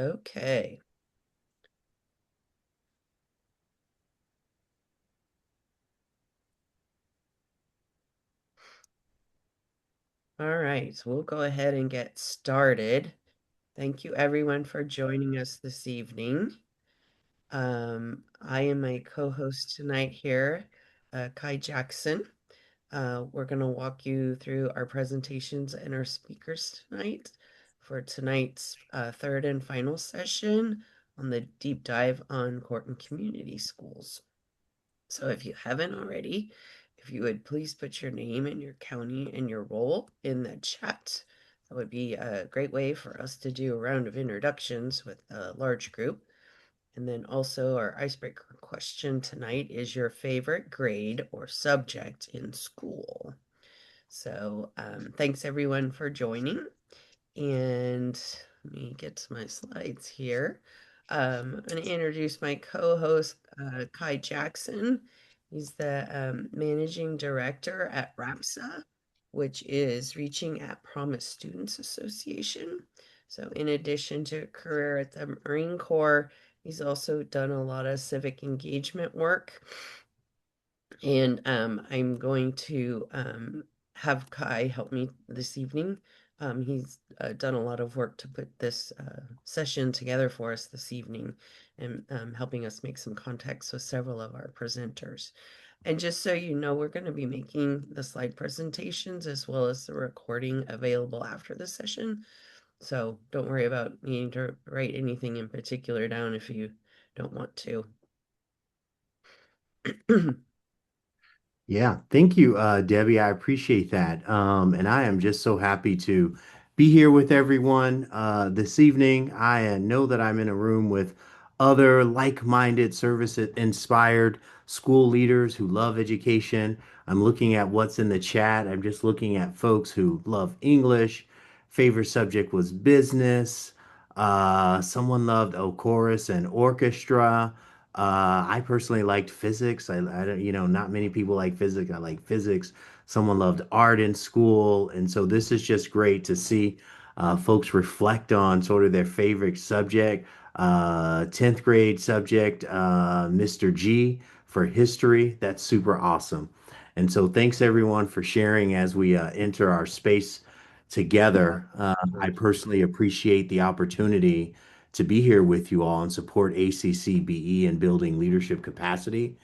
Okay. All right. So we'll go ahead and get started. Thank you everyone for joining us this evening. I am my co-host tonight here, Kai Jackson. We're going to walk you through our presentations and our speakers tonight for tonight's third and final session on the deep dive on court and community schools. So if you haven't already, if you would please put your name and your county and your role in the chat. That would be a great way for us to do a round of introductions with a large group. And then also our icebreaker question tonight is your favorite grade or subject in school. So thanks everyone for joining. And let me get to my slides here. I'm going to introduce my co-host, Kai Jackson. He's the managing director at RAPSA, which is Reaching at Promise Students Association. So in addition to a career at the Marine Corps, he's also done a lot of civic engagement work. And I'm going to have Kai help me this evening. He's done a lot of work to put this session together for us this evening and helping us make some context with several of our presenters. And just so you know, we're going to be making the slide presentations as well as the recording available after the session. So don't worry about needing to write anything in particular down if you don't want to. Yeah, thank you, Debbie. I appreciate that. And I am just so happy to be here with everyone this evening. I know that I'm in a room with other like-minded, service-inspired school leaders who love education. I'm looking at what's in the chat. I'm just looking at folks who love English. Favorite subject was business. Someone loved chorus and orchestra. I personally liked physics. I don't, not many people like physics. I like physics. Someone loved art in school. And so this is just great to see folks reflect on sort of their favorite subject. 10th grade subject, Mr. G for history. That's super awesome. And so thanks everyone for sharing as we enter our space together. I personally appreciate the opportunity to be here with you all and support ACCBE in building leadership capacity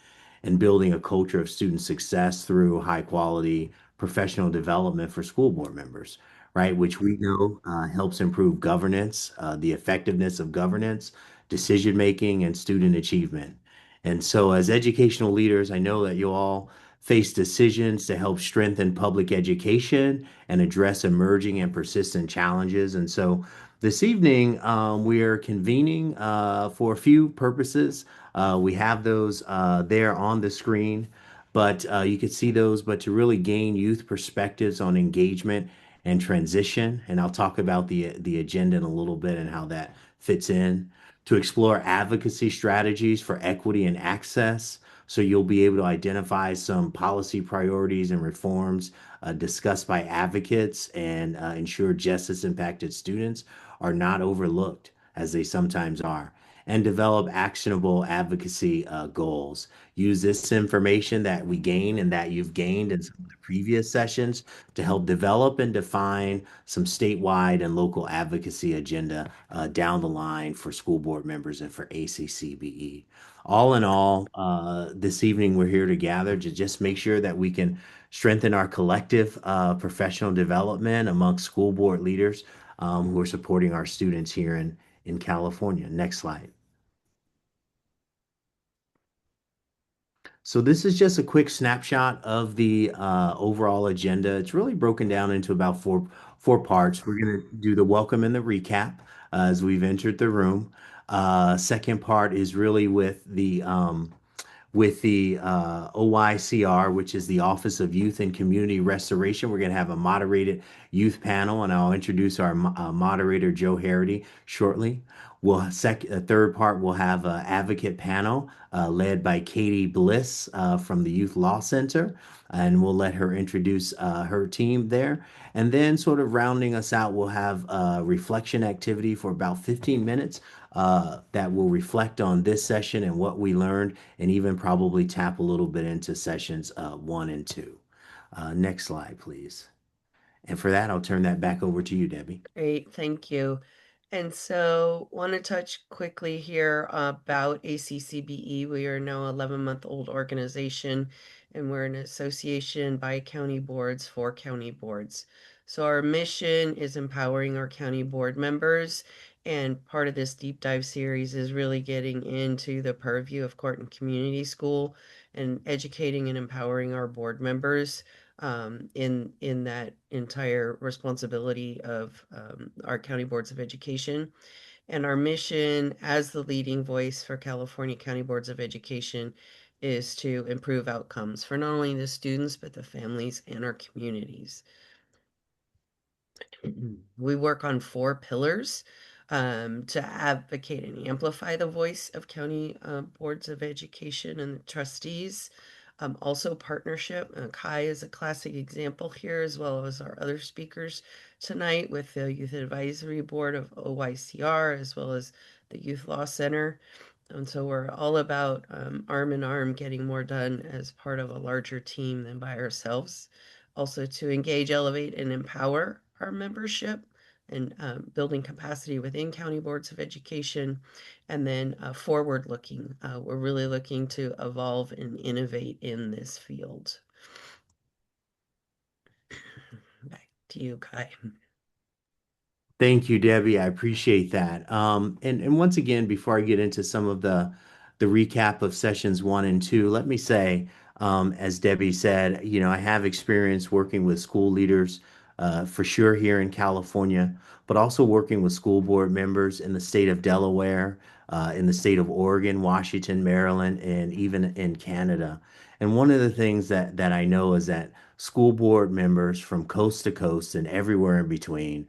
and building a culture of student success through high quality professional development for school board members, right? Which we know helps improve governance, the effectiveness of governance, decision making, and student achievement. And so, as educational leaders, I know that you all face decisions to help strengthen public education and address emerging and persistent challenges. And so, this evening, we are convening for a few purposes. We have those there on the screen, but you could see those, but to really gain youth perspectives on engagement and transition. And I'll talk about the agenda in a little bit and how that fits in. To explore advocacy strategies for equity and access. So you'll be able to identify some policy priorities and reforms discussed by advocates and ensure justice impacted students are not overlooked as they sometimes are, and develop actionable advocacy goals. Use this information that we gain and that you've gained in some of the previous sessions to help develop and define some statewide and local advocacy agenda down the line for school board members and for ACCBE. All in all, this evening we're here to gather to just make sure that we can strengthen our collective professional development amongst school board leaders who are supporting our students here in California. Next slide. So this is just a quick snapshot of the overall agenda. It's really broken down into about four parts. We're going to do the welcome and the recap as we've entered the room. Second part is really with the OYCR, which is the Office of Youth and Community Restoration. We're going to have a moderated youth panel, and I'll introduce our moderator, Joe Harity, shortly. A third part will have an advocate panel led by Katie Bliss from the Youth Law Center, and we'll let her introduce her team there. And then, sort of rounding us out, we'll have a reflection activity for about 15 minutes that will reflect on this session and what we learned, and even probably tap a little bit into sessions one and two. Next slide, please. And for that, I'll turn that back over to you, Debbie. Great, thank you. And so, want to touch quickly here about ACCBE. We are now 11-month-old organization, and we're an association by county boards for county boards. So our mission is empowering our county board members, and part of this deep dive series is really getting into the purview of court and community school and educating and empowering our board members in that entire responsibility of our county boards of education. And our mission as the leading voice for California County Boards of Education is to improve outcomes for not only the students, but the families and our communities. We work on four pillars to advocate and amplify the voice of county boards of education and the trustees. Also, partnership. Kai is a classic example here, as well as our other speakers tonight with the Youth Advisory Board of OYCR, as well as the Youth Law Center. And so we're all about arm in arm getting more done as part of a larger team than by ourselves. Also, to engage, elevate, and empower our membership and building capacity within county boards of education. And then forward looking, we're really looking to evolve and innovate in this field. Back to you, Kai. Thank you, Debbie. I appreciate that. And once again, before I get into some of the recap of sessions one and two, let me say, as Debbie said, I have experience working with school leaders for sure here in California, but also working with school board members in the state of Delaware, in the state of Oregon, Washington, Maryland, and even in Canada. And one of the things that I know is that school board members from coast to coast and everywhere in between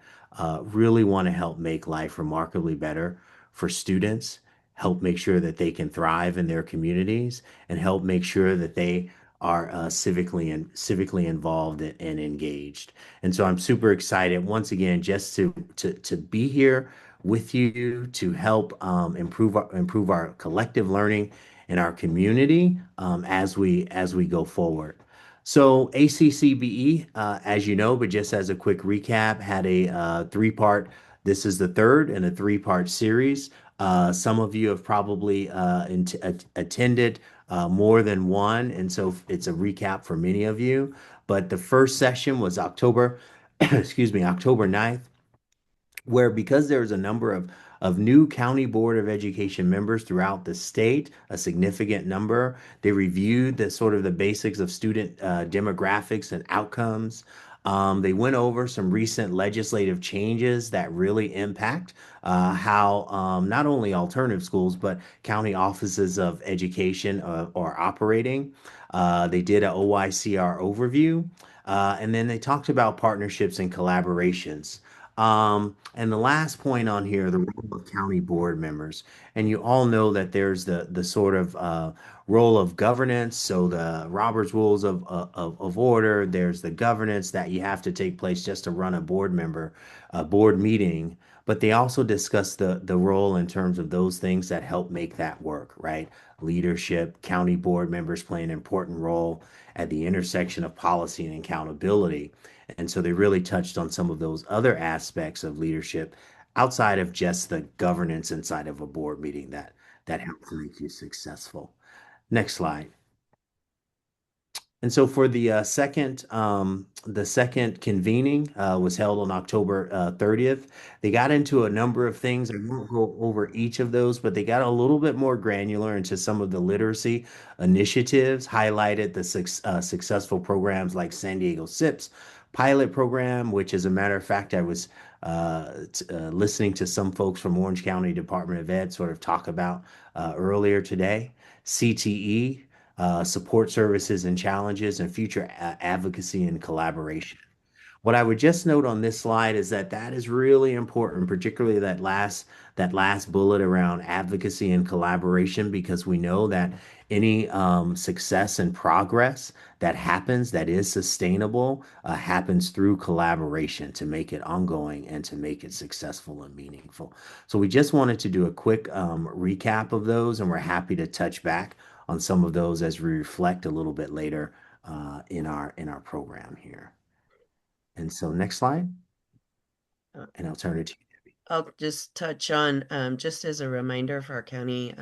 really want to help make life remarkably better for students, help make sure that they can thrive in their communities, and help make sure that they are civically involved and engaged. And so I'm super excited once again just to be here with you to help improve our collective learning in our community as we go forward. So ACCBE, as you know, but just as a quick recap, had a three-part. This is the third in a three-part series. Some of you have probably attended more than one, and so it's a recap for many of you. But the first session was October, excuse me, October 9th, where because there's a number of new county board of education members throughout the state, a significant number, they reviewed the sort of the basics of student demographics and outcomes. They went over some recent legislative changes that really impact how not only alternative schools but county offices of education are operating. They did a OYCR overview, and then they talked about partnerships and collaborations. And the last point on here, the role of county board members. And you all know that there's the sort of role of governance. So the Robert's Rules of Order, there's the governance that you have to take place just to run a board meeting. But they also discuss the role in terms of those things that help make that work, right? Leadership, county board members play an important role at the intersection of policy and accountability. And so they really touched on some of those other aspects of leadership outside of just the governance inside of a board meeting that helps make you successful. Next slide. And so for the second convening was held on October 30th. They got into a number of things. I won't go over each of those, but they got a little bit more granular into some of the literacy initiatives, highlighted the successful programs like San Diego SIPS pilot program, which, as a matter of fact, I was listening to some folks from Orange County Department of Ed sort of talk about earlier today. CTE, support services and challenges, and future advocacy and collaboration. What I would just note on this slide is that that is really important, particularly that last bullet around advocacy and collaboration, because we know that any success and progress that happens that is sustainable happens through collaboration to make it ongoing and to make it successful and meaningful. So we just wanted to do a quick recap of those, and we're happy to touch back on some of those as we reflect a little bit later in our program here. And so next slide, Uh, and I'll turn it to you. I'll just touch on, just as a reminder for our county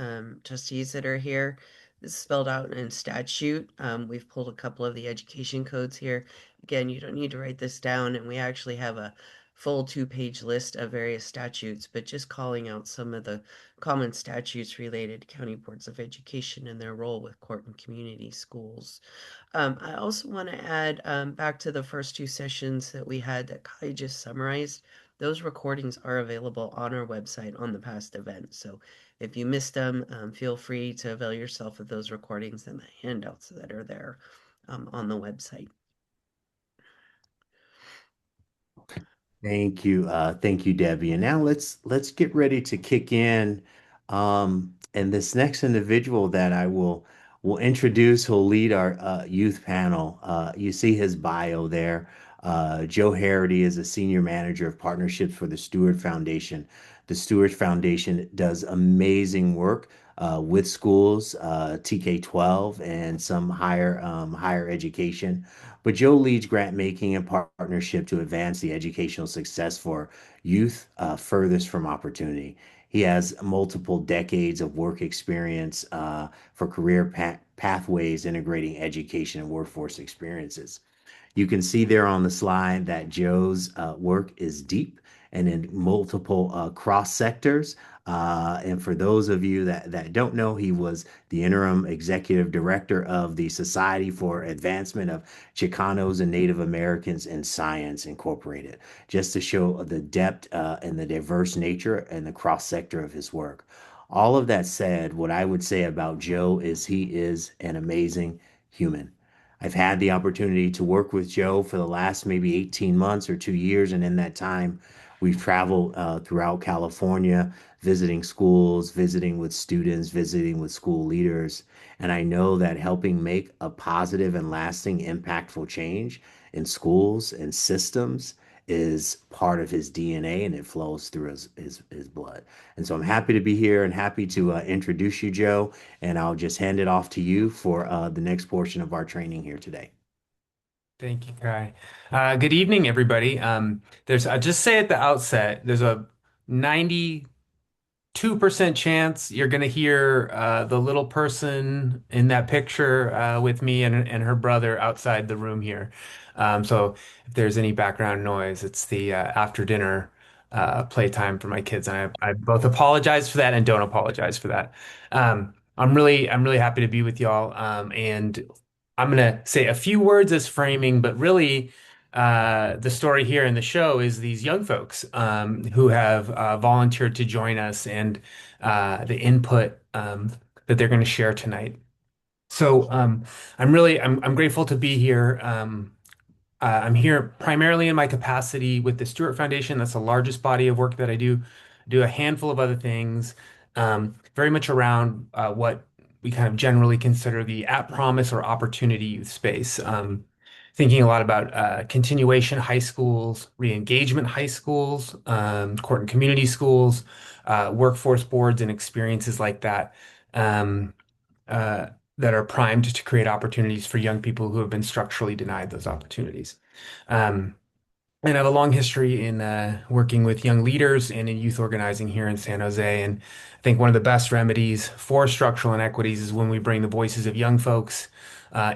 trustees that are here, this is spelled out in statute. We've pulled a couple of the education codes here. Again, you don't need to write this down, and we actually have a full two-page list of various statutes, but just calling out some of the common statutes related to county boards of education and their role with court and community schools. I also want to add back to the first two sessions that we had that Kai just summarized. Those recordings are available on our website on the past event. So if you missed them, feel free to avail yourself of those recordings and the handouts that are there on the website. Thank you, Debbie. And now let's get ready to kick in. And this next individual that I will introduce, who'll lead our youth panel. You see his bio there. Joe Harity is a senior manager of partnerships for the Stewart Foundation. The Stewart Foundation does amazing work with schools, TK-12, and some higher education. But Joe leads grant making and partnership to advance the educational success for youth furthest from opportunity. He has multiple decades of work experience for career pathways integrating education and workforce experiences. You can see there on the slide that Joe's work is deep and in multiple cross sectors. And for those of you that don't know, he was the interim executive director of the Society for Advancement of Chicanos and Native Americans in Science Incorporated, just to show the depth and the diverse nature and the cross sector of his work. All of that said, what I would say about Joe is he is an amazing human. I've had the opportunity to work with Joe for the last maybe 18 months or 2 years. And in that time, we've traveled throughout California, visiting schools, visiting with students, visiting with school leaders. And I know that helping make a positive and lasting, impactful change in schools and systems is part of his DNA and it flows through his blood. And so I'm happy to be here and happy to introduce you, Joe. And I'll just hand it off to you for the next portion of our training here today. Thank you, Kai. Good evening, everybody. I'll just say at the outset, there's a 92% chance you're going to hear the little person in that picture with me and her brother outside the room here. So if there's any background noise, it's the after dinner playtime for my kids, and I both apologize for that and don't apologize for that. I'm really happy to be with y'all, and I'm gonna say a few words as framing, but really. The story here in the show is these young folks who have volunteered to join us and the input that they're going to share tonight. So I'm grateful to be here. I'm here primarily in my capacity with the Stewart Foundation. That's the largest body of work that I do. Do a handful of other things, very much around what we kind of generally consider the at promise or opportunity youth space. Thinking a lot about continuation high schools, re-engagement high schools, court and community schools, workforce boards, and experiences like that. Um, uh, that are primed to create opportunities for young people who have been structurally denied those opportunities. Um, and I have a long history in working with young leaders and in youth organizing here in San Jose. And I think one of the best remedies for structural inequities is when we bring the voices of young folks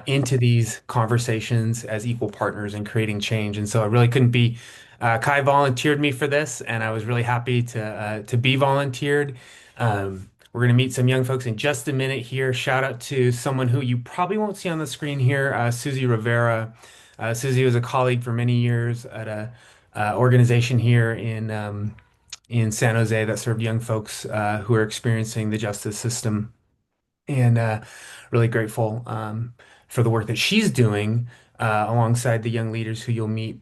into these conversations as equal partners in creating change. And so I really couldn't be. Kai volunteered me for this, and I was really happy to be volunteered. We're going to meet some young folks in just a minute here. Shout out to someone who you probably won't see on the screen here, Susie Rivera. Susie was a colleague for many years at a organization here in San Jose that served young folks who are experiencing the justice system, and really grateful for the work that she's doing alongside the young leaders who you'll meet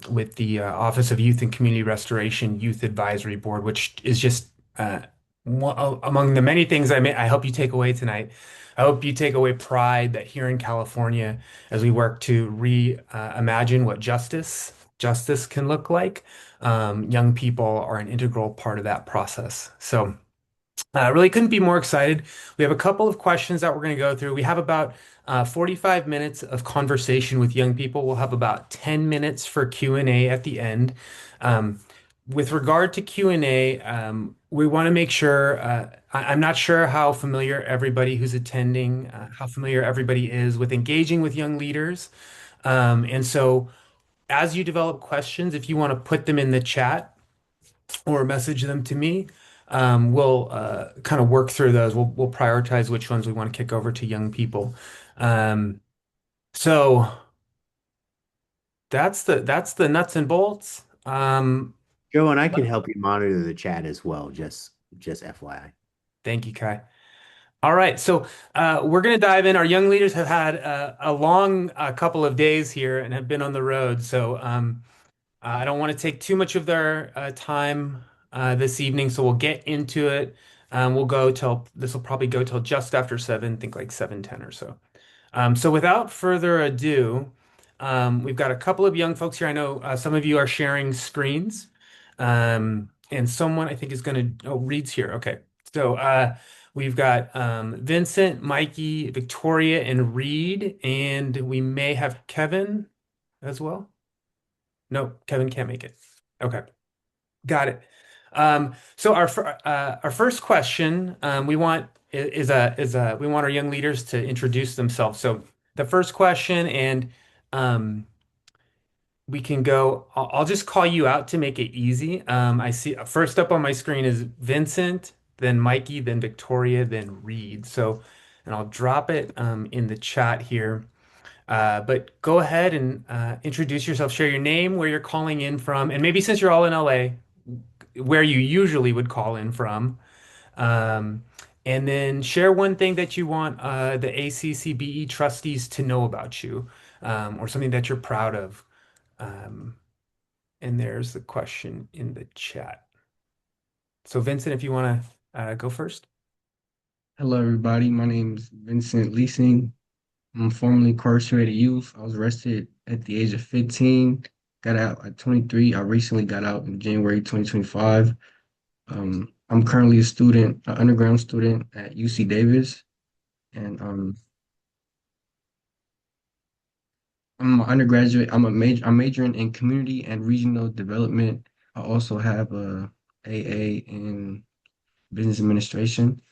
with the Office of Youth and Community Restoration Youth Advisory Board, which is just among the many things I hope you take away tonight. I hope you take away pride that here in California, as we work to reimagine what justice can look like, young people are an integral part of that process. So. Really couldn't be more excited. We have a couple of questions that we're going to go through. We have about 45 minutes of conversation with young people. We'll have about 10 minutes for Q&A at the end. Um, with regard to Q&A, we want to make sure, I'm not sure how familiar everybody who's attending, how familiar everybody is with engaging with young leaders. And so as you develop questions, if you want to put them in the chat, or message them to me. We'll kind of work through those. We'll prioritize which ones we want to kick over to young people. Um, so that's the nuts and bolts. Joe, and I can help you monitor the chat as well, just FYI. Thank you, Kai. All right, so we're going to dive in. Our young leaders have had a long couple of days here and have been on the road. So I don't want to take too much of their time this evening, so we'll get into it. We'll go till this will probably go till just after 7, think like 7:10 or so. So without further ado, we've got a couple of young folks here. I know some of you are sharing screens, and someone I think is going to, oh, Reed's here. Okay. So we've got Vincent, Mikey, Victoria, and Reed, and we may have Kevin as well. No, Kevin can't make it. Okay, got it. So our first question we want is we want our young leaders to introduce themselves. So the first question, and we can go. I'll just call you out to make it easy. I see first up on my screen is Vincent, then Mikey, then Victoria, then Reed. So, and I'll drop it in the chat here. But go ahead and introduce yourself, share your name, where you're calling in from, and maybe since you're all in LA, where you usually would call in from. Um, and then share one thing that you want the ACCBE trustees to know about you, or something that you're proud of. Um, and there's the question in the chat. So Vincent, if you want to go first. Hello, everybody. My name is Vincent Leasing. I'm a formerly incarcerated youth. I was arrested at the age of 15, got out at 23. I recently got out in January 2025. I'm currently a student, an underground student at UC Davis, and I'm an undergraduate. I'm majoring in community and regional development. I also have a AA in business administration.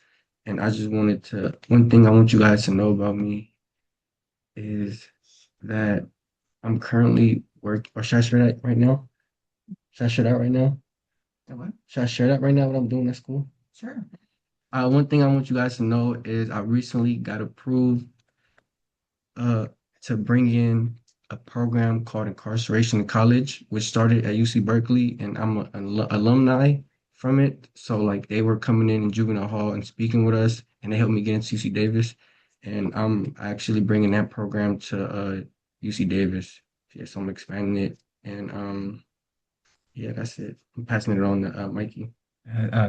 And I just wanted to, one thing I want you guys to know about me is that I'm currently or should I share that right now? Should I share that right now? What? Should I share that right now, what I'm doing at school? Sure. One thing I want you guys to know is I recently got approved uh, to bring in a program called Incarceration in College, which started at UC Berkeley, and I'm an alumni from it. So like they were coming in juvenile hall and speaking with us, and they helped me get into UC Davis, and I'm actually bringing that program to UC Davis. Yeah, so I'm expanding it, and yeah, that's it. I'm passing it on to Mikey.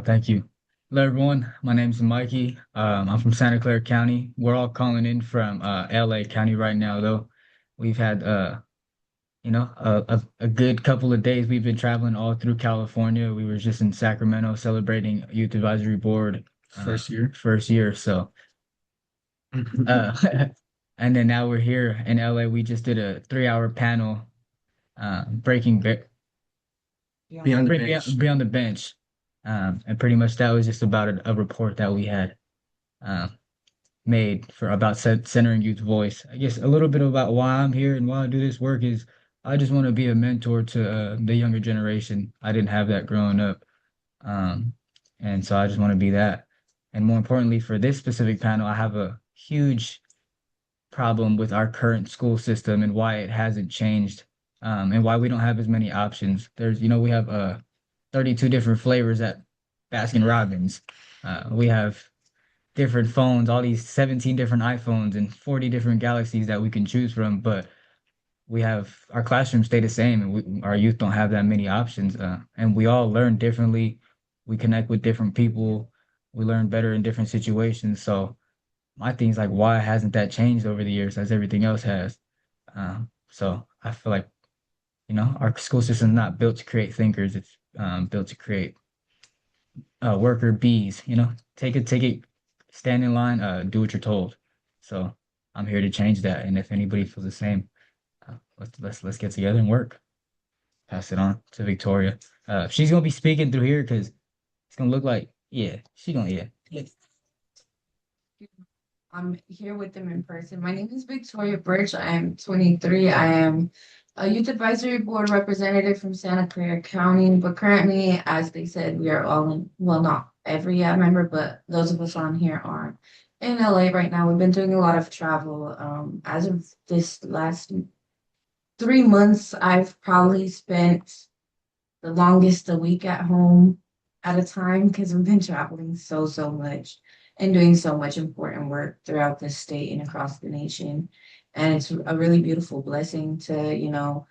Thank you. Hello, everyone. My name is Mikey. I'm from Santa Clara County. We're all calling in from LA County right now, though. We've had a good couple of days. We've been traveling all through California. We were just in Sacramento celebrating Youth Advisory Board first year. So, uh, and then now we're here in LA. We just did a 3-hour panel, breaking beyond the bench. And pretty much that was just about a report that we had made for about centering youth voice. I guess a little bit about why I'm here and why I do this work is I just want to be a mentor to the younger generation. I didn't have that growing up. Um, and so I just want to be that. And more importantly, for this specific panel, I have a huge problem with our current school system and why it hasn't changed, and why we don't have as many options. We have 32 different flavors at Baskin Robbins. We have different phones, all these 17 different iPhones and 40 different Galaxies that we can choose from, but we have our classrooms stay the same, and our youth don't have that many options. And we all learn differently. We connect with different people. We learn better in different situations. So my thing is like, why hasn't that changed over the years as everything else has? So I feel like, our school system is not built to create thinkers. It's built to create worker bees. Take it, stand in line, do what you're told. So I'm here to change that. And if anybody feels the same, let's get together and work. Pass it on to Victoria. She's gonna be speaking through here because it's gonna look like, yeah, she gonna, yeah. Yes, I'm here with them in person. My name is Victoria Birch. I am 23. I am a youth advisory board representative from Santa Clara County, but currently, as they said, we are all in, well, not every member, but those of us on here are in LA right now. We've been doing a lot of travel. As of this last 3 months, I've probably spent the longest a week at home at a time because we've been traveling so much and doing so much important work throughout the state and across the nation. And it's a really beautiful blessing to,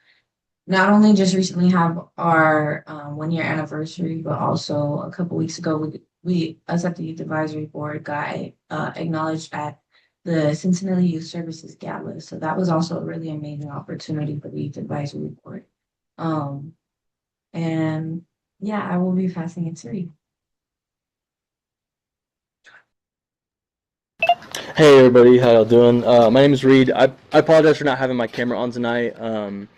not only just recently have our 1 year anniversary, but also a couple weeks ago, we us at the Youth Advisory Board got acknowledged at the Cincinnati Youth Services Gala. So that was also a really amazing opportunity for the Youth Advisory Board. Um, and yeah, I will be passing it to you. Hey everybody, how y'all doing? My name is Reed. I apologize for not having my camera on tonight. I'm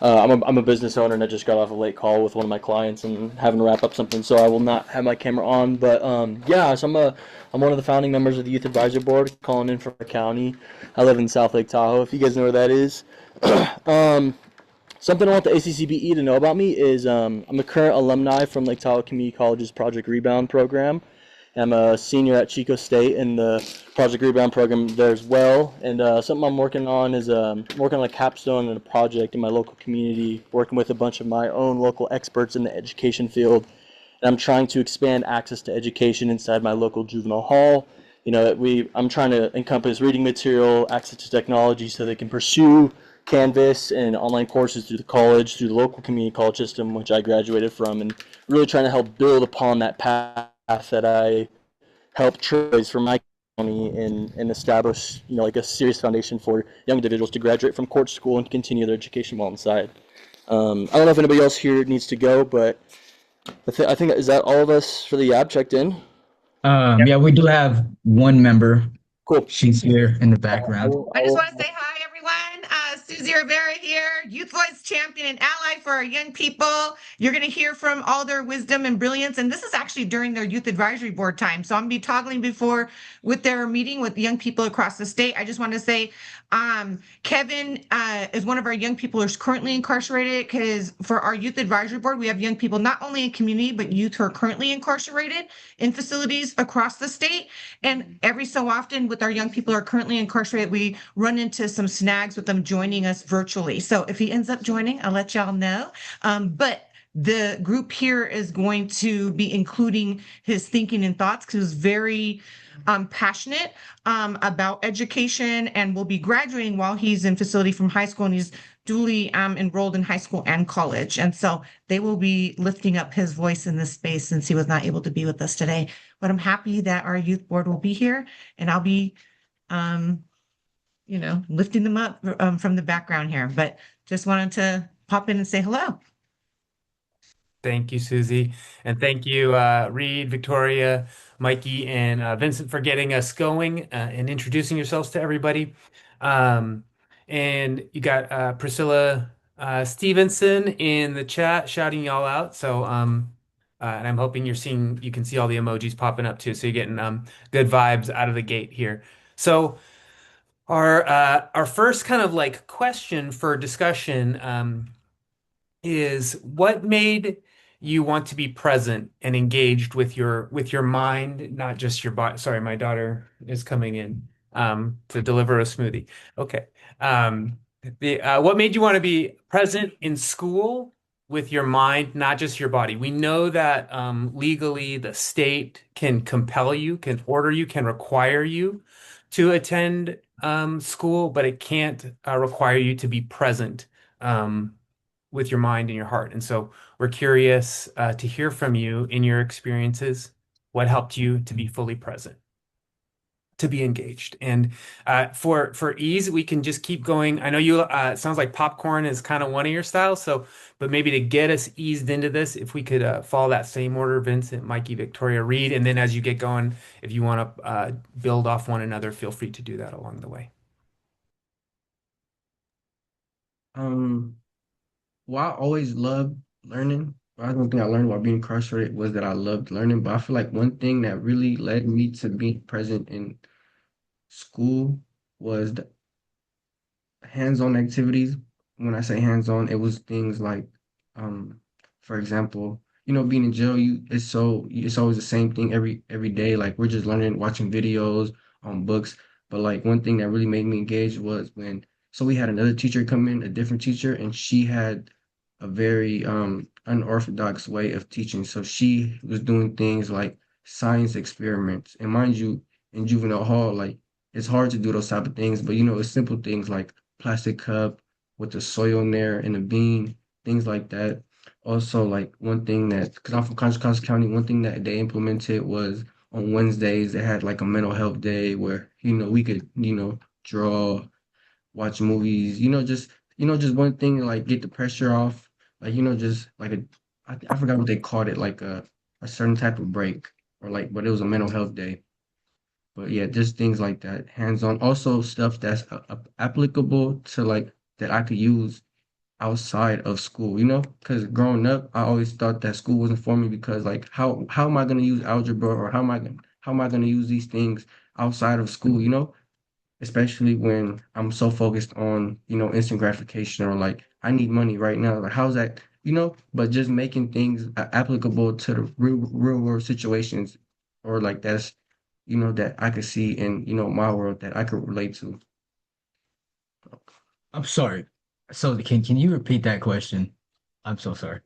a business owner and I just got off a late call with one of my clients and having to wrap up something, so I will not have my camera on. But yeah, so I'm one of the founding members of the Youth Advisory Board, calling in from the county. I live in South Lake Tahoe, if you guys know where that is. um, Something I want the ACCBE to know about me is I'm a current alumni from Lake Tahoe Community College's Project Rebound program. I'm a senior at Chico State in the Project Rebound program there as well. And something I'm working on is working on a capstone and a project in my local community, working with a bunch of my own local experts in the education field. And I'm trying to expand access to education inside my local juvenile hall. I'm trying to encompass reading material, access to technology so they can pursue Canvas and online courses through the college, through the local community college system, which I graduated from, and really trying to help build upon that path that I helped trace for my county and establish, like a serious foundation for young individuals to graduate from court school and continue their education while inside. I don't know if anybody else here needs to go, but I think is that all of us for the YAB checked in? Yeah, we do have one member. Cool. She's here in the I background. will, I just want to say hi, everyone. Susie Rivera here, Youth Voice Champion and Ally for our young people. You're going to hear from all their wisdom and brilliance. And this is actually during their Youth Advisory Board time. So I'm going to be toggling before with their meeting with young people across the state. I just want to say Kevin is one of our young people who's currently incarcerated because for our Youth Advisory Board, we have young people not only in community, but youth who are currently incarcerated in facilities across the state. And every so often, with our young people who are currently incarcerated, we run into some snags with them joining us virtually. So if he ends up joining, I'll let y'all know. But the group here is going to be including his thinking and thoughts because he's very passionate about education and will be graduating while he's in facility from high school, and he's duly enrolled in high school and college. And so they will be lifting up his voice in this space since he was not able to be with us today. But I'm happy that our youth board will be here and I'll be, lifting them up from the background here. But just wanted to pop in and say hello. Thank you, Susie. And thank you, Reed, Victoria, Mikey, and Vincent for getting us going and introducing yourselves to everybody. Um, and you got Priscilla Stevenson in the chat shouting y'all out. So, and I'm hoping you can see all the emojis popping up too. So you're getting good vibes out of the gate here. So our first kind of like question for discussion is what made you want to be present and engaged with your mind, not just your body. Sorry, my daughter is coming in to deliver a smoothie. Okay. Um, the What made you want to be present in school with your mind, not just your body? We know that legally the state can compel you, can order you, can require you to attend school, but it can't require you to be present um, with your mind and your heart. And so we're curious to hear from you in your experiences. What helped you to be fully present, to be engaged? And for ease, we can just keep going. I know you. It sounds like popcorn is kind of one of your styles. So, but maybe to get us eased into this, if we could follow that same order: Vincent, Mikey, Victoria, Reed, and then as you get going, if you want to build off one another, feel free to do that along the way. Um, well, I always loved learning. I don't think I learned while being incarcerated was that I loved learning, but I feel like one thing that really led me to being present in school was the hands-on activities. When I say hands-on, it was things like, um, for example, being in jail, it's always the same thing every day. Like we're just learning, watching videos on books. But like one thing that really made me engage was when so we had another teacher come in, a different teacher, and she had a very unorthodox way of teaching. So she was doing things like science experiments. And mind you, in juvenile hall, like it's hard to do those type of things, but it's simple things like plastic cup with the soil in there and a bean, things like that. Also, like one thing that, because I'm from Contra County, one thing that they implemented was on Wednesdays they had like a mental health day where we could draw, watch movies, just one thing to like get the pressure off, like just like I forgot what they called it, like a certain type of break or like, but it was a mental health day. But yeah, just things like that, hands-on. Also, stuff that's applicable to like that I could use outside of school. Because growing up, I always thought that school wasn't for me because like how am I going to use algebra or how am I going to use these things outside of school? Especially when I'm so focused on instant gratification or like I need money right now. Like how's that? But just making things applicable to the real world situations or like that I could see in, my world that I could relate to. I'm sorry. So can you repeat that question? I'm so sorry.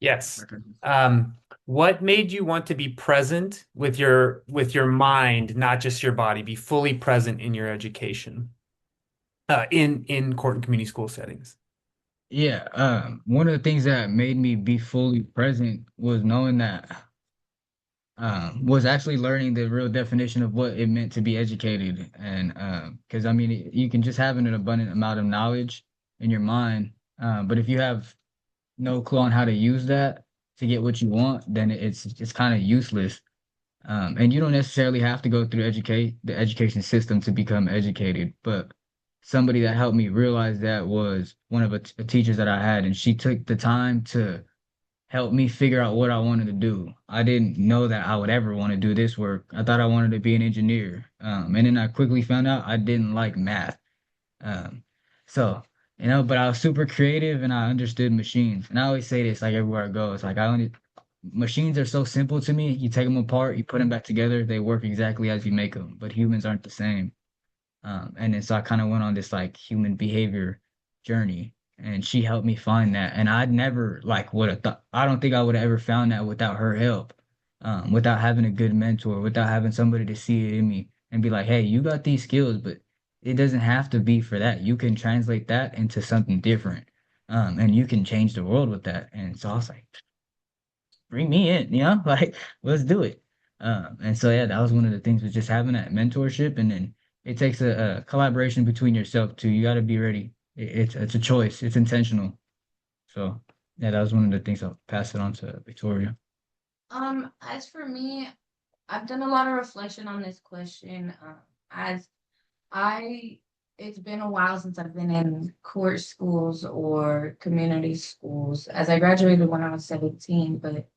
Yes. Like, What made you want to be present with your mind, not just your body, be fully present in your education, in court and community school settings? Yeah, one of the things that made me be fully present was knowing that was actually learning the real definition of what it meant to be educated. And because I mean, you can just have an abundant amount of knowledge in your mind, but if you have no clue on how to use that to get what you want, then it's kind of useless. And you don't necessarily have to go through the education system to become educated, but somebody that helped me realize that was one of a teachers that I had, and she took the time to help me figure out what I wanted to do. I didn't know that I would ever want to do this work. I thought I wanted to be an engineer. And then I quickly found out I didn't like math. Um, so, but I was super creative and I understood machines. And I always say this like everywhere I go. It's like machines are so simple to me. You take them apart, you put them back together, they work exactly as you make them. But humans aren't the same. And then so I kind of went on this like human behavior journey, and she helped me find that. And I'd never like would have thought. I don't think I would have ever found that without her help, without having a good mentor, without having somebody to see it in me and be like, "Hey, you got these skills, but it doesn't have to be for that. You can translate that into something different, and you can change the world with that." And so I was like, bring me in, like let's do it. And so yeah, that was one of the things was just having that mentorship, and then it takes a collaboration between yourself too. You got to be ready. It's a choice. It's intentional. So yeah, that was one of the things. I'll pass it on to Victoria. As for me, I've done a lot of reflection on this question. As I, it's been a while since I've been in court schools or community schools, as I graduated when I was 17, but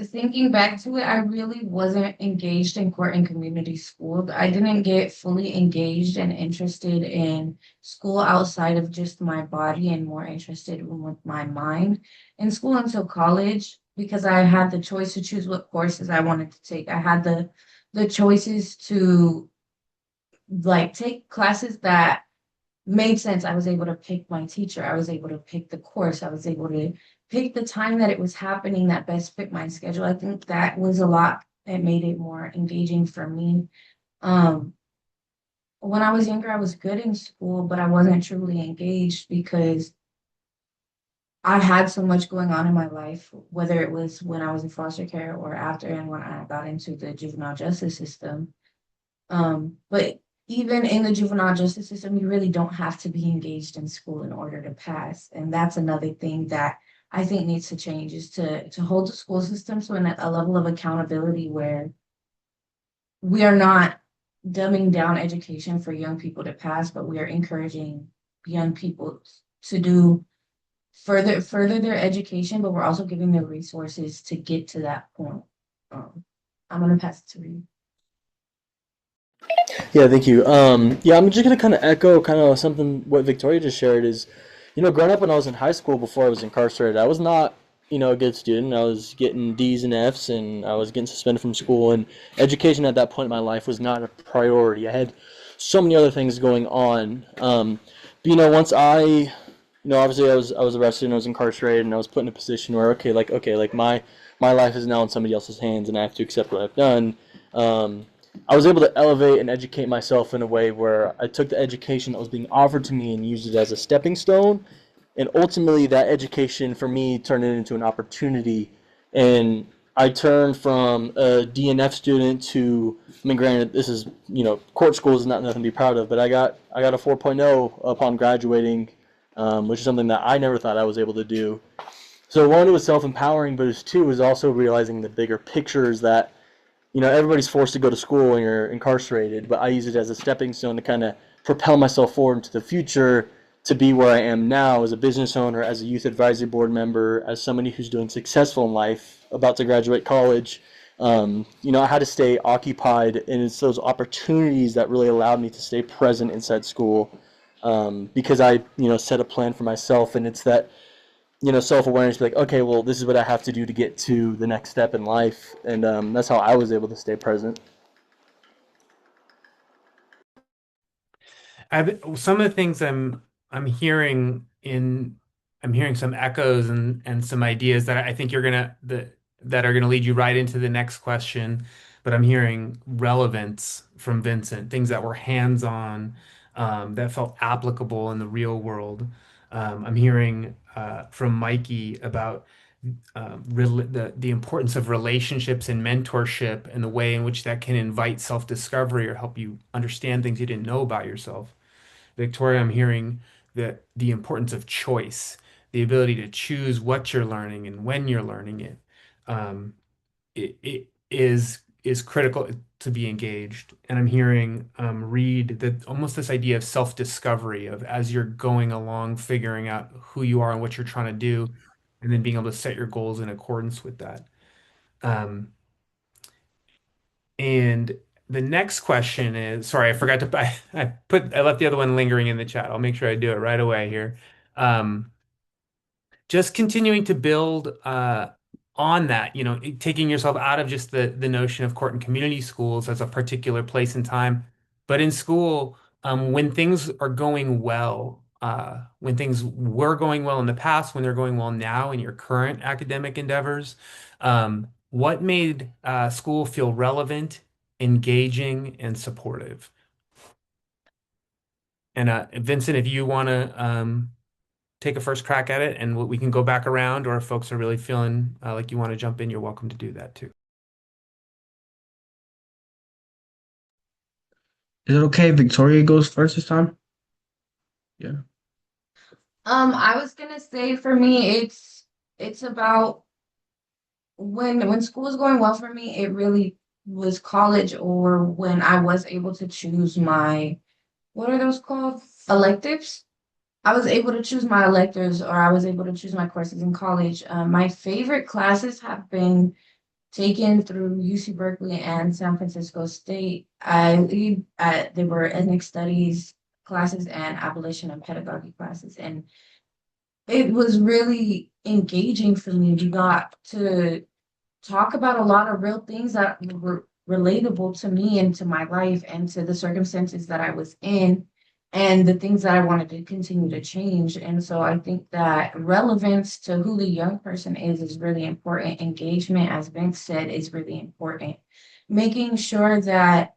thinking back to it, I really wasn't engaged in court and community school. I didn't get fully engaged and interested in school outside of just my body and more interested with my mind in school until college because I had the choice to choose what courses I wanted to take. I had the choices to like take classes that made sense. I was able to pick my teacher. I was able to pick the course. I was able to pick the time that it was happening that best fit my schedule. I think that was a lot it made it more engaging for me. Um, when I was younger, I was good in school, but I wasn't truly engaged because I had so much going on in my life, whether it was when I was in foster care or after and when I got into the juvenile justice system. But even in the juvenile justice system, you really don't have to be engaged in school in order to pass. And that's another thing that I think needs to change is to hold the school system to a level of accountability where we are not dumbing down education for young people to pass, but we are encouraging young people to do further their education, but we're also giving them resources to get to that point. Um, I'm gonna pass it to Reed. Yeah, thank you. Yeah, I'm just gonna kind of echo kind of something what Victoria just shared is, growing up when I was in high school before I was incarcerated, I was not, a good student. I was getting D's and F's, and I was getting suspended from school. And education at that point in my life was not a priority. I had so many other things going on. But once obviously I was arrested and I was incarcerated, and I was put in a position where okay, like my life is now in somebody else's hands, and I have to accept what I've done. Um, I was able to elevate and educate myself in a way where I took the education that was being offered to me and used it as a stepping stone. And ultimately, that education for me turned it into an opportunity. And I turned from a DNF student to, I mean, granted, this is, court school is not nothing to be proud of, but I got a 4.0 upon graduating, which is something that I never thought I was able to do. So one, it was self-empowering, but two, it was also realizing the bigger pictures that everybody's forced to go to school when you're incarcerated, but I use it as a stepping stone to kind of propel myself forward into the future to be where I am now as a business owner, as a youth advisory board member, as somebody who's doing successful in life, about to graduate college. I had to stay occupied, and it's those opportunities that really allowed me to stay present inside school because I, set a plan for myself, and it's that self-awareness, like, okay, well, this is what I have to do to get to the next step in life. And that's how I was able to stay present. Some of the things I'm hearing in I'm hearing some echoes and some ideas that I think that are gonna lead you right into the next question. But I'm hearing relevance from Vincent, things that were hands-on, that felt applicable in the real world. I'm hearing from Mikey about the importance of relationships and mentorship and the way in which that can invite self-discovery or help you understand things you didn't know about yourself. Victoria, I'm hearing the importance of choice, the ability to choose what you're learning and when you're learning it. It is critical to be engaged. And I'm hearing Reed that almost this idea of self-discovery of as you're going along, figuring out who you are and what you're trying to do, and then being able to set your goals in accordance with that. Um, and the next question is, sorry, I forgot to I left the other one lingering in the chat. I'll make sure I do it right away here. Um, just continuing to build on that, taking yourself out of just the notion of court and community schools as a particular place and time, but in school, when things are going well, when things were going well in the past, when they're going well now in your current academic endeavors, what made school feel relevant, engaging, and supportive? And Vincent, if you want to take a first crack at it, and we can go back around, or if folks are really feeling like you want to jump in, you're welcome to do that too. Is it okay if Victoria goes first this time? Yeah. I was gonna say for me, it's about when school was going well for me, it really was college or when I was able to choose my, what are those called? Electives. I was able to choose my electives or I was able to choose my courses in college. My favorite classes have been taken through UC Berkeley and San Francisco State. They were ethnic studies classes and abolition and pedagogy classes. And it was really engaging for me. We got to talk about a lot of real things that were relatable to me and to my life and to the circumstances that I was in. and the things that I wanted to continue to change. And so I think that relevance to who the young person is really important. Engagement, as Vince said, is really important. Making sure that,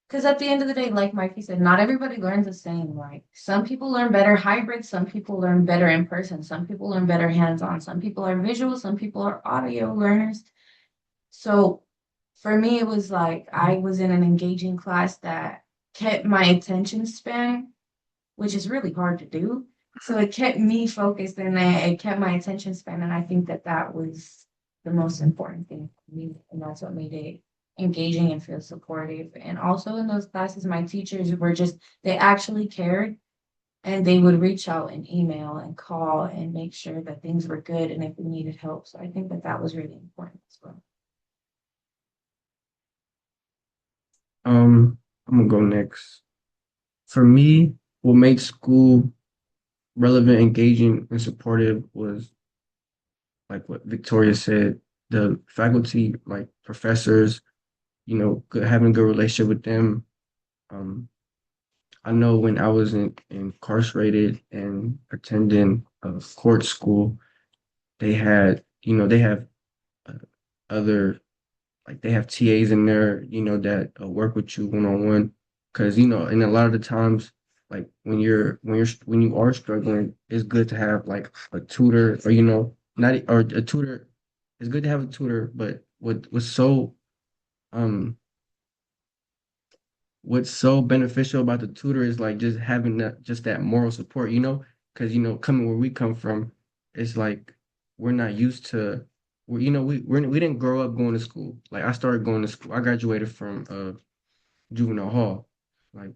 because at the end of the day, like Mikey said, not everybody learns the same. Like some people learn better hybrid, some people learn better in person, some people learn better hands-on, some people are visual, some people are audio learners. So for me, it was like I was in an engaging class that kept my attention span, which is really hard to do. So it kept me focused and it kept my attention span. And I think that that was the most important thing for me. And that's what made it engaging and feel supportive. And also in those classes, my teachers were just, they actually cared and they would reach out and email and call and make sure that things were good and if we needed help. So I think that that was really important as well. I'm gonna go next. For me, what made school relevant, engaging, and supportive was like what Victoria said, the faculty, like professors, having a good relationship with them. Um, I know when I was incarcerated and attending a court school, they have uh, other, like they have TAs in there, that work with you one on one. Because and a lot of the times, like when you are struggling, it's good to have like a tutor, or not or a tutor. It's good to have a tutor, but um what's so beneficial about the tutor is like just having that moral support, because coming where we come from, it's like we're not used to we didn't grow up going to school. Like I started going to school. I graduated from juvenile hall. Like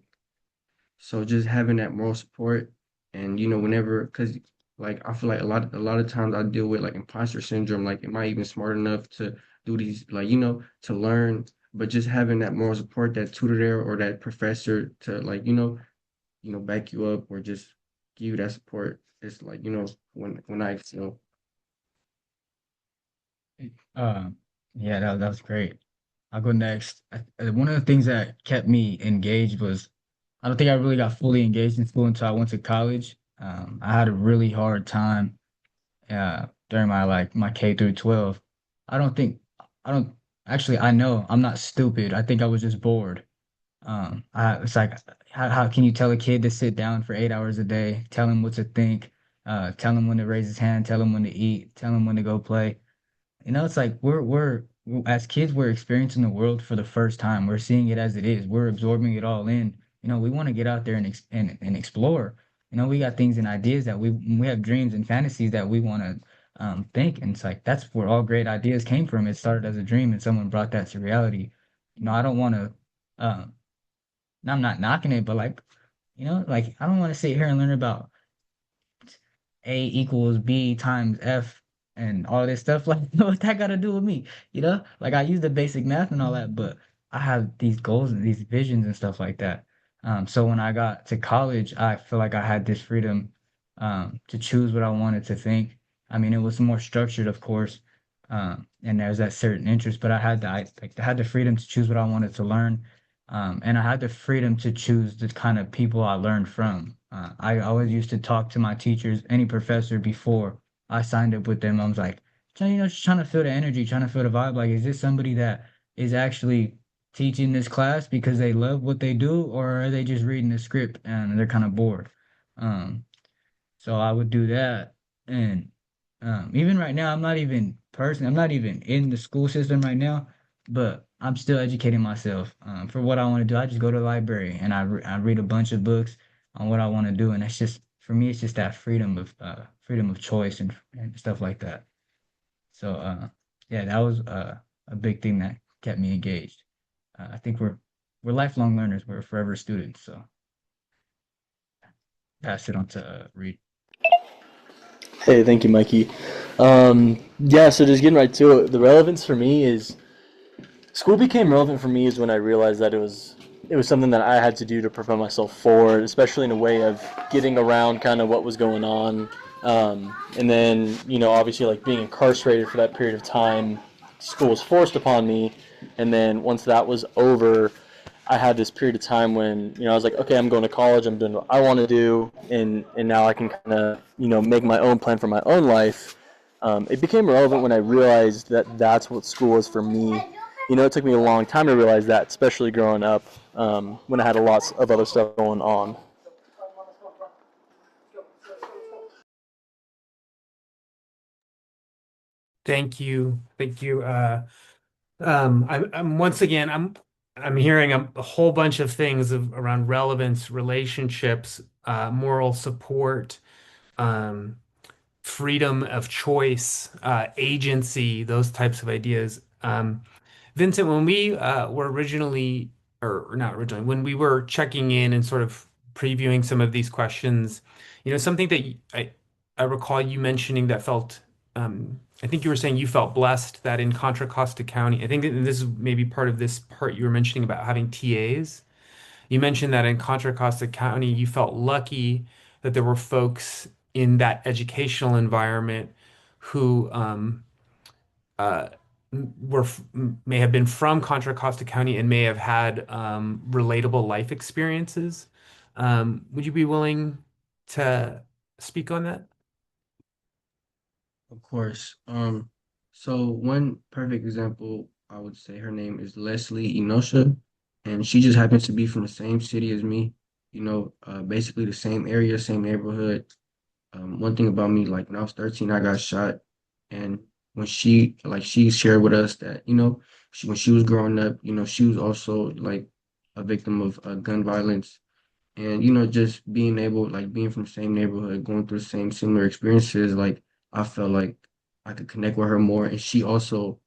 so just having that moral support and whenever because like I feel like a lot of times I deal with like imposter syndrome, like am I even smart enough to do these, like to learn, but just having that moral support, that tutor there or that professor to like back you up or just give you that support. It's like when I excel. Um, yeah, that was great. I'll go next. One of the things that kept me engaged was I don't think I really got fully engaged in school until I went to college. I had a really hard time during my K through 12. I don't think I don't actually I know I'm not stupid. I think I was just bored. It's like how can you tell a kid to sit down for 8 hours a day, tell him what to think, tell him when to raise his hand, tell him when to eat, tell him when to go play. It's like we're as kids, we're experiencing the world for the first time. We're seeing it as it is. We're absorbing it all in. We want to get out there and and explore. We got things and ideas that we have dreams and fantasies that we want to think. And it's like that's where all great ideas came from. It started as a dream and someone brought that to reality. I don't want to I'm not knocking it, but like, like I don't want to sit here and learn about A equals B times F and all this stuff. Like, what that got to do with me? Like I use the basic math and all that, but I have these goals and these visions and stuff like that. So when I got to college, I feel like I had this freedom to choose what I wanted to think. I mean, it was more structured, of course, and there's that certain interest, but I had the freedom to choose what I wanted to learn. And I had the freedom to choose the kind of people I learned from. I always used to talk to my teachers, any professor before I signed up with them. I was like, just trying to feel the energy, trying to feel the vibe. Like, is this somebody that is actually teaching this class because they love what they do, or are they just reading the script and they're kind of bored? Um, so I would do that. And even right now, I'm not even in the school system right now, but I'm still educating myself for what I want to do. I just go to the library and I read a bunch of books on what I want to do. And that's just, for me, it's just that freedom of choice and stuff like that. So yeah, that was a big thing that kept me engaged. I think we're lifelong learners. We're forever students. So pass it on to Reed. Hey, thank you, Mikey. Yeah, so just getting right to it, the relevance for me is school became relevant for me is when I realized that it was something that I had to do to prepare myself forward, especially in a way of getting around kind of what was going on. And then, obviously like being incarcerated for that period of time, school was forced upon me. And then once that was over, I had this period of time when I was like, okay, I'm going to college, I'm doing what I want to do, and now I can kind of make my own plan for my own life. It became relevant when I realized that that's what school was for me. It took me a long time to realize that, especially growing up, when I had a lot of other stuff going on. Thank you. Thank you. I'm once again, I'm hearing a whole bunch of things around relevance, relationships, moral support, um, freedom of choice, agency, those types of ideas. Vincent, when we were originally, or not originally, when we were checking in and sort of previewing some of these questions, something that I recall you mentioning that felt, I think you were saying you felt blessed that in Contra Costa County, I think that this is maybe part of this part you were mentioning about having TAs. You mentioned that in Contra Costa County, you felt lucky that there were folks in that educational environment who uh, were may have been from Contra Costa County and may have had relatable life experiences. Would you be willing to speak on that? Of course. So one perfect example, I would say her name is Leslie Enosha, and she just happens to be from the same city as me. Basically the same area, same neighborhood. One thing about me, like when I was 13, I got shot, and when she shared with us that when she was growing up, she was also like a victim of gun violence, and just being able, like being from the same neighborhood, going through the same similar experiences, like I felt like I could connect with her more, and she also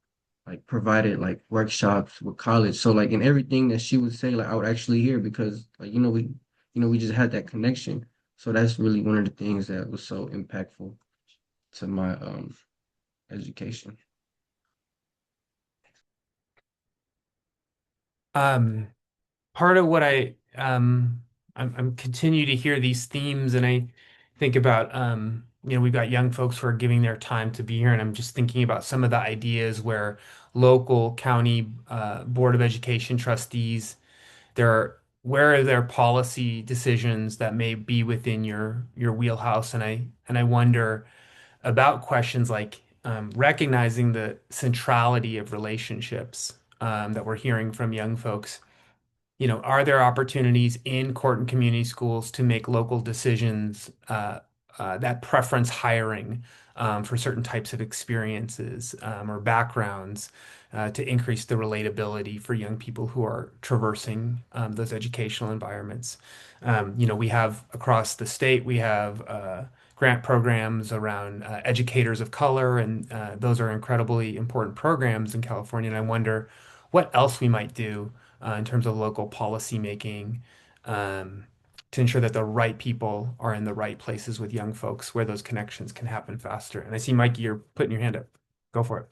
like provided like workshops with college, so like in everything that she would say, like I would actually hear, because like we just had that connection. So that's really one of the things that was so impactful to my education. Um, Part of what I'm continue to hear these themes, and I think about we've got young folks who are giving their time to be here, and I'm just thinking about some of the ideas where local county board of education trustees where are there policy decisions that may be within your wheelhouse, and I wonder about questions like recognizing the centrality of relationships that we're hearing from young folks. Are there opportunities in court and community schools to make local decisions that preference hiring for certain types of experiences or backgrounds to increase the relatability for young people who are traversing those educational environments? We have across the state, we have grant programs around educators of color, and those are incredibly important programs in California. And I wonder what else we might do in terms of local policy making um, to ensure that the right people are in the right places with young folks where those connections can happen faster. And I see, Mikey, you're putting your hand up. Go for it.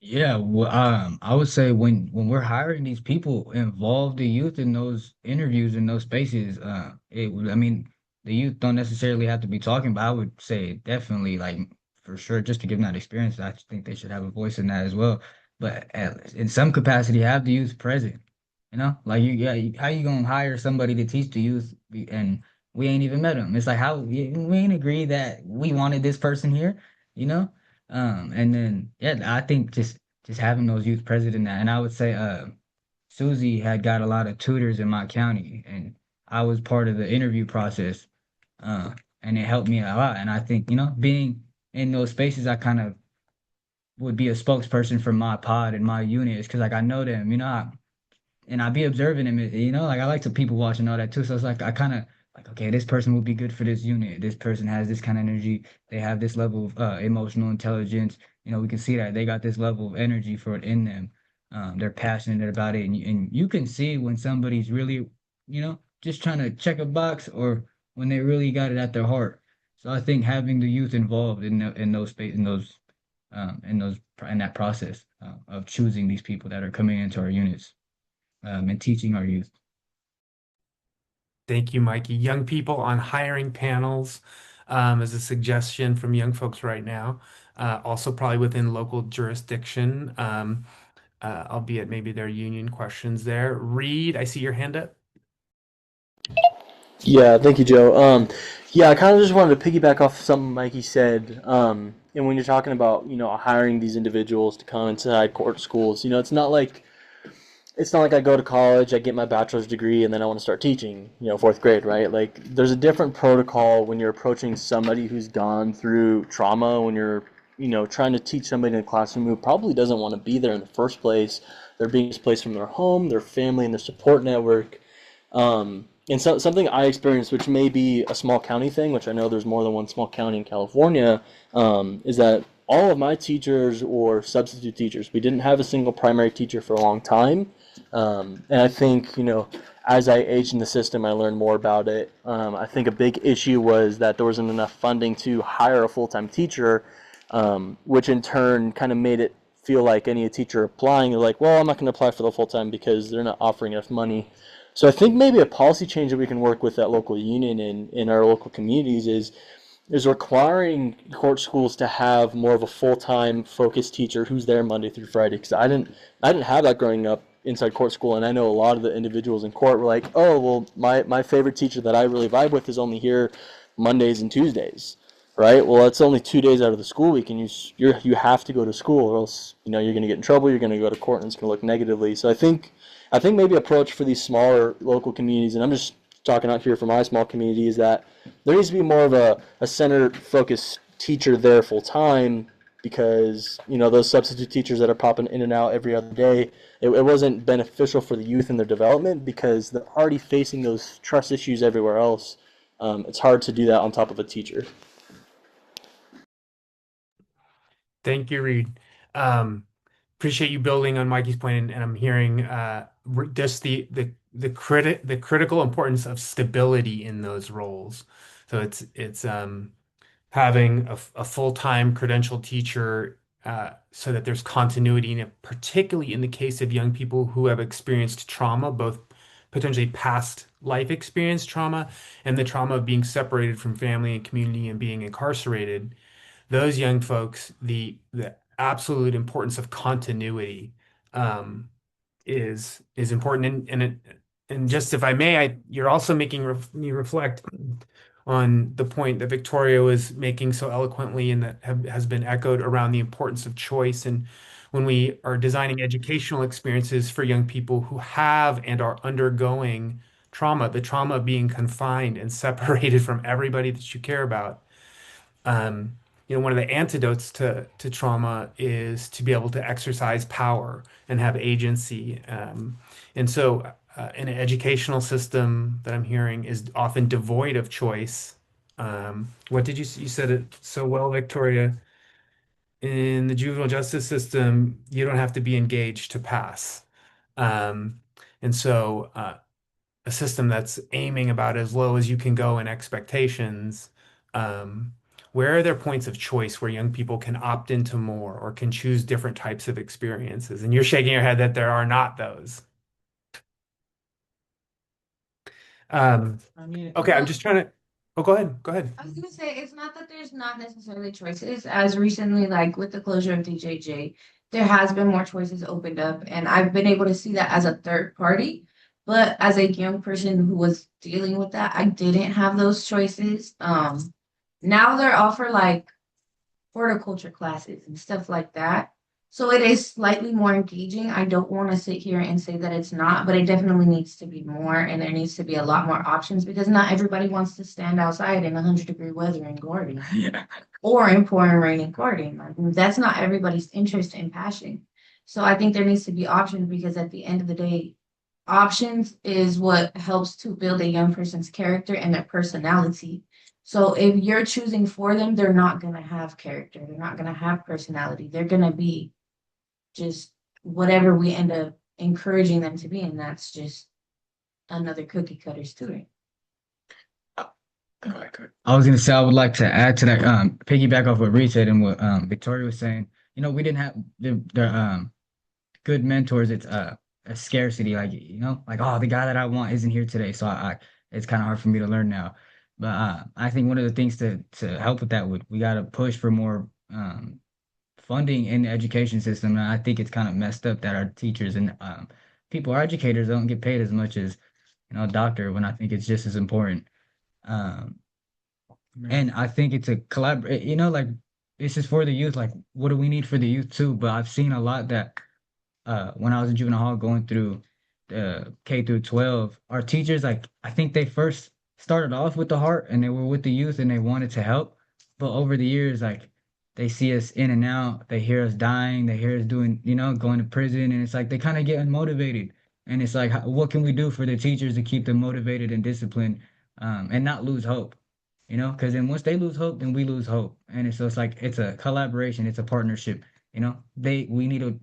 Yeah, well, I would say when we're hiring these people, involve the youth in those interviews in those spaces. I mean, the youth don't necessarily have to be talking, but I would say definitely, like for sure, just to give them that experience, I think they should have a voice in that as well. But in some capacity, have the youth present. Like yeah, how you gonna hire somebody to teach the youth and we ain't even met them? It's like how we ain't agreed that we wanted this person here, you know? And then yeah, I think just having those youth present in that, and I would say Susie had got a lot of tutors in my county, and I was part of the interview process, uh, and it helped me a lot. And I think being in those spaces, I kind of would be a spokesperson for my pod and my units because like I know them, and I be observing him, like I like to people watch and all that too. So it's like I kind of like, okay, this person would be good for this unit. This person has this kind of energy. They have this level of emotional intelligence. We can see that they got this level of energy for it in them. They're passionate about it, and you can see when somebody's really, just trying to check a box or when they really got it at their heart. So I think having the youth involved in those space in that process of choosing these people that are coming into our units and teaching our youth. Thank you, Mikey. Young people on hiring panels is a suggestion from young folks right now. Also, probably within local jurisdiction. albeit maybe they're union questions there. Reed, I see your hand up. Yeah, thank you, Joe. Yeah, I kind of just wanted to piggyback off something Mikey said. And when you're talking about, hiring these individuals to come inside court schools, it's not like I go to college, I get my bachelor's degree, and then I want to start teaching, fourth grade, right? Like, there's a different protocol when you're approaching somebody who's gone through trauma, when you're, trying to teach somebody in a classroom who probably doesn't want to be there in the first place. They're being displaced from their home, their family, and their support network. And so something I experienced, which may be a small county thing, which I know there's more than one small county in California, is that all of my teachers or substitute teachers, we didn't have a single primary teacher for a long time. And I think, as I aged in the system, I learned more about it. I think a big issue was that there wasn't enough funding to hire a full-time teacher, which in turn kind of made it feel like any teacher applying, they're like, well, I'm not going to apply for the full-time because they're not offering enough money. So I think maybe a policy change that we can work with that local union and in our local communities is requiring court schools to have more of a full-time focused teacher who's there Monday through Friday. Because I didn't have that growing up inside court school, and I know a lot of the individuals in court were like, oh, well, my favorite teacher that I really vibe with is only here Mondays and Tuesdays, right? Well, that's only 2 days out of the school week, and you have to go to school, or else you're going to get in trouble. You're going to go to court, and it's going to look negatively. So I think maybe approach for these smaller local communities, and I'm just talking out here for my small community, is that there needs to be more of a center focused teacher there full time, because those substitute teachers that are popping in and out every other day, it wasn't beneficial for the youth and their development because they're already facing those trust issues everywhere else. It's hard to do that on top of a teacher. Thank you, Reed. Um, Appreciate you building on Mikey's point, and I'm hearing just the critical importance of stability in those roles. So it's having a full-time credentialed teacher so that there's continuity in it, particularly in the case of young people who have experienced trauma, both potentially past life experience trauma and the trauma of being separated from family and community and being incarcerated. Those young folks, the absolute importance of continuity is important. And just if I may, you're also making me reflect on the point that Victoria was making so eloquently and that has been echoed around the importance of choice. And when we are designing educational experiences for young people who have and are undergoing trauma, the trauma of being confined and separated from everybody that you care about, um, one of the antidotes to trauma is to be able to exercise power and have agency. And so, an educational system that I'm hearing is often devoid of choice. What did you said it so well, Victoria? In the juvenile justice system, you don't have to be engaged to pass. Um, and so, a system that's aiming about as low as you can go in expectations, um, where are there points of choice where young people can opt into more or can choose different types of experiences? And you're shaking your head that there are not those. I mean, Okay, I'm just trying to. Oh, go ahead. Go ahead. I was gonna say it's not that there's not necessarily choices. As recently, like with the closure of DJJ, there has been more choices opened up, and I've been able to see that as a third party. But as a young person who was dealing with that, I didn't have those choices. Now they're offered like horticulture classes and stuff like that. So it is slightly more engaging. I don't want to sit here and say that it's not, but it definitely needs to be more, and there needs to be a lot more options because not everybody wants to stand outside in 100-degree weather and garden yeah. or in pouring rain and garden. Like, that's not everybody's interest and passion. So I think there needs to be options because at the end of the day, options is what helps to build a young person's character and their personality. So if you're choosing for them, they're not gonna have character. They're not gonna have personality. They're gonna be just whatever we end up encouraging them to be, and that's just another cookie cutter student. I was gonna say I would like to add to that, piggyback off what Reed said and what Victoria was saying. We didn't have the good mentors. It's a scarcity, like like, oh, the guy that I want isn't here today, so I it's kind of hard for me to learn now. But I think one of the things to help with that would we got to push for more funding in the education system, and I think it's kind of messed up that our teachers and people, our educators, don't get paid as much as a doctor when I think it's just as important. Um, and I think it's a collaborate, like this is for the youth. Like, what do we need for the youth too? But I've seen a lot that when I was in juvenile hall going through K through 12, our teachers, like, I think they first started off with the heart and they were with the youth and they wanted to help. But over the years, like, they see us in and out, they hear us dying, they hear us doing, going to prison, and it's like they kind of get unmotivated. And it's like, what can we do for the teachers to keep them motivated and disciplined, and not lose hope? Because then once they lose hope, then we lose hope. And it's like it's a collaboration, it's a partnership. We need to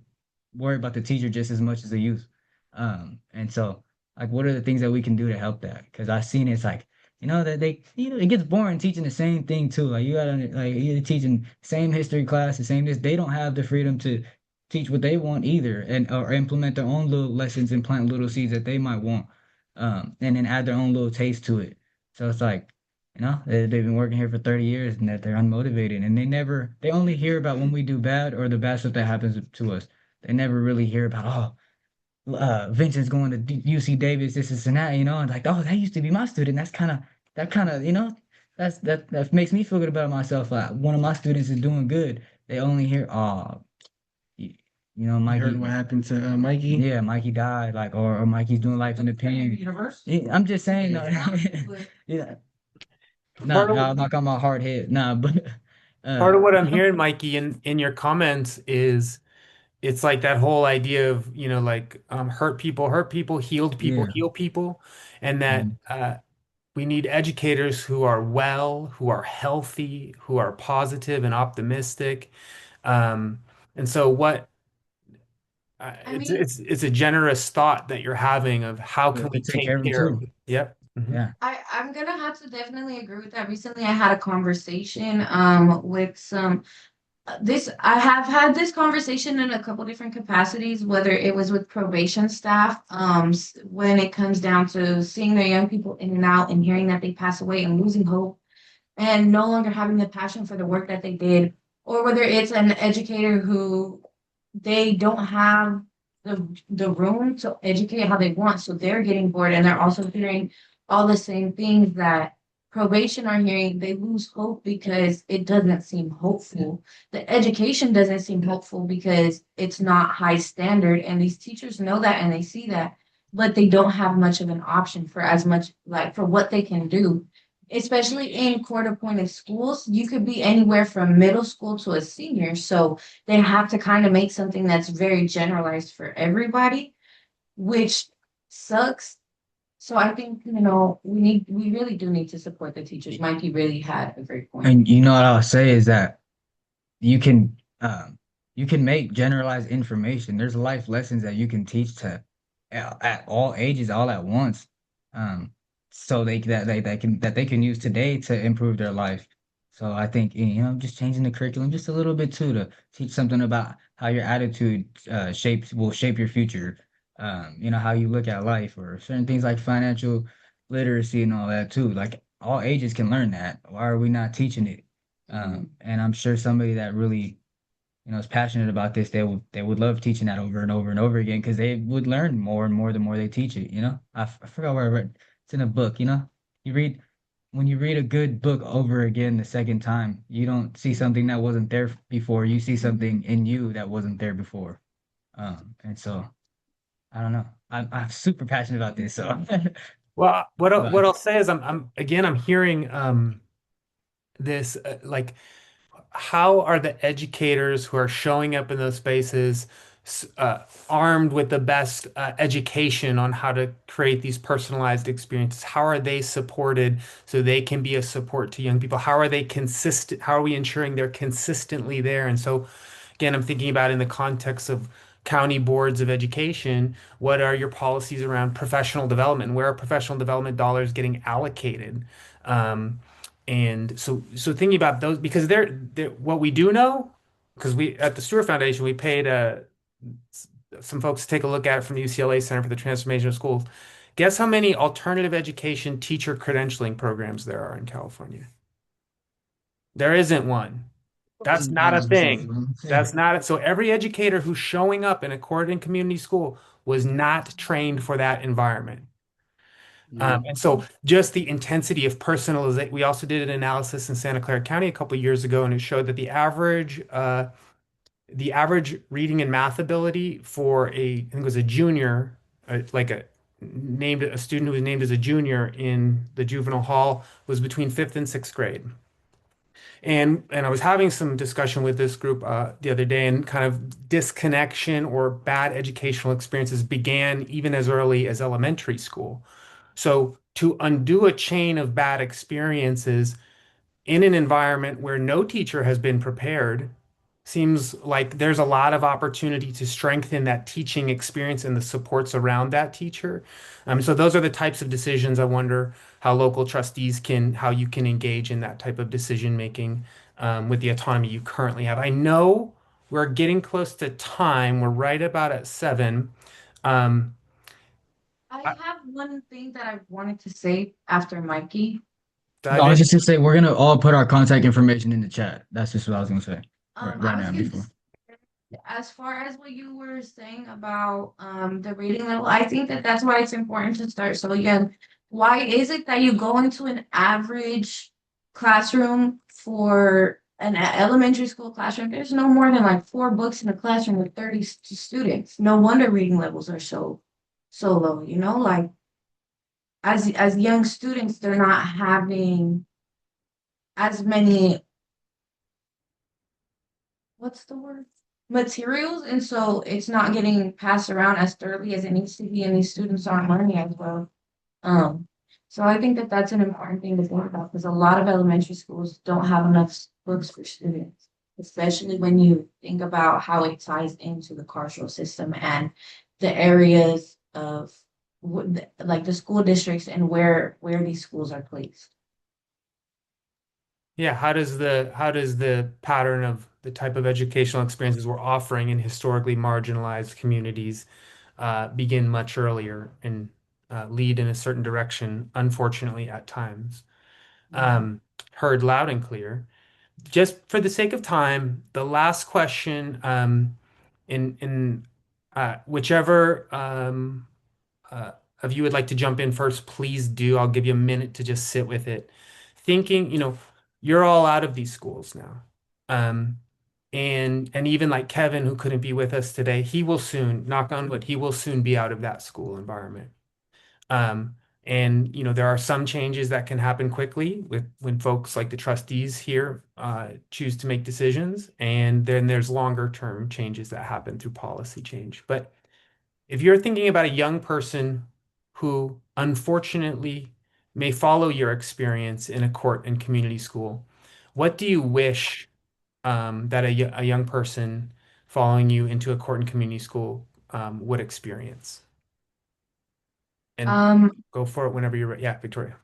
worry about the teacher just as much as the youth. And so, like, what are the things that we can do to help that? Because I've seen it's like, that it gets boring teaching the same thing too. Like, you gotta, like, you're teaching same history class, the same this. They don't have the freedom to teach what they want either, and or implement their own little lessons and plant little seeds that they might want, and then add their own little taste to it. So it's like, they've been working here for 30 years and that they're unmotivated and they only hear about when we do bad or the bad stuff that happens to us. They never really hear about, Vincent's going to UC Davis, this and that, and like, oh, that used to be my student. That kind of, that makes me feel good about myself. Like, one of my students is doing good. They only hear, oh, You heard what Mikey, happened to Mikey? yeah, Mikey died, like, or Mikey's doing life in the pen. Yeah, I'm just saying, no, yeah, nah, Part of nah, knock on my hard head, nah, but, part of what I'm no, hearing, Mikey, in your comments is it's like that whole idea of, like hurt people, healed people, yeah, heal people, and that mm, we need educators who are well, who are healthy, who are positive and optimistic. Um, and so what I it's mean, it's a generous thought that you're having of how can to we take take care of them care of too. it? Yep. Hmm. Yeah, I'm gonna have to definitely agree with that. Recently, I had a conversation with some this I have had this conversation in a couple different capacities, whether it was with probation staff, when it comes down to seeing their young people in and out and hearing that they pass away and losing hope and no longer having the passion for the work that they did, or whether it's an educator who they don't have the room to educate how they want, so they're getting bored and they're also hearing all the same things that probation are hearing. They lose hope because it doesn't seem hopeful. The education doesn't seem hopeful because it's not high standard, and these teachers know that and they see that, but they don't have much of an option for as much like for what they can do, especially in court appointed schools. You could be anywhere from middle school to a senior. So they have to kind of make something that's very generalized for everybody, which sucks. So I think, we really do need to support the teachers. Mikey really had a great point. and what I'll say is that you can you can make generalized information. There's life lessons that you can teach to at all ages, all at once. Um, so they can use today to improve their life. So I think, just changing the curriculum just a little bit too to teach something about how your attitude will shape your future. How you look at life or certain things like financial literacy and all that too. Like, all ages can learn that. Why are we not teaching it? And I'm sure somebody that really, is passionate about this, they would love teaching that over and over and over again because they would learn more and more the more they teach it. I forgot where I read. It's in a book. You read when you read a good book over again the second time, you don't see something that wasn't there before. You see something in you that wasn't there before. And so I don't know. I'm super passionate about this. So, Well, but what I'll say is I'm hearing this like how are the educators who are showing up in those spaces armed with the best education on how to create these personalized experiences? How are they supported so they can be a support to young people? How are they consistent? How are we ensuring they're consistently there? And so, again, I'm thinking about in the context of county boards of education, what are your policies around professional development? Where are professional development dollars getting allocated? Um, and so thinking about those, because they're what we do know, because we at the Stewart Foundation, we paid some folks to take a look at it from the UCLA Center for the Transformation of Schools. Guess how many alternative education teacher credentialing programs there are in California? There isn't one. That's Wasn't not a honest with you, thing. bro. That's not it. So every educator who's showing up in a Corridon community school was not trained for that environment. Mm. And so just the intensity of personalization, we also did an analysis in Santa Clara County a couple of years ago, and it showed that the average reading and math ability for I think it was a junior, like a student who was named as a junior in the juvenile hall was between fifth and sixth grade. And I was having some discussion with this group the other day, and kind of disconnection or bad educational experiences began even as early as elementary school. So to undo a chain of bad experiences in an environment where no teacher has been prepared seems like there's a lot of opportunity to strengthen that teaching experience and the supports around that teacher. So those are the types of decisions I wonder how local trustees how you can engage in that type of decision making with the autonomy you currently have. I know we're getting close to time. We're right about at 7. Um, I I, have one thing that I wanted to say after Mikey. No, dive I was in. just gonna say we're gonna all put our contact information in the chat. That's just what I was gonna say right I was now gonna before. as far as what you were saying about the reading level, I think that that's why it's important to start so young. Why is it that you go into an average classroom for an elementary school classroom? There's no more than like 4 books in a classroom with 30 students. No wonder reading levels are so low, you know, like as young students, they're not having as many, what's the word? Materials, and so it's not getting passed around as thoroughly as it needs to be, and these students aren't learning as well. Um, so I think that that's an important thing to think about because a lot of elementary schools don't have enough books for students, especially when you think about how it ties into the carceral system and the areas of like the school districts and where these schools are placed. Yeah, how does the pattern of the type of educational experiences we're offering in historically marginalized communities begin much earlier and lead in a certain direction, unfortunately, at times? Um, Heard loud and clear. Just for the sake of time, the last question, in whichever uh, of you would like to jump in first, please do. I'll give you a minute to just sit with it. Thinking, you're all out of these schools now. Um, and even like Kevin, who couldn't be with us today, he will soon, knock on wood, he will soon be out of that school environment. Um, and there are some changes that can happen quickly with when folks like the trustees here choose to make decisions, and then there's longer term changes that happen through policy change. But if you're thinking about a young person who unfortunately may follow your experience in a court and community school, what do you wish that a young person following you into a court and community school would experience? And Um, go for it whenever you're ready. Yeah, Victoria.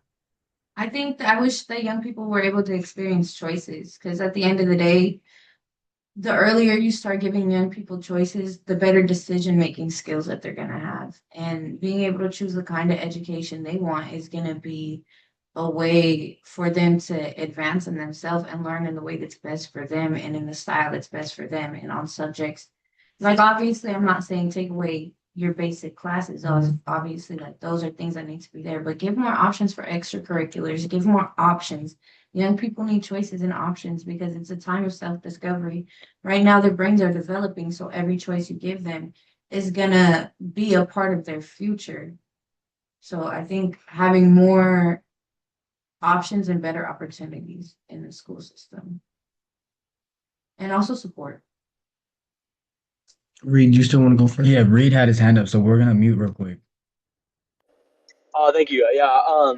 I think that I wish that young people were able to experience choices because at the end of the day, the earlier you start giving young people choices, the better decision-making skills that they're gonna have. And being able to choose the kind of education they want is gonna be a way for them to advance in themselves and learn in the way that's best for them and in the style that's best for them and on subjects. Like obviously, I'm not saying take away your basic classes. Obviously, like those are things that need to be there, but give more options for extracurriculars, give more options. Young people need choices and options because it's a time of self-discovery. Right now, their brains are developing, so every choice you give them is gonna be a part of their future. So I think having more options and better opportunities in the school system and also support. Reed, you still want to go first? Yeah, Reed had his hand up, so we're gonna mute real quick. Thank you. Yeah.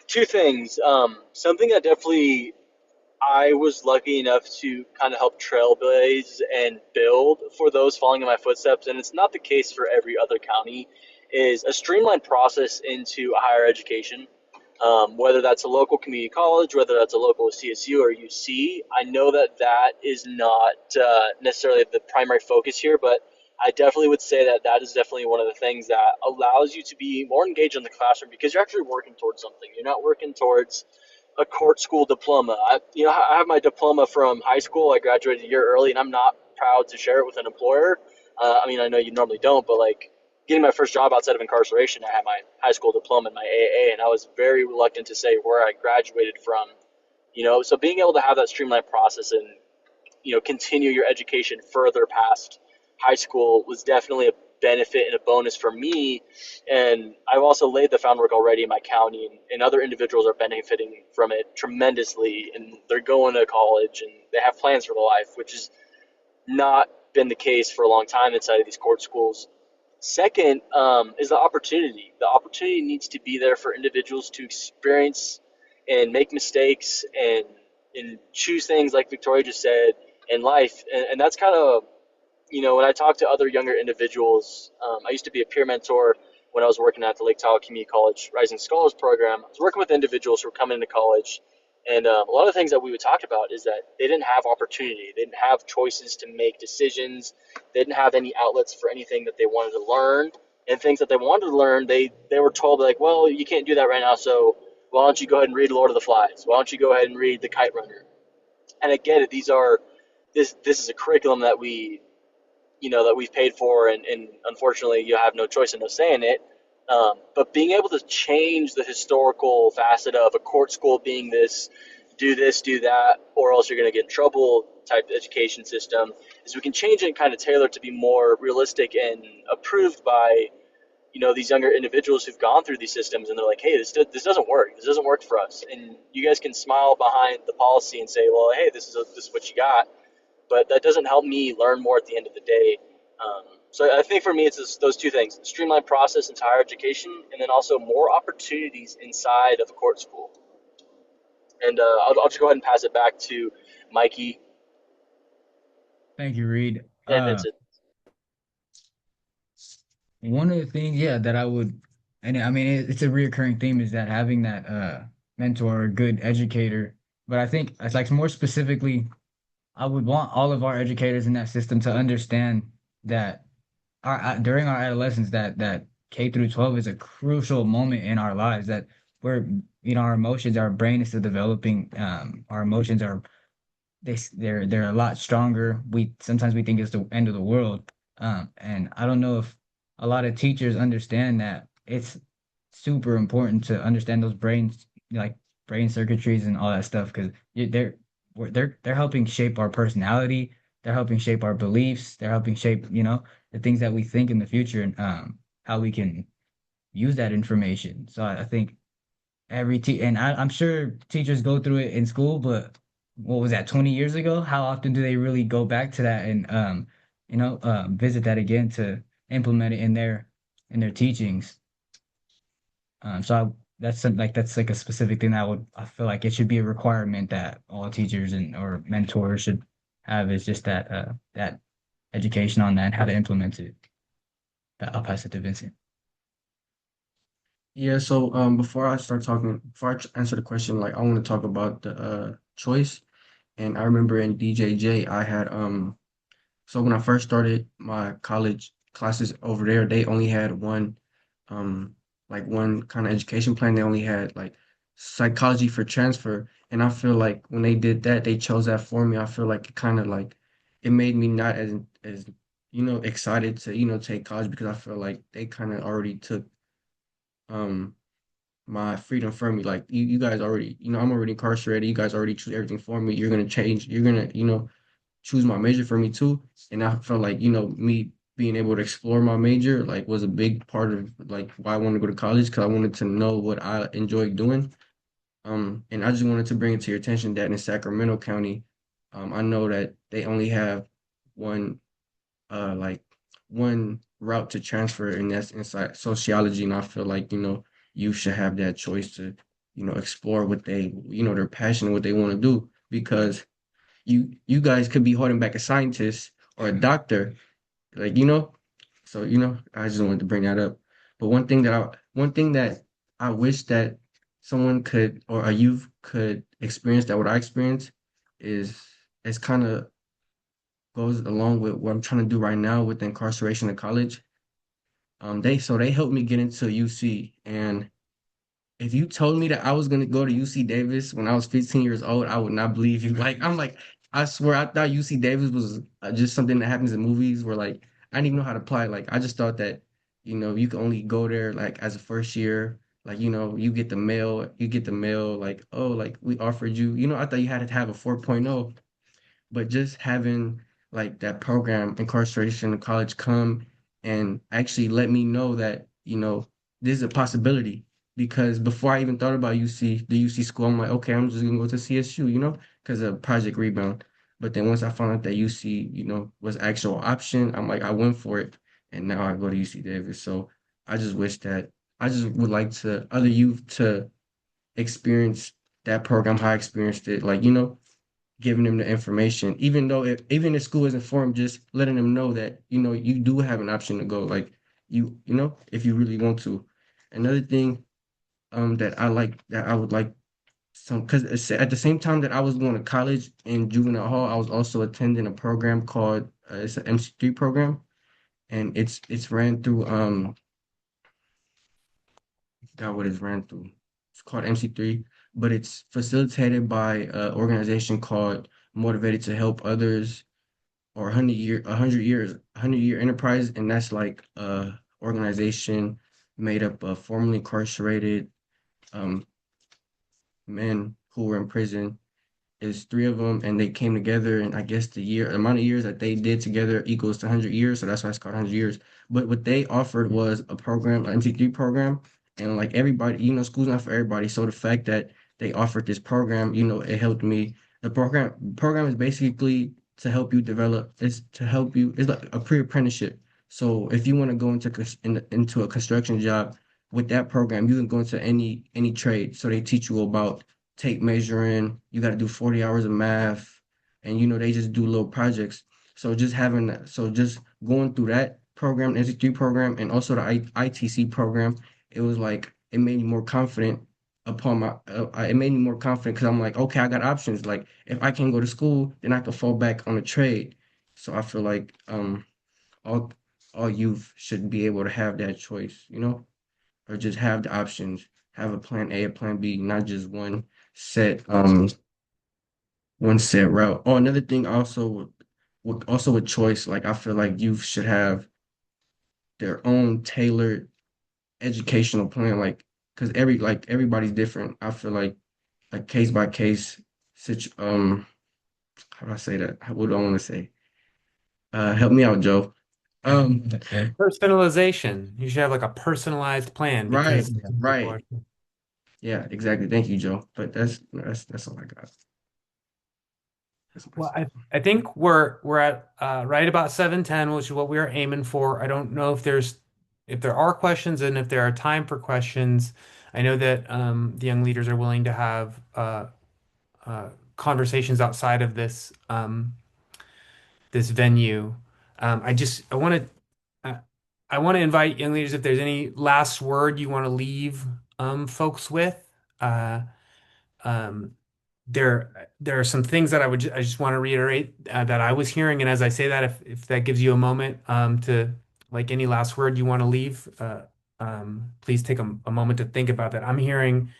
Two things. Something that definitely I was lucky enough to kind of help trailblaze and build for those following in my footsteps, and it's not the case for every other county, is a streamlined process into higher education. Whether that's a local community college, whether that's a local CSU or UC, I know that that is not necessarily the primary focus here, but I definitely would say that that is definitely one of the things that allows you to be more engaged in the classroom because you're actually working towards something. You're not working towards a court school diploma. I have my diploma from high school. I graduated a year early, and I'm not proud to share it with an employer. I mean, I know you normally don't, but like getting my first job outside of incarceration, I had my high school diploma and my AA, and I was very reluctant to say where I graduated from. So being able to have that streamlined process and continue your education further past high school was definitely a benefit and a bonus for me. And I've also laid the groundwork already in my county, and other individuals are benefiting from it tremendously. And they're going to college and they have plans for their life, which has not been the case for a long time inside of these court schools. Second, is the opportunity. The opportunity needs to be there for individuals to experience and make mistakes and choose things like Victoria just said in life. And that's kind of, when I talk to other younger individuals, I used to be a peer mentor when I was working at the Lake Tahoe Community College Rising Scholars Program. I was working with individuals who were coming into college. And a lot of the things that we would talk about is that they didn't have opportunity. They didn't have choices to make decisions. They didn't have any outlets for anything that they wanted to learn. And things that they wanted to learn, they were told, like, well, you can't do that right now, so why don't you go ahead and read Lord of the Flies? Why don't you go ahead and read The Kite Runner? And I get it. This is a curriculum that we've paid for, and unfortunately you have no choice in no saying it. But being able to change the historical facet of a court school being this, do that, or else you're going to get in trouble type education system, is we can change it and kind of tailor it to be more realistic and approved by these younger individuals who've gone through these systems, and they're like, hey, this doesn't work. This doesn't work for us. And you guys can smile behind the policy and say, well, hey, this is what you got, but that doesn't help me learn more at the end of the day. So I think for me, it's those two things: streamlined process into higher education, and then also more opportunities inside of a court school. And I'll just go ahead and pass it back to Mikey Thank you, Reed. and Vincent. One of the things, yeah, that I would, and I mean, it's a reoccurring theme is that having that mentor, or good educator. But I think it's like more specifically, I would want all of our educators in that system to understand that during our adolescence, that K through 12 is a crucial moment in our lives. That we're, our emotions, our brain is still developing. Our emotions are they're a lot stronger. We sometimes we think it's the end of the world. And I don't know if a lot of teachers understand that it's super important to understand those brains, like brain circuitries and all that stuff, because they're helping shape our personality. They're helping shape our beliefs. They're helping shape, the things that we think in the future, and how we can use that information. So I think and I'm sure teachers go through it in school, but what was that, 20 years ago? How often do they really go back to that and visit that again to implement it in their teachings? That's like a specific thing I feel like it should be a requirement that all teachers and or mentors should have, is just that education on that and how to implement it. That I'll pass it to Vincent. Yeah, so before I answer the question, like I want to talk about the choice. And I remember in DJJ, I had so when I first started my college classes over there, they only had um one kind of education plan. They only had like psychology for transfer. And I feel like when they did that, they chose that for me. I feel like it kind of like it made me not as excited to take college, because I feel like they kind of already took um my freedom from me. Like you guys already, I'm already incarcerated. You guys already choose everything for me. You're gonna change. You're gonna, choose my major for me too. And I felt like, me being able to explore my major like was a big part of like why I wanted to go to college, because I wanted to know what I enjoyed doing. And I just wanted to bring it to your attention that in Sacramento County, I know that they only have one like one route to transfer, and that's inside sociology. And I feel like, you should have that choice to, explore what their passion, what they want to do, because you guys could be holding back a scientist or a doctor, like, so, I just wanted to bring that up. But one thing that I wish that someone could, or a youth could experience, that what I experienced, is it's kind of goes along with what I'm trying to do right now with the incarceration in college. They helped me get into UC, and if you told me that I was gonna go to UC Davis when I was 15 years old, I would not believe you. Like I'm like, I swear I thought UC Davis was just something that happens in movies where like I didn't even know how to apply. Like I just thought that, you could only go there like as a first year. Like, you get the mail like, oh, like we offered you, I thought you had to have a 4.0, but just having like that program incarceration in college come and actually let me know that this is a possibility, because before I even thought about the UC school, I'm like, okay, I'm just gonna go to CSU, because of Project Rebound. But then once I found out that UC was actual option, I'm like, I went for it, and now I go to UC Davis. So I just wish that I just would like to other youth to experience that program, how I experienced it, like giving them the information, even though if school isn't for them, just letting them know that you do have an option to go, like if you really want to. Another thing that I would like some, because at the same time that I was going to college in juvenile hall, I was also attending a program called it's an MC3 program, and it's ran through I forgot what it's ran through. It's called MC3, but it's facilitated by an organization called Motivated to Help Others, or 100 year enterprise, and that's like a organization made up of formerly incarcerated um men who were in prison. Is three of them, and they came together, and I guess the amount of years that they did together equals to 100 years, so that's why it's called 100 years. But what they offered was a program, an MC3 program, and like everybody, school's not for everybody. So the fact that they offered this program, it helped me. The program is basically to help you develop. It's to help you. It's like a pre-apprenticeship. So if you want to go into a construction job with that program, you can go into any trade. So they teach you about tape measuring. You got to do 40 hours of math, and they just do little projects. So just having that, so just going through that program, NC3 program, and also the ITC program, it was like it made me more confident it made me more confident because I'm like, okay, I got options. Like if I can't go to school, then I can fall back on a trade. So I feel like all all youth should be able to have that choice, or just have the options, have a plan A, a plan B, not just set um one set route. Oh, another thing also with choice, like I feel like youth should have their own tailored educational plan, like because everybody's different. I feel like case by case how do I say that? What do I want to say? Help me out, Joe. Um, Okay. Personalization. You should have like a personalized plan right, because some people right. are. Yeah, exactly. Thank you, Joe. But that's all I got. That's my Well, I think we're at right about 7:10, which is what we are aiming for. I don't know if there are questions and if there are time for questions. I know that the young leaders are willing to have uh, conversations outside of this venue. I just uh, I want to invite young leaders if there's any last word you want to leave folks with. Uh, um, there are some things that I just want to reiterate that I was hearing, and as I say that, if that gives you a moment to like any last word you want to leave, please take a moment to think about that. I'm hearing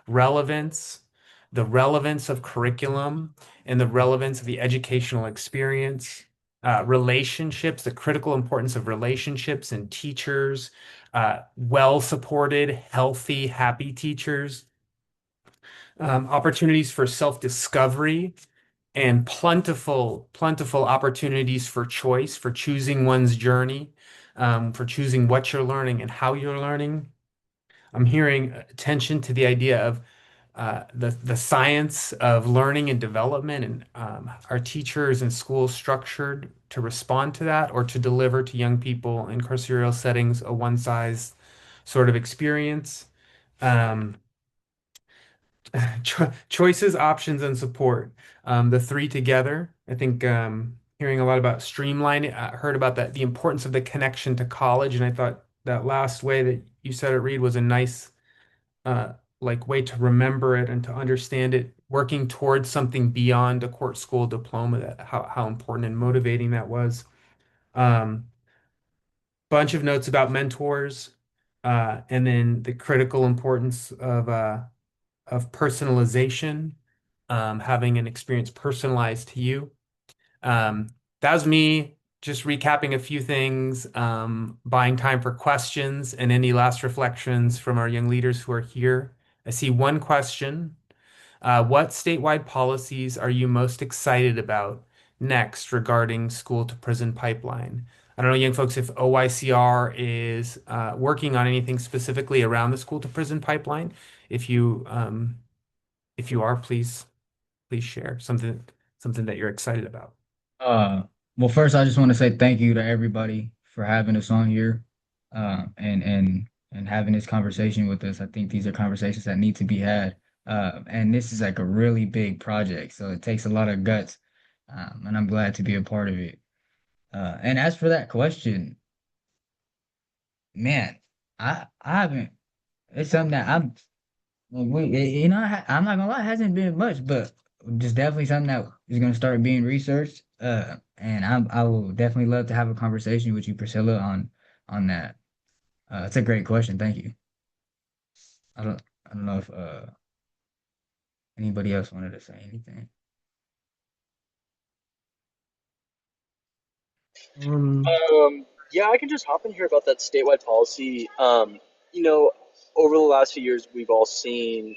relevance, the relevance of curriculum, and the relevance of the educational experience. Relationships, the critical importance of relationships and teachers, well supported, healthy, happy teachers, opportunities for self-discovery, and plentiful opportunities for choice, for choosing one's journey, for choosing what you're learning and how you're learning. I'm hearing attention to the idea of the science of learning and development, and are teachers and schools structured to respond to that or to deliver to young people in carceral settings a one size sort of experience. Um, choices, options, and support. The three together. I think hearing a lot about streamlining, heard about that, the importance of the connection to college, and I thought that last way that you said it, Reed, was a nice uh, like way to remember it and to understand it, working towards something beyond a court school diploma, that how important and motivating that was. Um, Bunch of notes about mentors, and then the critical importance of personalization, having an experience personalized to you. Um, that was me just recapping a few things, buying time for questions and any last reflections from our young leaders who are here. I see one question. What statewide policies are you most excited about next regarding school to prison pipeline? I don't know, young folks, if OYCR is working on anything specifically around the school to prison pipeline. If you if you are, please share something that you're excited about. Uh, well, first, I just want to say thank you to everybody for having us on here, and having this conversation with us. I think these are conversations that need to be had. And this is like a really big project, so it takes a lot of guts. And I'm glad to be a part of it. And as for that question, man, I haven't. It's something that I'm not gonna lie, it hasn't been much, but just definitely something that is gonna start being researched. And I will definitely love to have a conversation with you, Priscilla, on that. It's a great question. Thank you. I don't know if anybody else wanted to say anything. Um, Yeah, I can just hop in here about that statewide policy. You know, over the last few years, we've all seen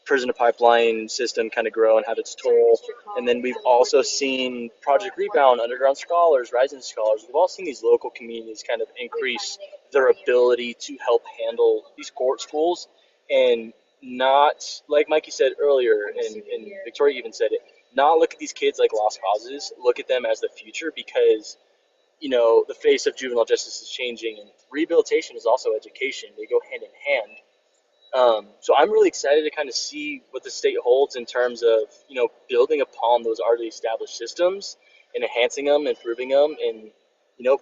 prison to pipeline system kind of grow and have its toll. And then we've also seen Project Rebound, Underground Scholars, Rising Scholars. We've all seen these local communities kind of increase their ability to help handle these court schools and not, like Mikey said earlier, and Victoria even said it, not look at these kids like lost causes, look at them as the future because, the face of juvenile justice is changing and rehabilitation is also education. They go hand in hand. So I'm really excited to kind of see what the state holds in terms of building upon those already established systems and enhancing them, improving them, and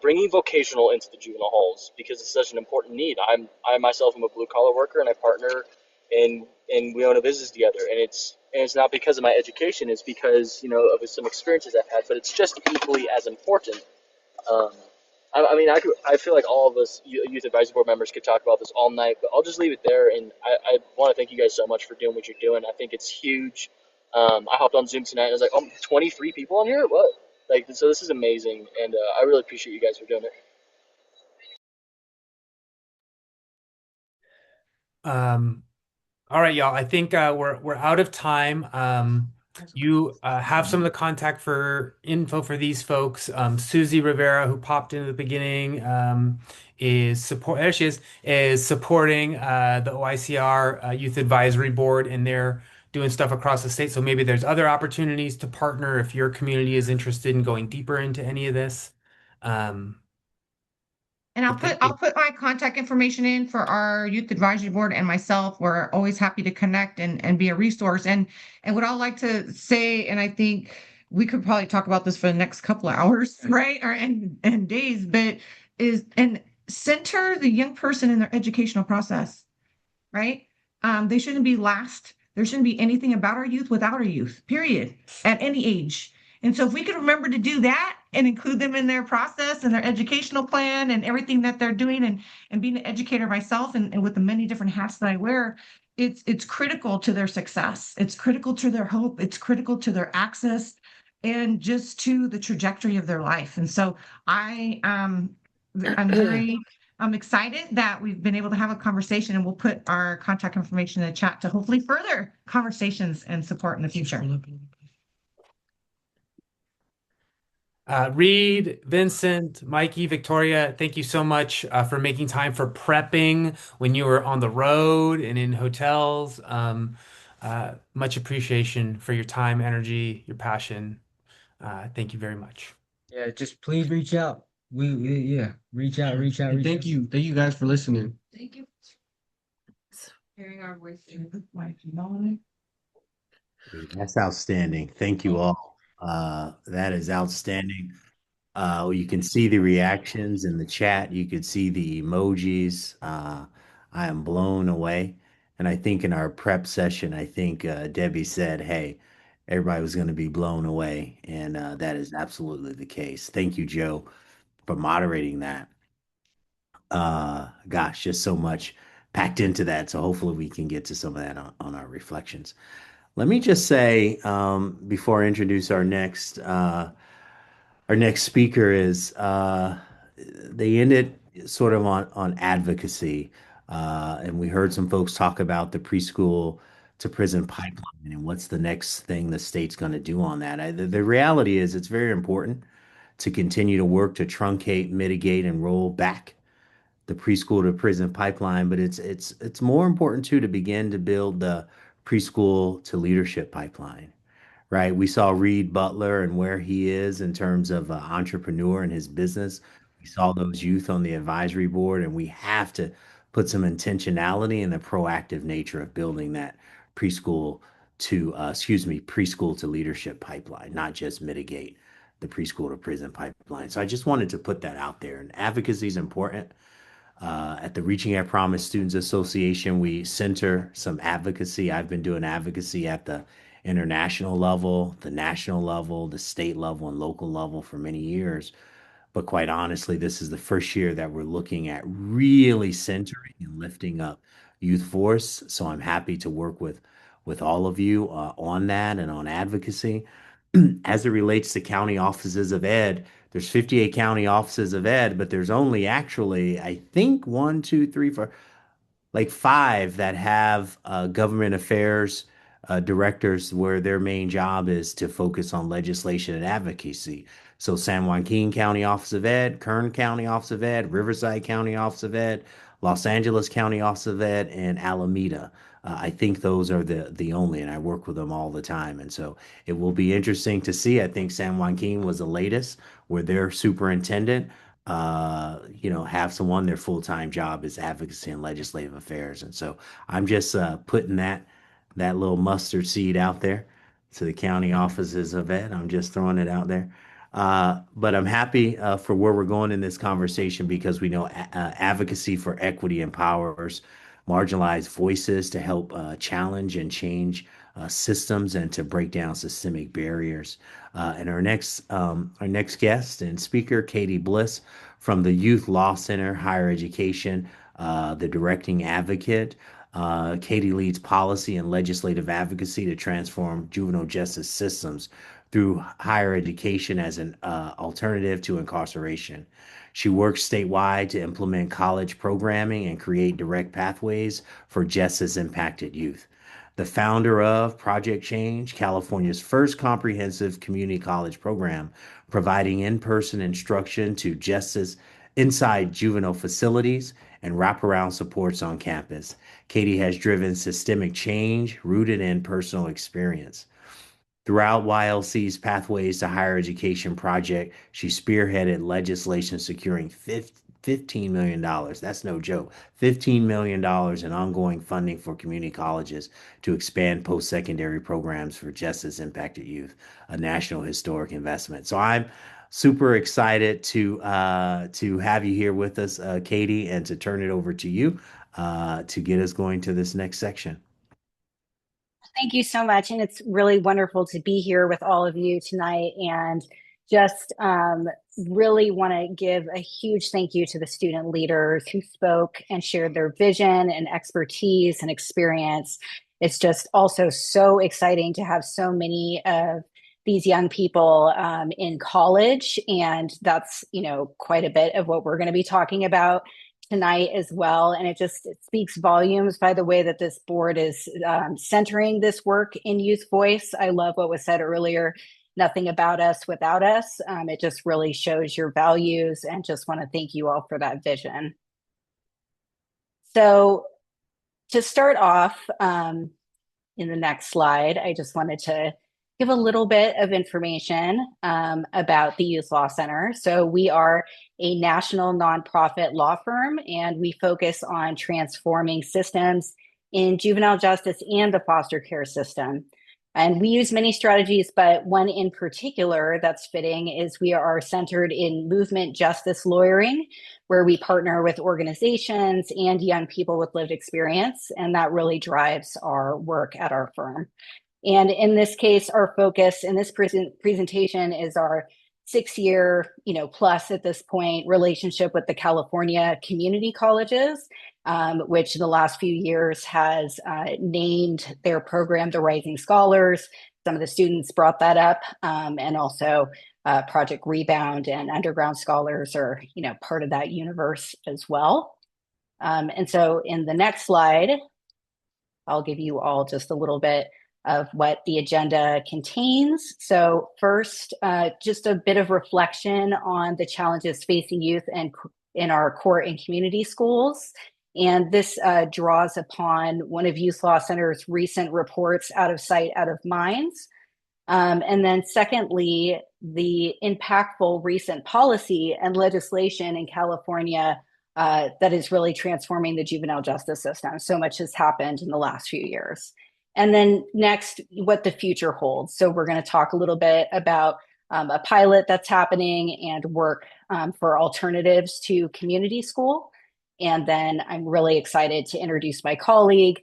bringing vocational into the juvenile halls because it's such an important need. I myself am a blue collar worker and I partner and we own a business together, and it's not because of my education, it's because of some experiences I've had, but it's just equally as important. um, I mean, I feel like all of us youth advisory board members could talk about this all night, but I'll just leave it there. And I want to thank you guys so much for doing what you're doing. I think it's huge. I hopped on Zoom tonight and I was like, oh, 23 people on here? What? Like, so this is amazing. And I really appreciate you guys for doing it. Um, All right, y'all. I think we're out of time. You have some of the contact for info for these folks. Susie Rivera, who popped in at the beginning, there she is supporting the OICR Youth Advisory Board, and they're doing stuff across the state. So maybe there's other opportunities to partner if your community is interested in going deeper into any of this. Um, And I'll but put thank I'll you. put my contact information in for our youth advisory board and myself. We're always happy to connect and be a resource. And what I'd like to say, and I think we could probably talk about this for the next couple of hours, right? Or and days, but is and center the young person in their educational process, right? They shouldn't be last. There shouldn't be anything about our youth without our youth, period, at any age. And so if we could remember to do that and include them in their process and their educational plan and everything that they're doing, and being an educator myself, and with the many different hats that I wear, it's critical to their success. It's critical to their hope. It's critical to their access and just to the trajectory of their life. And so I'm very I'm excited that we've been able to have a conversation, and we'll put our contact information in the chat to hopefully further conversations and support in the future. Reed, Vincent, Mikey, Victoria, thank you so much for making time for prepping when you were on the road and in hotels. Much appreciation for your time, energy, your passion. Thank you very much. Yeah, just please reach out. Yeah, reach out, Sure. reach out, And reach out. thank you guys for listening. Thank you for hearing our voices. That's outstanding. Thank you all. That is outstanding. You can see the reactions in the chat. You could see the emojis. I am blown away. And I think in our prep session, I think Debbie said, hey, everybody was going to be blown away. And that is absolutely the case. Thank you, Joe, for moderating that. Gosh, just so much packed into that. So hopefully we can get to some of that on our reflections. Let me just say, before I introduce our next speaker is they ended sort of on advocacy, and we heard some folks talk about the preschool to prison pipeline and what's the next thing the state's going to do on that. The reality is it's very important to continue to work to truncate, mitigate, and roll back the preschool to prison pipeline, but it's more important too to begin to build the preschool to leadership pipeline, right? We saw Reed Butler and where he is in terms of entrepreneur and his business. We saw those youth on the advisory board, and we have to put some intentionality in the proactive nature of building that preschool to leadership pipeline, not just mitigate the preschool to prison pipeline. So I just wanted to put that out there. And advocacy is important. At the Reaching Our Promise Students Association, we center some advocacy. I've been doing advocacy at the international level, the national level, the state level, and local level for many years. But quite honestly, this is the first year that we're looking at really centering and lifting up youth force. So I'm happy to work with all of you on that and on advocacy. As it relates to county offices of ed, there's 58 county offices of ed, but there's only actually, I think, one, two, three, four, like five that have government affairs directors where their main job is to focus on legislation and advocacy. So San Joaquin County Office of Ed, Kern County Office of Ed, Riverside County Office of Ed, Los Angeles County Office of Ed, and Alameda. I think those are the only, and I work with them all the time. And so it will be interesting to see. I think San Joaquin was the latest, where their superintendent have someone, their full-time job is advocacy and legislative affairs. And so I'm just putting that little mustard seed out there to the county offices of ed. I'm just throwing it out there. But I'm happy for where we're going in this conversation because we know advocacy for equity empowers marginalized voices to help challenge and change systems and to break down systemic barriers. And our next guest and speaker, Katie Bliss from the Youth Law Center, Higher Education, the directing advocate. Katie leads policy and legislative advocacy to transform juvenile justice systems through higher education as an alternative to incarceration. She works statewide to implement college programming and create direct pathways for justice impacted youth. The founder of Project Change, California's first comprehensive community college program, providing in person instruction to justice inside juvenile facilities and wraparound supports on campus. Katie has driven systemic change rooted in personal experience. Throughout YLC's Pathways to Higher Education project, she spearheaded legislation securing $15 million. That's no joke. $15 million in ongoing funding for community colleges to expand post secondary programs for justice impacted youth, a national historic investment. So I'm super excited to have you here with us, Katie, and to turn it over to you to get us going to this next section. Thank you so much. And it's really wonderful to be here with all of you tonight and just really want to give a huge thank you to the student leaders who spoke and shared their vision and expertise and experience. It's just also so exciting to have so many of these young people in college. And that's, quite a bit of what we're going to be talking about tonight as well. And it speaks volumes by the way that this board is centering this work in youth voice. I love what was said earlier, nothing about us without us. It just really shows your values and just want to thank you all for that vision. So to start off in the next slide, I just wanted to give a little bit of information about the Youth Law Center. So we are a national nonprofit law firm, and we focus on transforming systems in juvenile justice and the foster care system. And we use many strategies, but one in particular that's fitting is we are centered in movement justice lawyering, where we partner with organizations and young people with lived experience. And that really drives our work at our firm. And in this case, our focus in this presentation is our 6-year, plus at this point, relationship with the California community colleges, which in the last few years has named their program the Rising Scholars. Some of the students brought that up, and also Project Rebound and Underground Scholars are, part of that universe as well. And so in the next slide, I'll give you all just a little bit of what the agenda contains. So first, just a bit of reflection on the challenges facing youth and in our core and community schools. And this draws upon one of Youth Law Center's recent reports, Out of Sight, Out of Minds. And then secondly, the impactful recent policy and legislation in California that is really transforming the juvenile justice system. So much has happened in the last few years. And then next, what the future holds. So we're going to talk a little bit about a pilot that's happening and work for alternatives to community school. And then I'm really excited to introduce my colleague,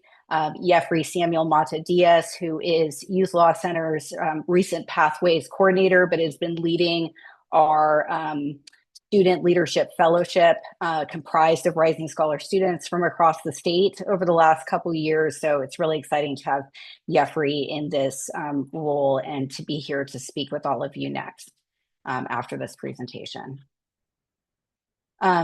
Jeffrey Samuel Mata Diaz, who is Youth Law Center's recent Pathways coordinator, but has been leading our Student Leadership Fellowship, comprised of Rising Scholar students from across the state over the last couple of years. So it's really exciting to have Jeffrey in this role and to be here to speak with all of you next after this presentation.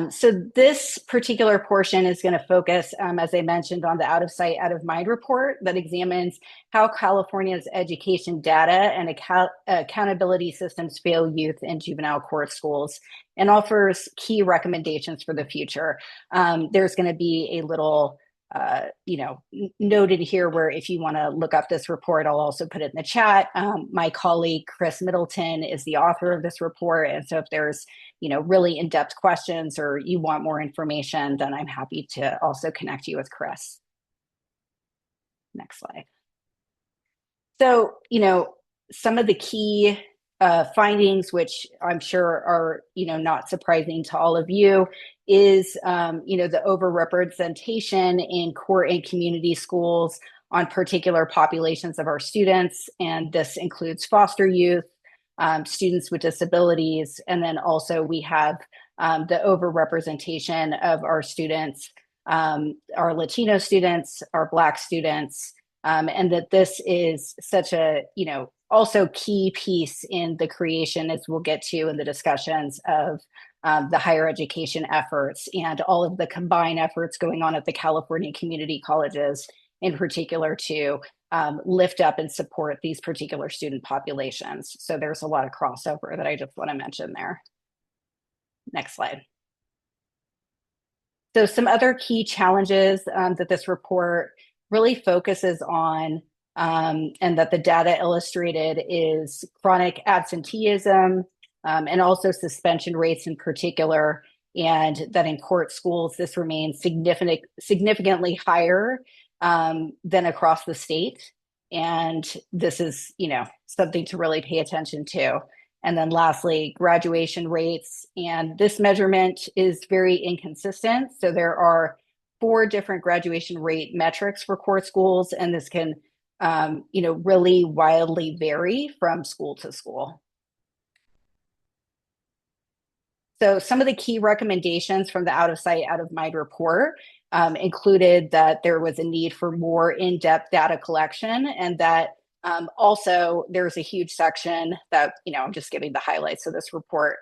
So this particular portion is going to focus, as I mentioned, on the Out of Sight, Out of Mind report that examines how California's education data and accountability systems fail youth and juvenile court schools and offers key recommendations for the future. There's going to be a little noted here where if you want to look up this report, I'll also put it in the chat. My colleague, Chris Middleton, is the author of this report. And so if there's, really in-depth questions or you want more information, then I'm happy to also connect you with Chris. Next slide. So, some of the key findings, which I'm sure are, not surprising to all of you, is, the overrepresentation in core and community schools on particular populations of our students. And this includes foster youth, students with disabilities, and then also we have the overrepresentation of our students, our Latino students, our Black students, and that this is such a, also key piece in the creation, as we'll get to in the discussions of the higher education efforts and all of the combined efforts going on at the California community colleges in particular to lift up and support these particular student populations. So there's a lot of crossover that I just want to mention there. Next slide. So some other key challenges that this report really focuses on and that the data illustrated is chronic absenteeism and also suspension rates in particular, and that in court schools, this remains significantly higher than across the state. And this is, something to really pay attention to. And then lastly, graduation rates. And this measurement is very inconsistent. So there are 4 different graduation rate metrics for court schools, and this can, really wildly vary from school to school. So some of the key recommendations from the Out of Sight, Out of Mind report included that there was a need for more in-depth data collection, and that also there's a huge section that, I'm just giving the highlights of this report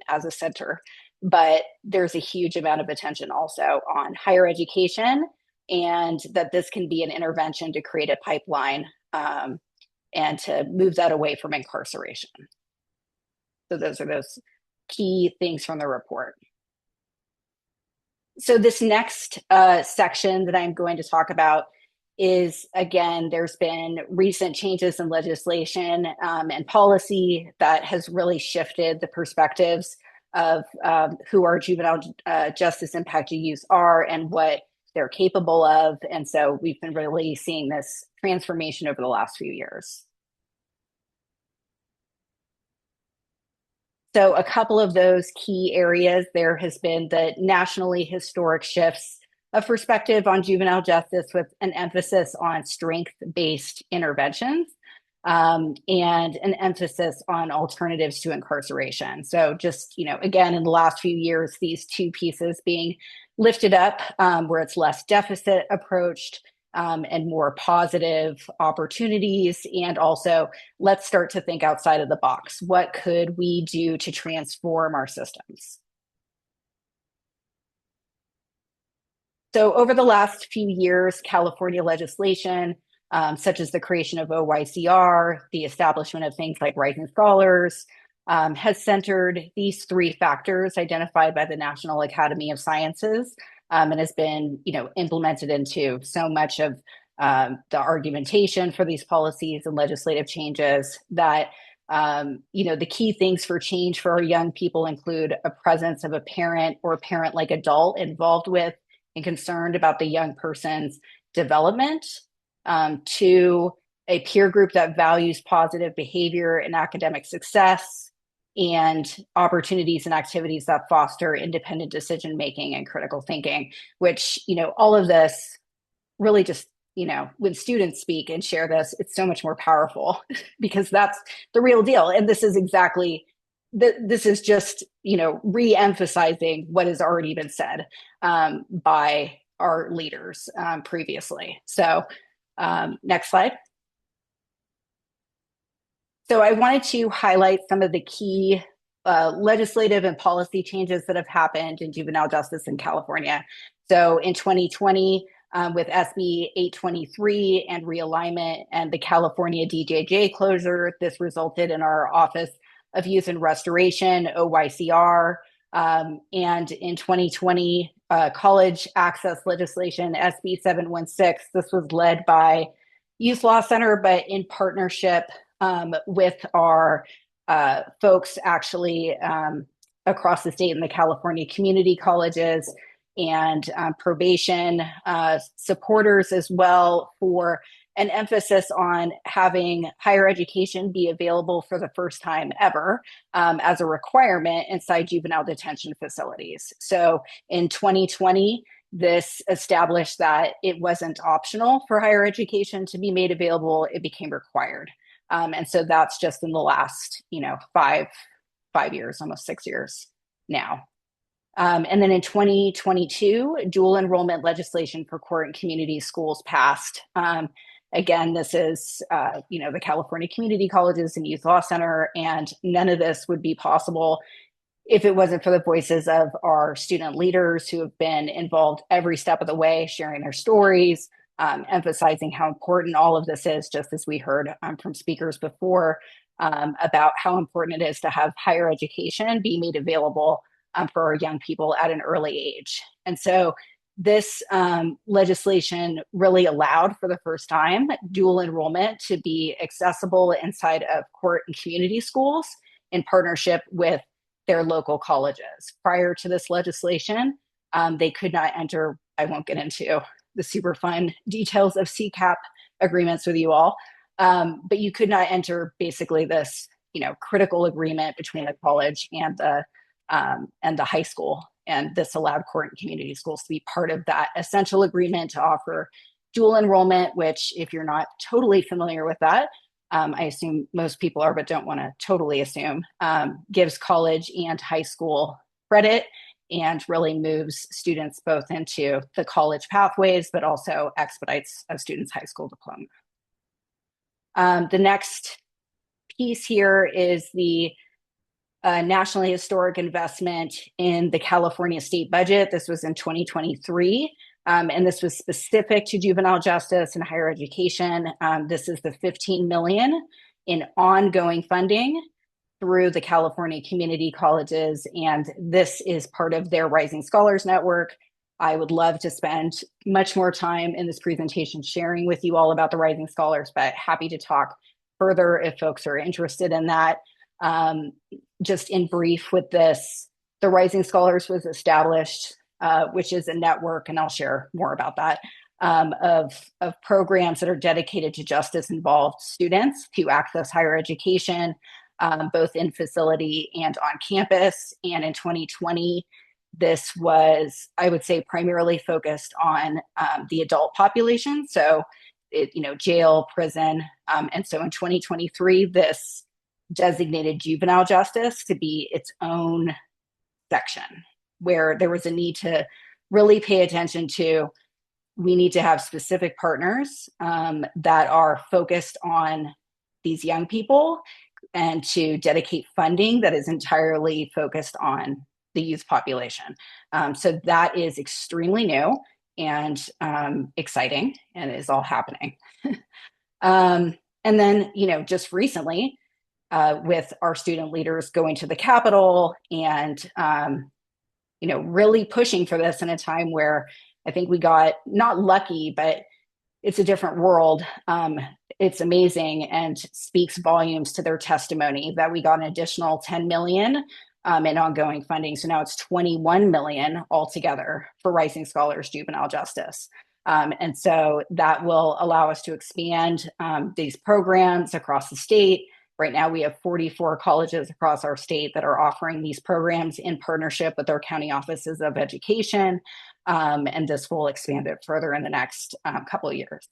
as a center, but there's a huge amount of attention also on higher education, and that this can be an intervention to create a pipeline and to move that away from incarceration. So those are those key things from the report. So this next section that I'm going to talk about is, again, there's been recent changes in legislation and policy that has really shifted the perspectives of who our juvenile justice impacted youth are and what they're capable of. And so we've been really seeing this transformation over the last few years. So a couple of those key areas, there has been the nationally historic shifts of perspective on juvenile justice with an emphasis on strength-based interventions. and an emphasis on alternatives to incarceration. So just, again, in the last few years, these two pieces being lifted up, where it's less deficit approached, and more positive opportunities. And also, let's start to think outside of the box. What could we do to transform our systems? So over the last few years, California legislation, such as the creation of OYCR, the establishment of things like Rising Scholars, has centered these three factors identified by the National Academy of Sciences, and has been, implemented into so much of the argumentation for these policies and legislative changes that the key things for change for our young people include a presence of a parent or parent-like adult involved with and concerned about the young person's development, to a peer group that values positive behavior and academic success, and opportunities and activities that foster independent decision making and critical thinking, which, all of this really just, when students speak and share this, it's so much more powerful because that's the real deal. And this is exactly this is just, re-emphasizing what has already been said by our leaders previously. So next slide. So I wanted to highlight some of the key legislative and policy changes that have happened in juvenile justice in California. So in 2020, with SB 823 and realignment and the California DJJ closure, this resulted in our Office of Youth and Restoration, OYCR, and in 2020, college access legislation, SB 716. This was led by Youth Law Center, but in partnership with our folks actually across the state in the California community colleges and probation supporters as well, for an emphasis on having higher education be available for the first time ever as a requirement inside juvenile detention facilities. So in 2020, this established that it wasn't optional for higher education to be made available, it became required. And so that's just in the last, 5 years, almost 6 years now. And then in 2022, dual enrollment legislation for court and community schools passed. Again, this is, the California Community Colleges and Youth Law Center, and none of this would be possible if it wasn't for the voices of our student leaders who have been involved every step of the way, sharing their stories, emphasizing how important all of this is, just as we heard from speakers before, about how important it is to have higher education be made available for our young people at an early age. And so this legislation really allowed, for the first time, dual enrollment to be accessible inside of court and community schools in partnership with their local colleges. Prior to this legislation, they could not enter. I won't get into the super fun details of CCAP agreements with you all, but you could not enter basically this, critical agreement between the college and the high school. And this allowed court and community schools to be part of that essential agreement to offer dual enrollment, which, if you're not totally familiar with that, I assume most people are, but don't want to totally assume, gives college and high school credit and really moves students both into the college pathways, but also expedites a student's high school diploma. The next piece here is the nationally historic investment in the California state budget. This was in 2023, and this was specific to juvenile justice and higher education. This is the $15 million in ongoing funding through the California community colleges, and this is part of their Rising Scholars Network. I would love to spend much more time in this presentation sharing with you all about the Rising Scholars, but happy to talk further if folks are interested in that. Just in brief with this, the Rising Scholars was established, which is a network, and I'll share more about that, of programs that are dedicated to justice-involved students to access higher education, both in facility and on campus. And in 2020, this was, I would say, primarily focused on the adult population. So jail, prison. And so in 2023, this designated juvenile justice to be its own section, where there was a need to really pay attention to, we need to have specific partners that are focused on these young people, and to dedicate funding that is entirely focused on the youth population. So that is extremely new and exciting, and is all happening. And then, just recently, with our student leaders going to the Capitol and, really pushing for this in a time where I think we got not lucky, but it's a different world. It's amazing and speaks volumes to their testimony that we got an additional 10 million in ongoing funding. So now it's 21 million altogether for Rising Scholars Juvenile Justice. And so that will allow us to expand these programs across the state. Right now, we have 44 colleges across our state that are offering these programs in partnership with our county offices of education. And this will expand it further in the next couple of years.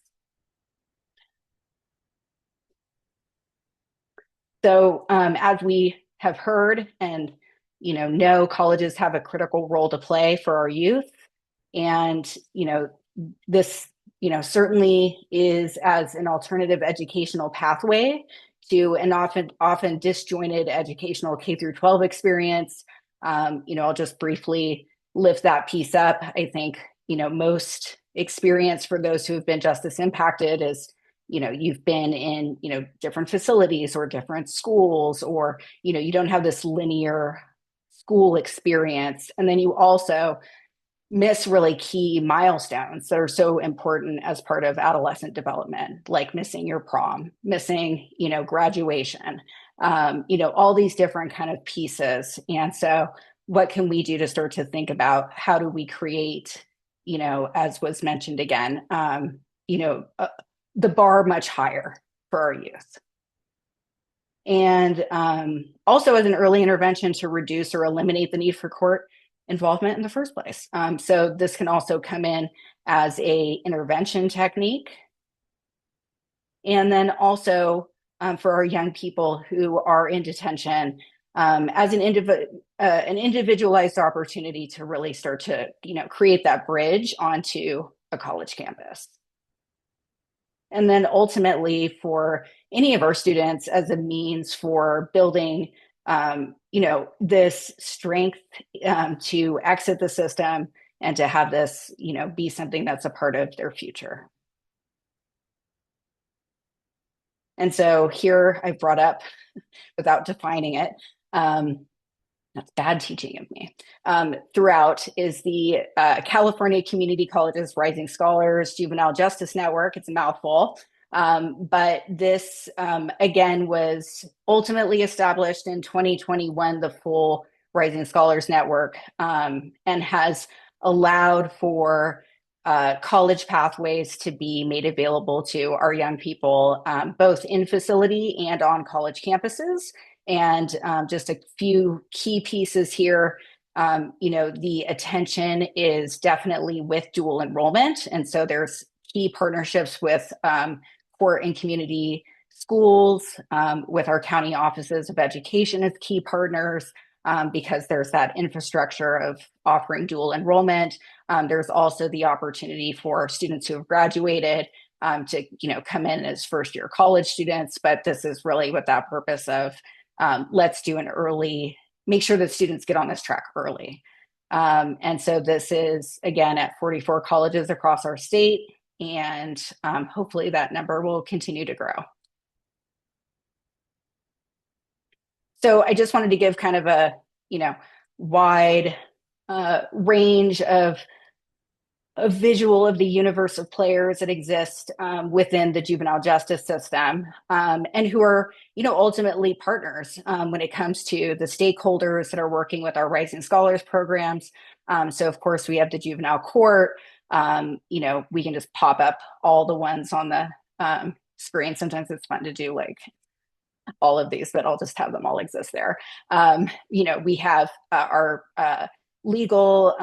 So as we have heard and know, colleges have a critical role to play for our youth. And this certainly is as an alternative educational pathway to an often disjointed educational K through 12 experience. I'll just briefly lift that piece up. I think most experience for those who have been justice impacted is you've been in different facilities or different schools, or you don't have this linear school experience, and then you also miss really key milestones that are so important as part of adolescent development, like missing your prom, missing graduation, all these different kind of pieces. And so what can we do to start to think about how do we create, as was mentioned again, the bar much higher for our youth. And also as an early intervention to reduce or eliminate the need for court involvement in the first place. So this can also come in as a intervention technique. And then also for our young people who are in detention, as an individualized opportunity to really start to create that bridge onto a college campus. And then ultimately for any of our students as a means for building this strength to exit the system and to have this be something that's a part of their future. And so here I've brought up, without defining it, that's bad teaching of me, throughout is the California Community Colleges Rising Scholars Juvenile Justice Network. It's a mouthful. But this, again, was ultimately established in 2021, the full Rising Scholars Network, and has allowed for college pathways to be made available to our young people, both in facility and on college campuses. And just a few key pieces here. The attention is definitely with dual enrollment. And so there's key partnerships with court and community schools, with our county offices of education as key partners, because there's that infrastructure of offering dual enrollment. There's also the opportunity for students who have graduated to come in as first-year college students. But this is really with that purpose of let's do an early, make sure that students get on this track early. And so this is, again, at 44 colleges across our state, and hopefully that number will continue to grow. So I just wanted to give kind of a, wide range of a visual of the universe of players that exist within the juvenile justice system, and who are, ultimately partners when it comes to the stakeholders that are working with our Rising Scholars programs. So of course we have the juvenile court. We can just pop up all the ones on the screen. Sometimes it's fun to do like all of these, but I'll just have them all exist there. We have our legal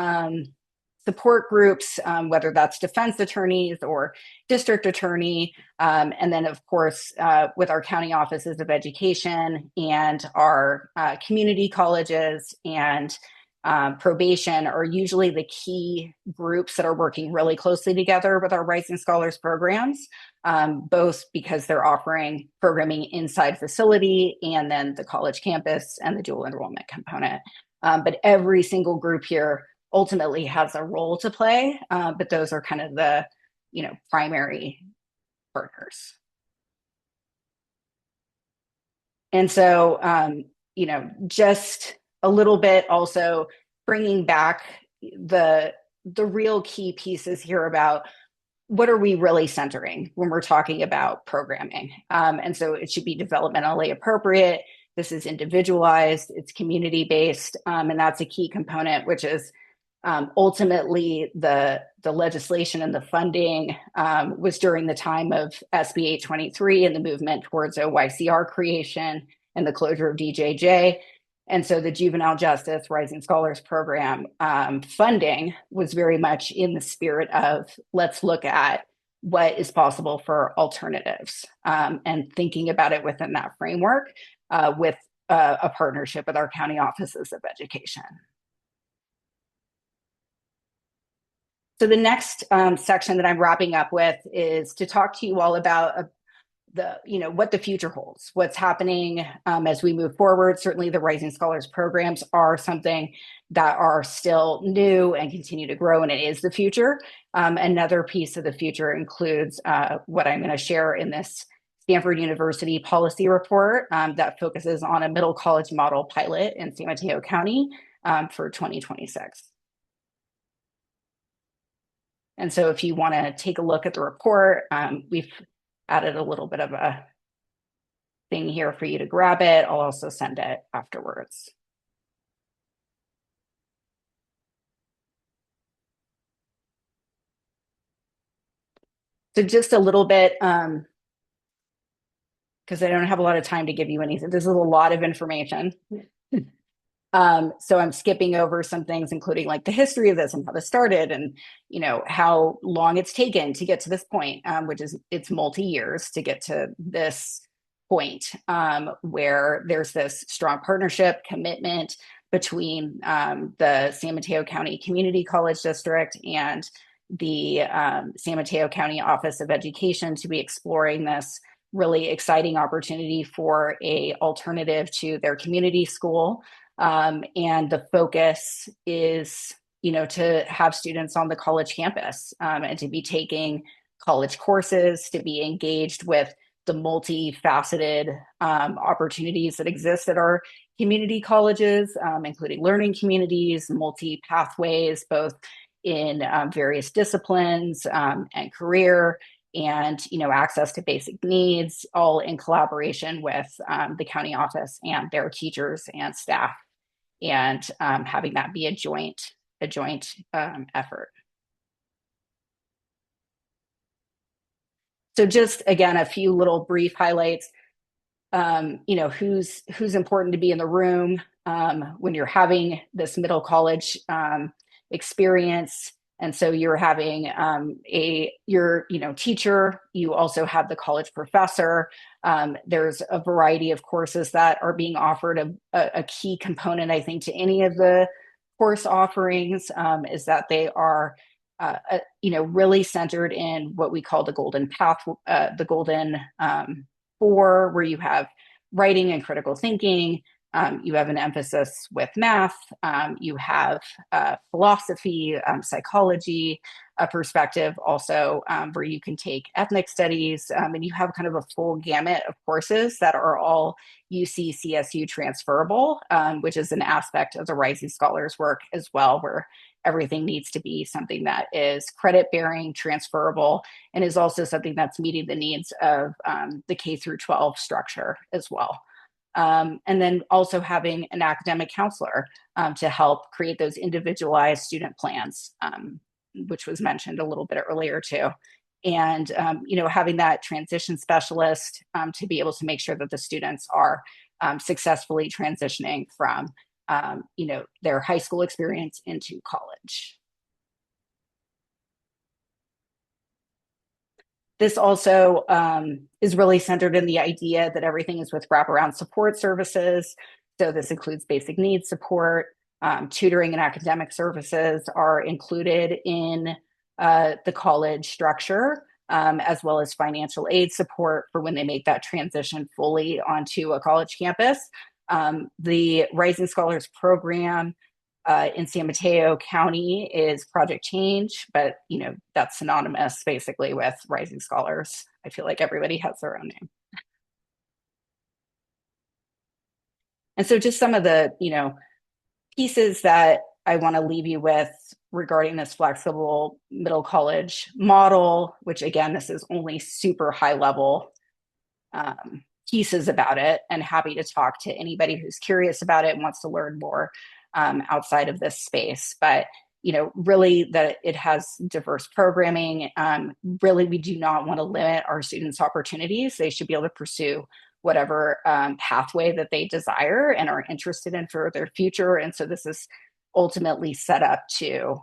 support groups, whether that's defense attorneys or district attorney, and then of course with our county offices of education and our community colleges and probation are usually the key groups that are working really closely together with our Rising Scholars programs, both because they're offering programming inside facility and then the college campus and the dual enrollment component. But every single group here ultimately has a role to play, but those are kind of the primary partners. And so, just a little bit also bringing back the real key pieces here about what are we really centering when we're talking about programming. And so it should be developmentally appropriate. This is individualized, it's community-based, and that's a key component, which is ultimately the legislation and the funding was during the time of SB 823 and the movement towards OYCR creation and the closure of DJJ. And so the Juvenile Justice Rising Scholars Program funding was very much in the spirit of let's look at what is possible for alternatives and thinking about it within that framework with a partnership with our county offices of education. So the next section that I'm wrapping up with is to talk to you all about what the future holds, what's happening as we move forward. Certainly the Rising Scholars programs are something that are still new and continue to grow, and it is the future. Another piece of the future includes what I'm going to share in this Stanford University policy report that focuses on a middle college model pilot in San Mateo County for 2026. And so if you want to take a look at the report, we've added a little bit of a thing here for you to grab it. I'll also send it afterwards. So just a little bit, because I don't have a lot of time to give you anything. This is a lot of information. So I'm skipping over some things, including like the history of this and how this started and, how long it's taken to get to this point, which is it's multi-years to get to this point where there's this strong partnership commitment between the San Mateo County Community College District and the San Mateo County Office of Education to be exploring this really exciting opportunity for a alternative to their community school. And the focus is, to have students on the college campus and to be taking college courses, to be engaged with the multifaceted opportunities that exist at our community colleges, including learning communities, multi-pathways, both in various disciplines and career, and access to basic needs, all in collaboration with the county office and their teachers and staff, and having that be a joint effort. So just again, a few little brief highlights. Who's important to be in the room when you're having this middle college experience. And so you're having your teacher, you also have the college professor. There's a variety of courses that are being offered. A key component, I think, to any of the course offerings is that they are really centered in what we call the golden path, the golden four, where you have writing and critical thinking. You have an emphasis with math. You have philosophy, psychology, a perspective also where you can take ethnic studies, and you have kind of a full gamut of courses that are all UC CSU transferable, which is an aspect of the Rising Scholars work as well, where everything needs to be something that is credit bearing, transferable, and is also something that's meeting the needs of the K through 12 structure as well. And then also having an academic counselor to help create those individualized student plans, which was mentioned a little bit earlier too. And, having that transition specialist to be able to make sure that the students are successfully transitioning from, their high school experience into college. This also is really centered in the idea that everything is with wraparound support services. So this includes basic needs support, tutoring and academic services are included in the college structure, as well as financial aid support for when they make that transition fully onto a college campus. The Rising Scholars Program in San Mateo County is Project Change, but that's synonymous basically with Rising Scholars. I feel like everybody has their own name. And so just some of the, pieces that I want to leave you with regarding this flexible middle college model, which again, this is only super high level pieces about it, and happy to talk to anybody who's curious about it and wants to learn more outside of this space. But really that it has diverse programming. Really, we do not want to limit our students' opportunities. They should be able to pursue whatever pathway that they desire and are interested in for their future. And so this is ultimately set up to,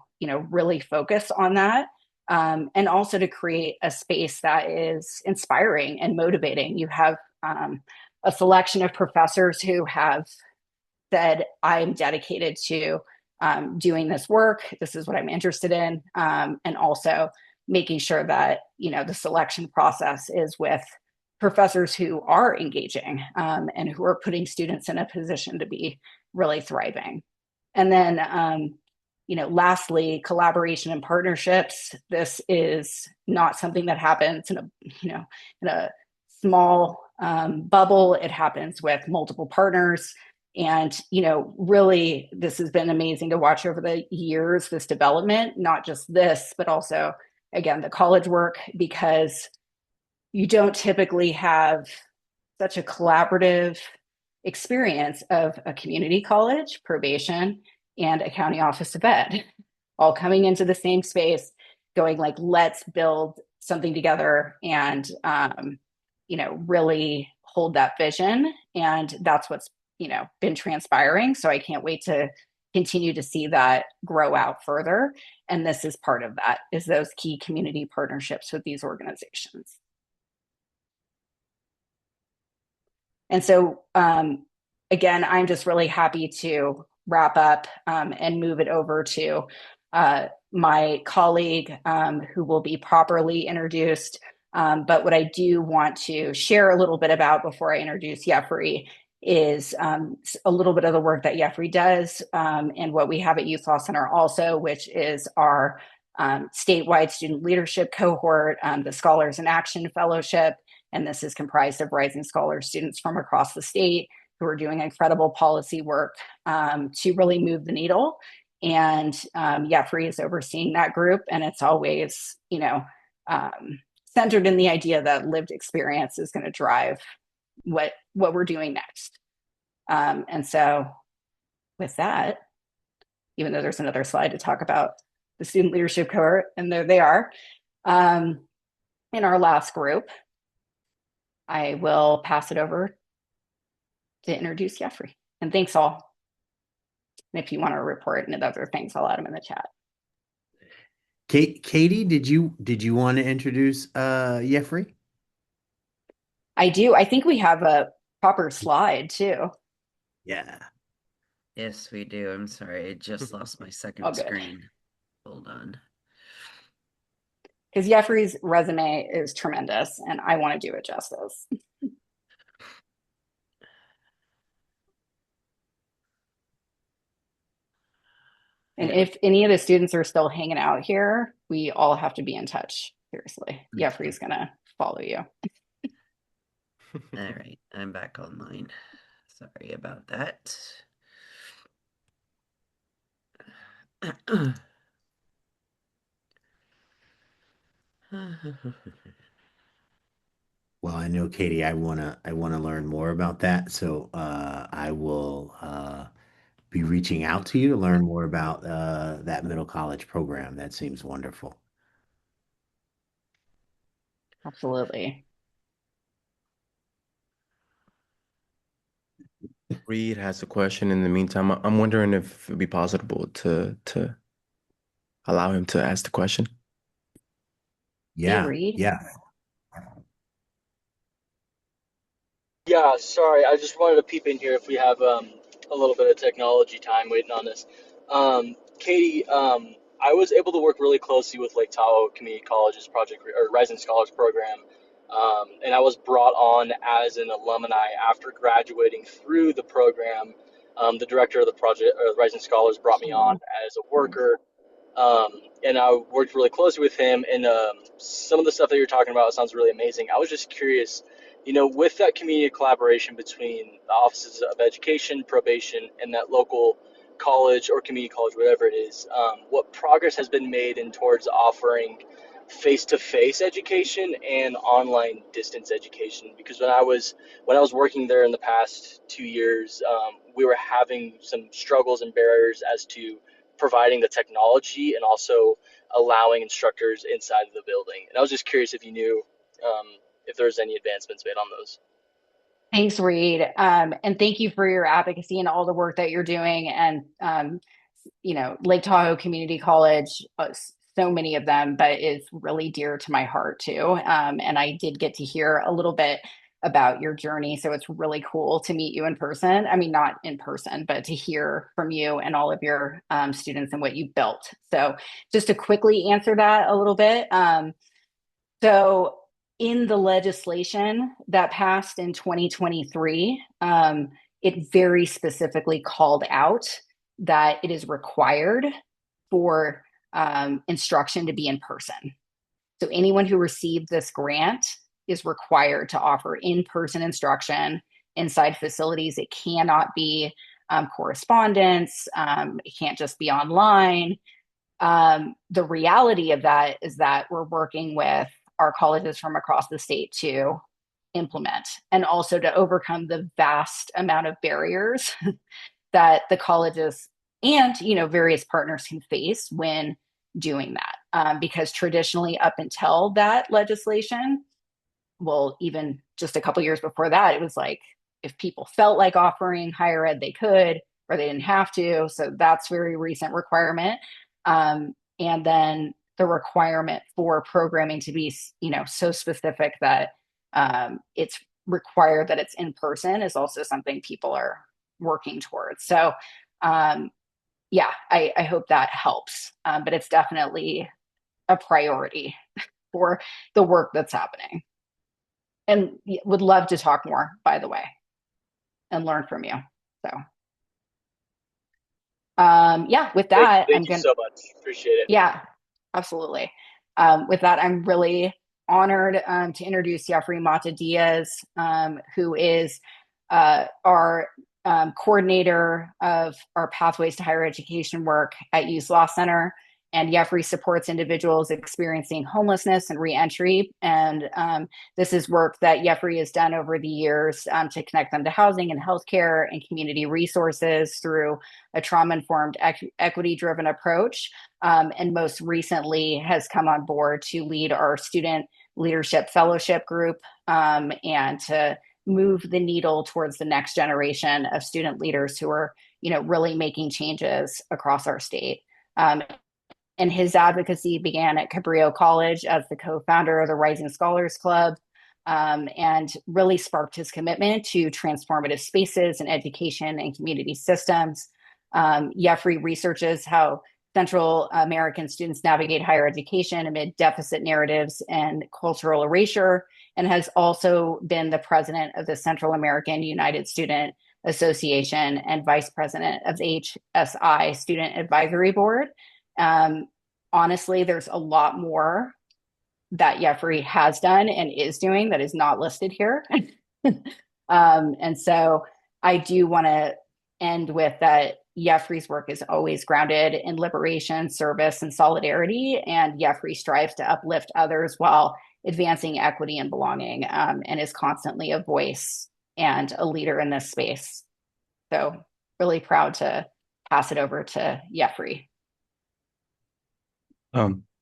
really focus on that. And also to create a space that is inspiring and motivating. You have a selection of professors who have said, I'm dedicated to doing this work. This is what I'm interested in. And also making sure that, the selection process is with professors who are engaging and who are putting students in a position to be really thriving. And then, lastly, collaboration and partnerships. This is not something that happens in a small bubble. It happens with multiple partners. And, really, this has been amazing to watch over the years, this development, not just this, but also, again, the college work, because you don't typically have such a collaborative experience of a community college, probation, and a county office of ed all coming into the same space, going like, let's build something together and, really hold that vision. And that's what's, been transpiring. So I can't wait to continue to see that grow out further. And this is part of that, is those key community partnerships with these organizations. And so, again, I'm just really happy to wrap up and move it over to my colleague who will be properly introduced. But what I do want to share a little bit about before I introduce Jeffrey is a little bit of the work that Jeffrey does and what we have at Youth Law Center also, which is our statewide student leadership cohort, the Scholars in Action Fellowship. And this is comprised of Rising Scholar students from across the state who are doing incredible policy work to really move the needle. And Jeffrey is overseeing that group. And it's always, centered in the idea that lived experience is going to drive what we're doing next. And so with that, even though there's another slide to talk about the student leadership cohort, and there they are, in our last group, I will pass it over to introduce Jeffrey. And thanks all. And if you want to report and other things, I'll add them in the chat. Katie, did you want to introduce Jeffrey? I do. I think we have a proper slide too. Yeah. Yes, we do. I'm sorry. I just lost my second screen. Hold on. Because Jeffrey's resume is tremendous and I want to do it justice. And if any of the students are still hanging out here, we all have to be in touch. Seriously. Jeffrey's going to follow you. All right. I'm back online. Sorry about that. Well, I know, Katie, I wanna learn more about that. So I will be reaching out to you to learn more about that middle college program. That seems wonderful. Absolutely. Reed has a question in the meantime. I'm wondering if it'd be possible to allow him to ask the question. Yeah, Reed. yeah. Yeah, sorry. I just wanted to peep in here if we have a little bit of technology time waiting on this. Katie, I was able to work really closely with Lake Tahoe Community College's project or Rising Scholars program, and I was brought on as an alumni after graduating through the program. The director of the project, or the Rising Scholars, brought me on Aw, as a nice. worker, and I worked really closely with him. And some of the stuff that you're talking about sounds really amazing. I was just curious, with that community collaboration between the offices of education, probation, and that local college or community college, whatever it is, what progress has been made in towards offering face-to-face education and online distance education? Because when I was working there in the past 2 years, we were having some struggles and barriers as to providing the technology and also allowing instructors inside of the building. And I was just curious if you knew um, if there's any advancements made on those. Thanks, Reed. And thank you for your advocacy and all the work that you're doing. And, Lake Tahoe Community College, so many of them, but is really dear to my heart too. And I did get to hear a little bit about your journey. So it's really cool to meet you in person. I mean, not in person, but to hear from you and all of your students and what you built. So just to quickly answer that a little bit. So, in the legislation that passed in 2023, it very specifically called out that it is required for instruction to be in person. So, anyone who received this grant is required to offer in person instruction inside facilities. It cannot be correspondence, it can't just be online. The reality of that is that we're working with our colleges from across the state to implement and also to overcome the vast amount of barriers that the colleges and various partners can face when doing that, because traditionally up until that legislation, well, even just a couple years before that, it was like if people felt like offering higher ed, they could, or they didn't have to. So that's very recent requirement. And then the requirement for programming to be, so specific that it's required that it's in person is also something people are working towards. So, yeah, I hope that helps. But it's definitely a priority for the work that's happening, and would love to talk more, by the way, and learn from you. So, yeah, with Thank, that, thank you so much. Appreciate it. yeah, absolutely. With that, I'm really honored to introduce Jeffrey Mata Diaz, who is our coordinator of our Pathways to Higher Education work at Youth Law Center. And Jeffrey supports individuals experiencing homelessness and reentry. And this is work that Jeffrey has done over the years to connect them to housing and healthcare and community resources through a trauma-informed, equity-driven approach. And most recently has come on board to lead our student leadership fellowship group, and to move the needle towards the next generation of student leaders who are, really making changes across our state. And his advocacy began at Cabrillo College as the co-founder of the Rising Scholars Club, and really sparked his commitment to transformative spaces in education and community systems. Jeffrey researches how Central American students navigate higher education amid deficit narratives and cultural erasure, and has also been the president of the Central American United Student Association and vice president of the HSI Student Advisory Board. Um, Honestly, there's a lot more that Jeffrey has done and is doing that is not listed here. And so I do want to end with that Jeffrey's work is always grounded in liberation, service, and solidarity. And Jeffrey strives to uplift others while advancing equity and belonging, and is constantly a voice and a leader in this space. So, really proud to pass it over to Jeffrey.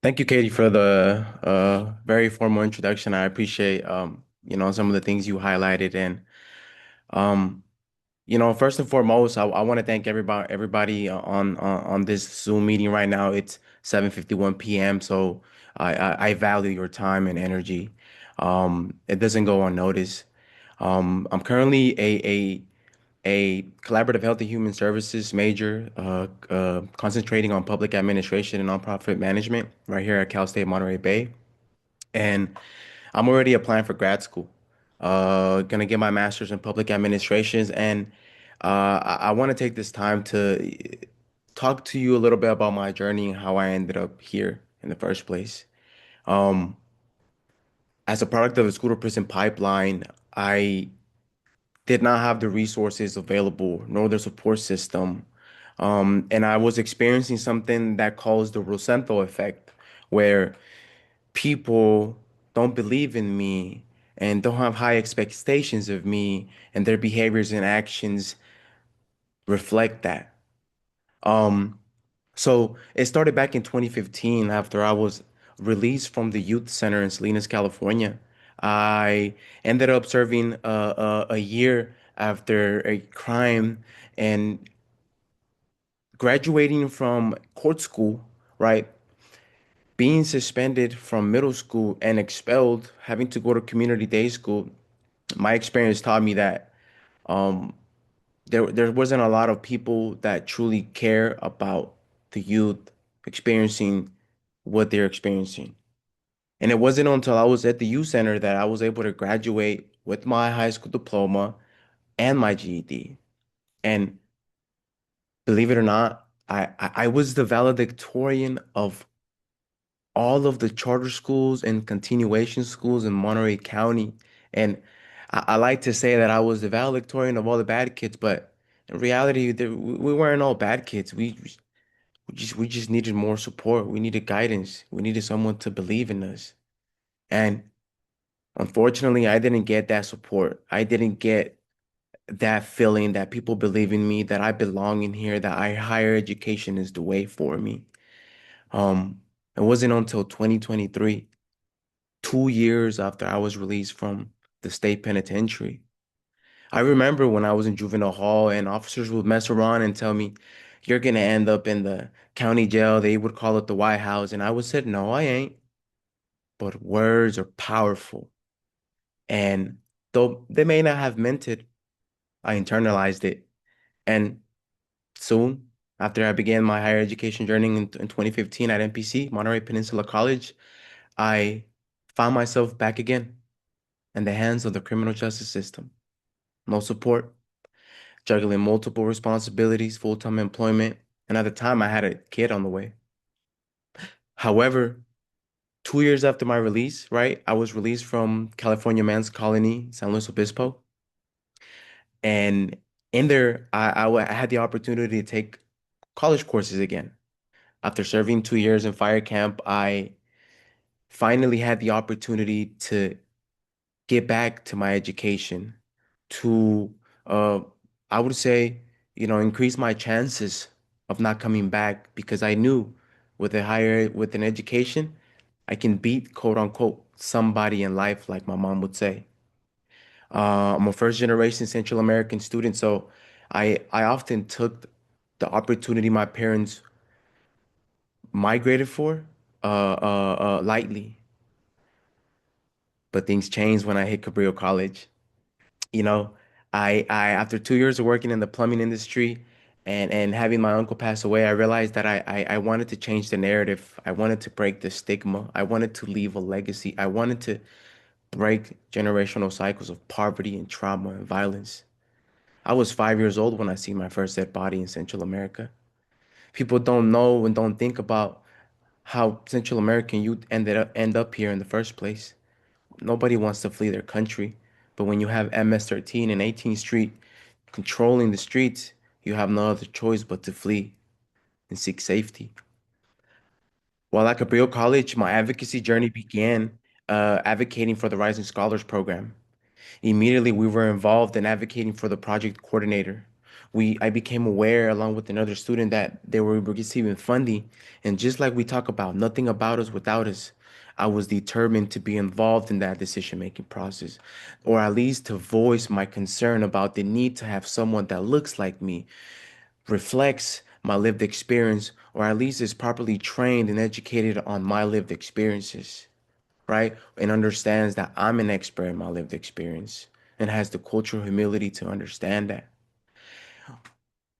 Thank you, Katie, for the very formal introduction. I appreciate some of the things you highlighted. And um, first and foremost, I want to thank everybody on this Zoom meeting right now. It's 7:51 p.m. So I value your time and energy. It doesn't go unnoticed. I'm currently a collaborative health and human services major, concentrating on public administration and nonprofit management right here at Cal State Monterey Bay. And I'm already applying for grad school. Gonna get my master's in public administrations, and I want to take this time to talk to you a little bit about my journey and how I ended up here in the first place. Um, as a product of the school to prison pipeline, I did not have the resources available nor the support system. And I was experiencing something that calls the Rosento effect, where people don't believe in me and don't have high expectations of me, and their behaviors and actions reflect that. Um, so it started back in 2015 after I was released from the youth center in Salinas, California. I ended up serving a year after a crime and graduating from court school, right? Being suspended from middle school and expelled, having to go to community day school. My experience taught me that um, there wasn't a lot of people that truly care about the youth experiencing what they're experiencing. And it wasn't until I was at the youth center that I was able to graduate with my high school diploma and my GED. And believe it or not, I was the valedictorian of all of the charter schools and continuation schools in Monterey County. And I like to say that I was the valedictorian of all the bad kids, but in reality, we weren't all bad kids. We just needed more support. We needed guidance. We needed someone to believe in us. And unfortunately, I didn't get that support. I didn't get that feeling that people believe in me, that I belong in here, that higher education is the way for me. It wasn't until 2023, 2 years after I was released from the state penitentiary. I remember when I was in juvenile hall and officers would mess around and tell me, you're gonna end up in the county jail. They would call it the White House. And I would say, no, I ain't. But words are powerful. And though they may not have meant it, I internalized it. And soon after I began my higher education journey in 2015 at MPC, Monterey Peninsula College, I found myself back again in the hands of the criminal justice system. No support, juggling multiple responsibilities, full-time employment, and at the time I had a kid on the way. However, 2 years after my release, right, I was released from California Men's Colony, San Luis Obispo, and in there, I had the opportunity to take college courses again. After serving 2 years in fire camp, I finally had the opportunity to get back to my education, to uh I would say, increase my chances of not coming back because I knew with an education, I can beat quote unquote somebody in life, like my mom would say. I'm a first generation Central American student, so I often took the opportunity my parents migrated for lightly. But things changed when I hit Cabrillo College. You know, I after 2 years of working in the plumbing industry and having my uncle pass away, I realized that I wanted to change the narrative. I wanted to break the stigma. I wanted to leave a legacy. I wanted to break generational cycles of poverty and trauma and violence. I was 5 years old when I see my first dead body in Central America. People don't know and don't think about how Central American youth end up here in the first place. Nobody wants to flee their country, but when you have MS-13 and 18th Street controlling the streets, you have no other choice but to flee and seek safety. While at Cabrillo College, my advocacy journey began advocating for the Rising Scholars Program. Immediately, we were involved in advocating for the project coordinator. I became aware, along with another student, that they were receiving funding. And just like we talk about, nothing about us without us, I was determined to be involved in that decision-making process, or at least to voice my concern about the need to have someone that looks like me, reflects my lived experience, or at least is properly trained and educated on my lived experiences, right? And understands that I'm an expert in my lived experience. and has the cultural humility to understand that.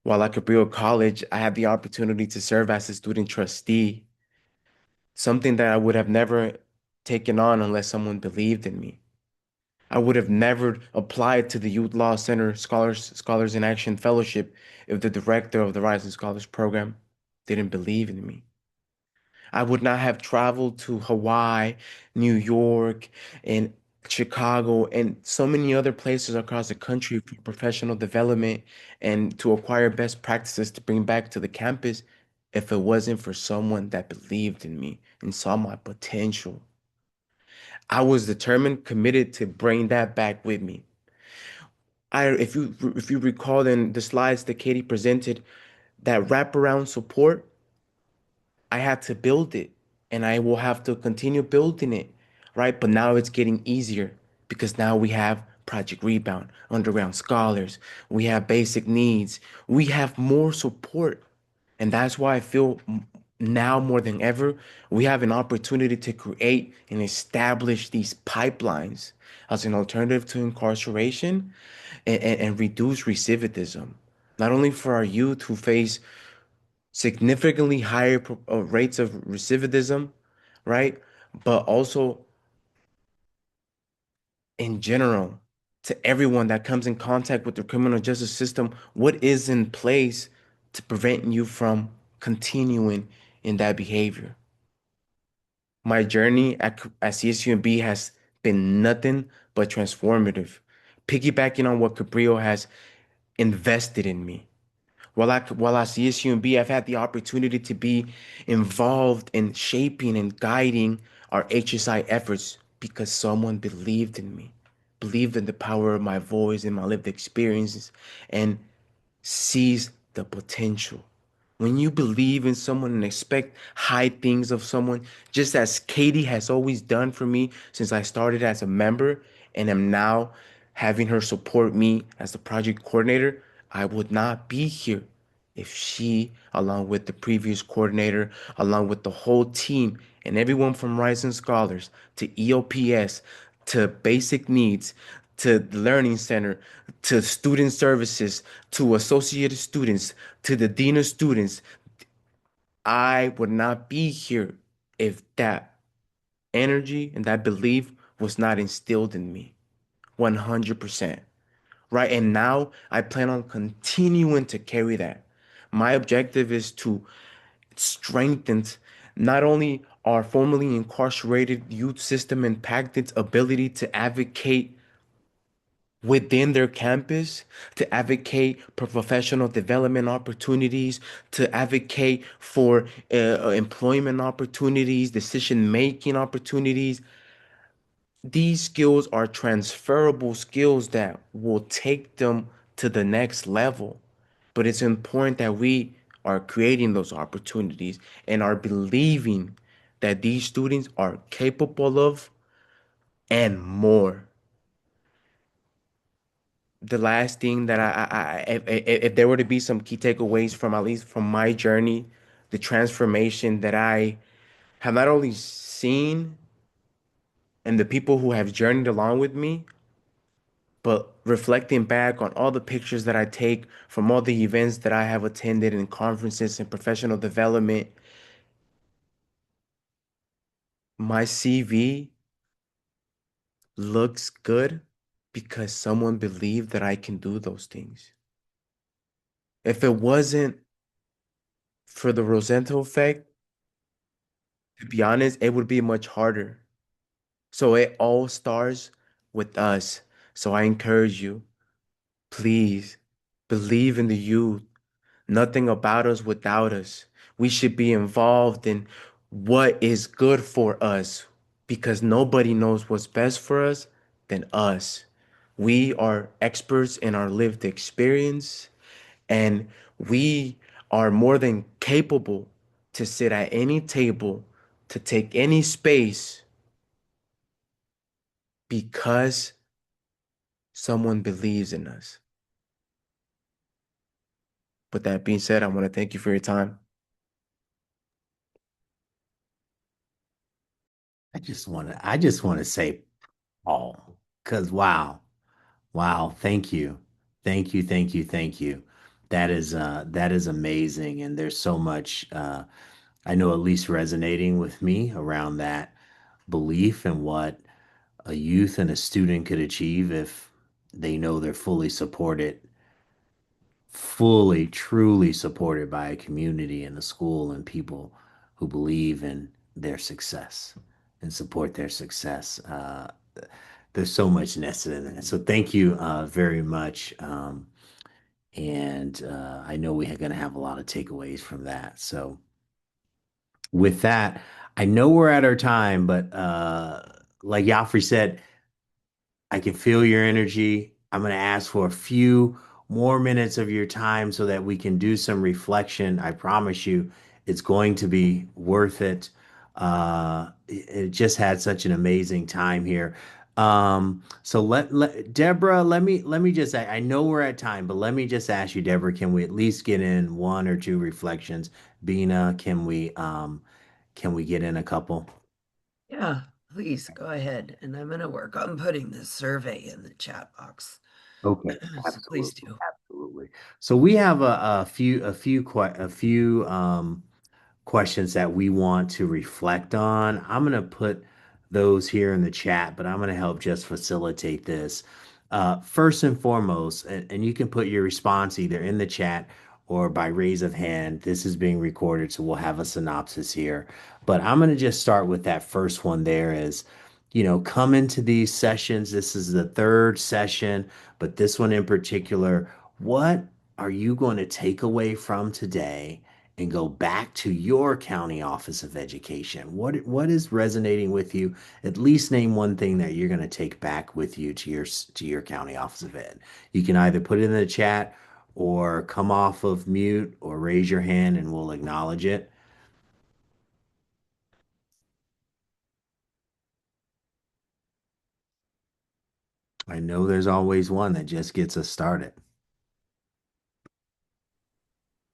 While at Cabrillo College, I had the opportunity to serve as a student trustee, something that I would have never taken on unless someone believed in me. I would have never applied to the Youth Law Center Scholars in Action Fellowship if the director of the Rising Scholars Program didn't believe in me. I would not have traveled to Hawaii, New York, and Chicago, and so many other places across the country for professional development and to acquire best practices to bring back to the campus if it wasn't for someone that believed in me and saw my potential. I was determined, committed to bring that back with me. If you recall in the slides that Katie presented, that wraparound support, I had to build it and I will have to continue building it, right? But now it's getting easier because now we have Project Rebound, Underground Scholars, we have basic needs, we have more support. And that's why I feel now more than ever, we have an opportunity to create and establish these pipelines as an alternative to incarceration and reduce recidivism, not only for our youth who face significantly higher rates of recidivism, right? But also in general, to everyone that comes in contact with the criminal justice system, what is in place to prevent you from continuing in that behavior? My journey at CSUMB has been nothing but transformative, piggybacking on what Cabrillo has invested in me. While at CSUMB, I've had the opportunity to be involved in shaping and guiding our HSI efforts because someone believed in me, believed in the power of my voice and my lived experiences, and sees the potential. When you believe in someone and expect high things of someone, just as Katie has always done for me since I started as a member and am now having her support me as the project coordinator, I would not be here if she, along with the previous coordinator, along with the whole team and everyone from Rising Scholars to EOPS to Basic Needs to the Learning Center to Student Services to Associated Students to the Dean of Students, I would not be here if that energy and that belief was not instilled in me 100%. Right. And now I plan on continuing to carry that. My objective is to strengthen not only our formerly incarcerated youth system impact its ability to advocate within their campus, to advocate for professional development opportunities, to advocate for employment opportunities, decision making opportunities. These skills are transferable skills that will take them to the next level. But it's important that we are creating those opportunities and are believing that these students are capable of and more. The last thing that if there were to be some key takeaways from at least from my journey, the transformation that I have not only seen and the people who have journeyed along with me, but reflecting back on all the pictures that I take from all the events that I have attended and conferences and professional development, my CV looks good because someone believed that I can do those things. If it wasn't for the Rosento effect, to be honest, it would be much harder. So it all starts with us. So I encourage you, please believe in the youth. Nothing about us without us. We should be involved in what is good for us because nobody knows what's best for us than us. We are experts in our lived experience and we are more than capable to sit at any table, to take any space because someone believes in us. With that being said, I want to thank you for your time. I just want to say, Paul, because wow. Wow, thank you. Thank you, thank you, thank you. That is amazing. And there's so much I know at least resonating with me around that belief and what a youth and a student could achieve if they know they're fully supported, fully, truly supported by a community and a school and people who believe in their success and support their success. There's so much nested in that. So thank you very much. And I know we're going to have a lot of takeaways from that. So with that, I know we're at our time, but like Yafri said, I can feel your energy. I'm going to ask for a few more minutes of your time so that we can do some reflection. I promise you, it's going to be worth it. It just had such an amazing time here. So let Deborah, let me just I know we're at time, but let me just ask you, Deborah, can we at least get in one or two reflections? Bina, can we get in a couple? Yeah, please go ahead. And I'm going to work on putting this survey in the chat box. Okay, So please absolutely, do. absolutely. So we have a few questions that we want to reflect on. I'm gonna put those here in the chat, but I'm gonna help just facilitate this. First and foremost, and you can put your response either in the chat or by raise of hand. This is being recorded, so we'll have a synopsis here. But I'm gonna just start with that first one there is, come into these sessions. This is the third session, but this one in particular, what are you going to take away from today and go back to your county office of education? What is resonating with you? At least name one thing that you're going to take back with you to your county office of ed. You can either put it in the chat or come off of mute or raise your hand and we'll acknowledge it. I know there's always one that just gets us started.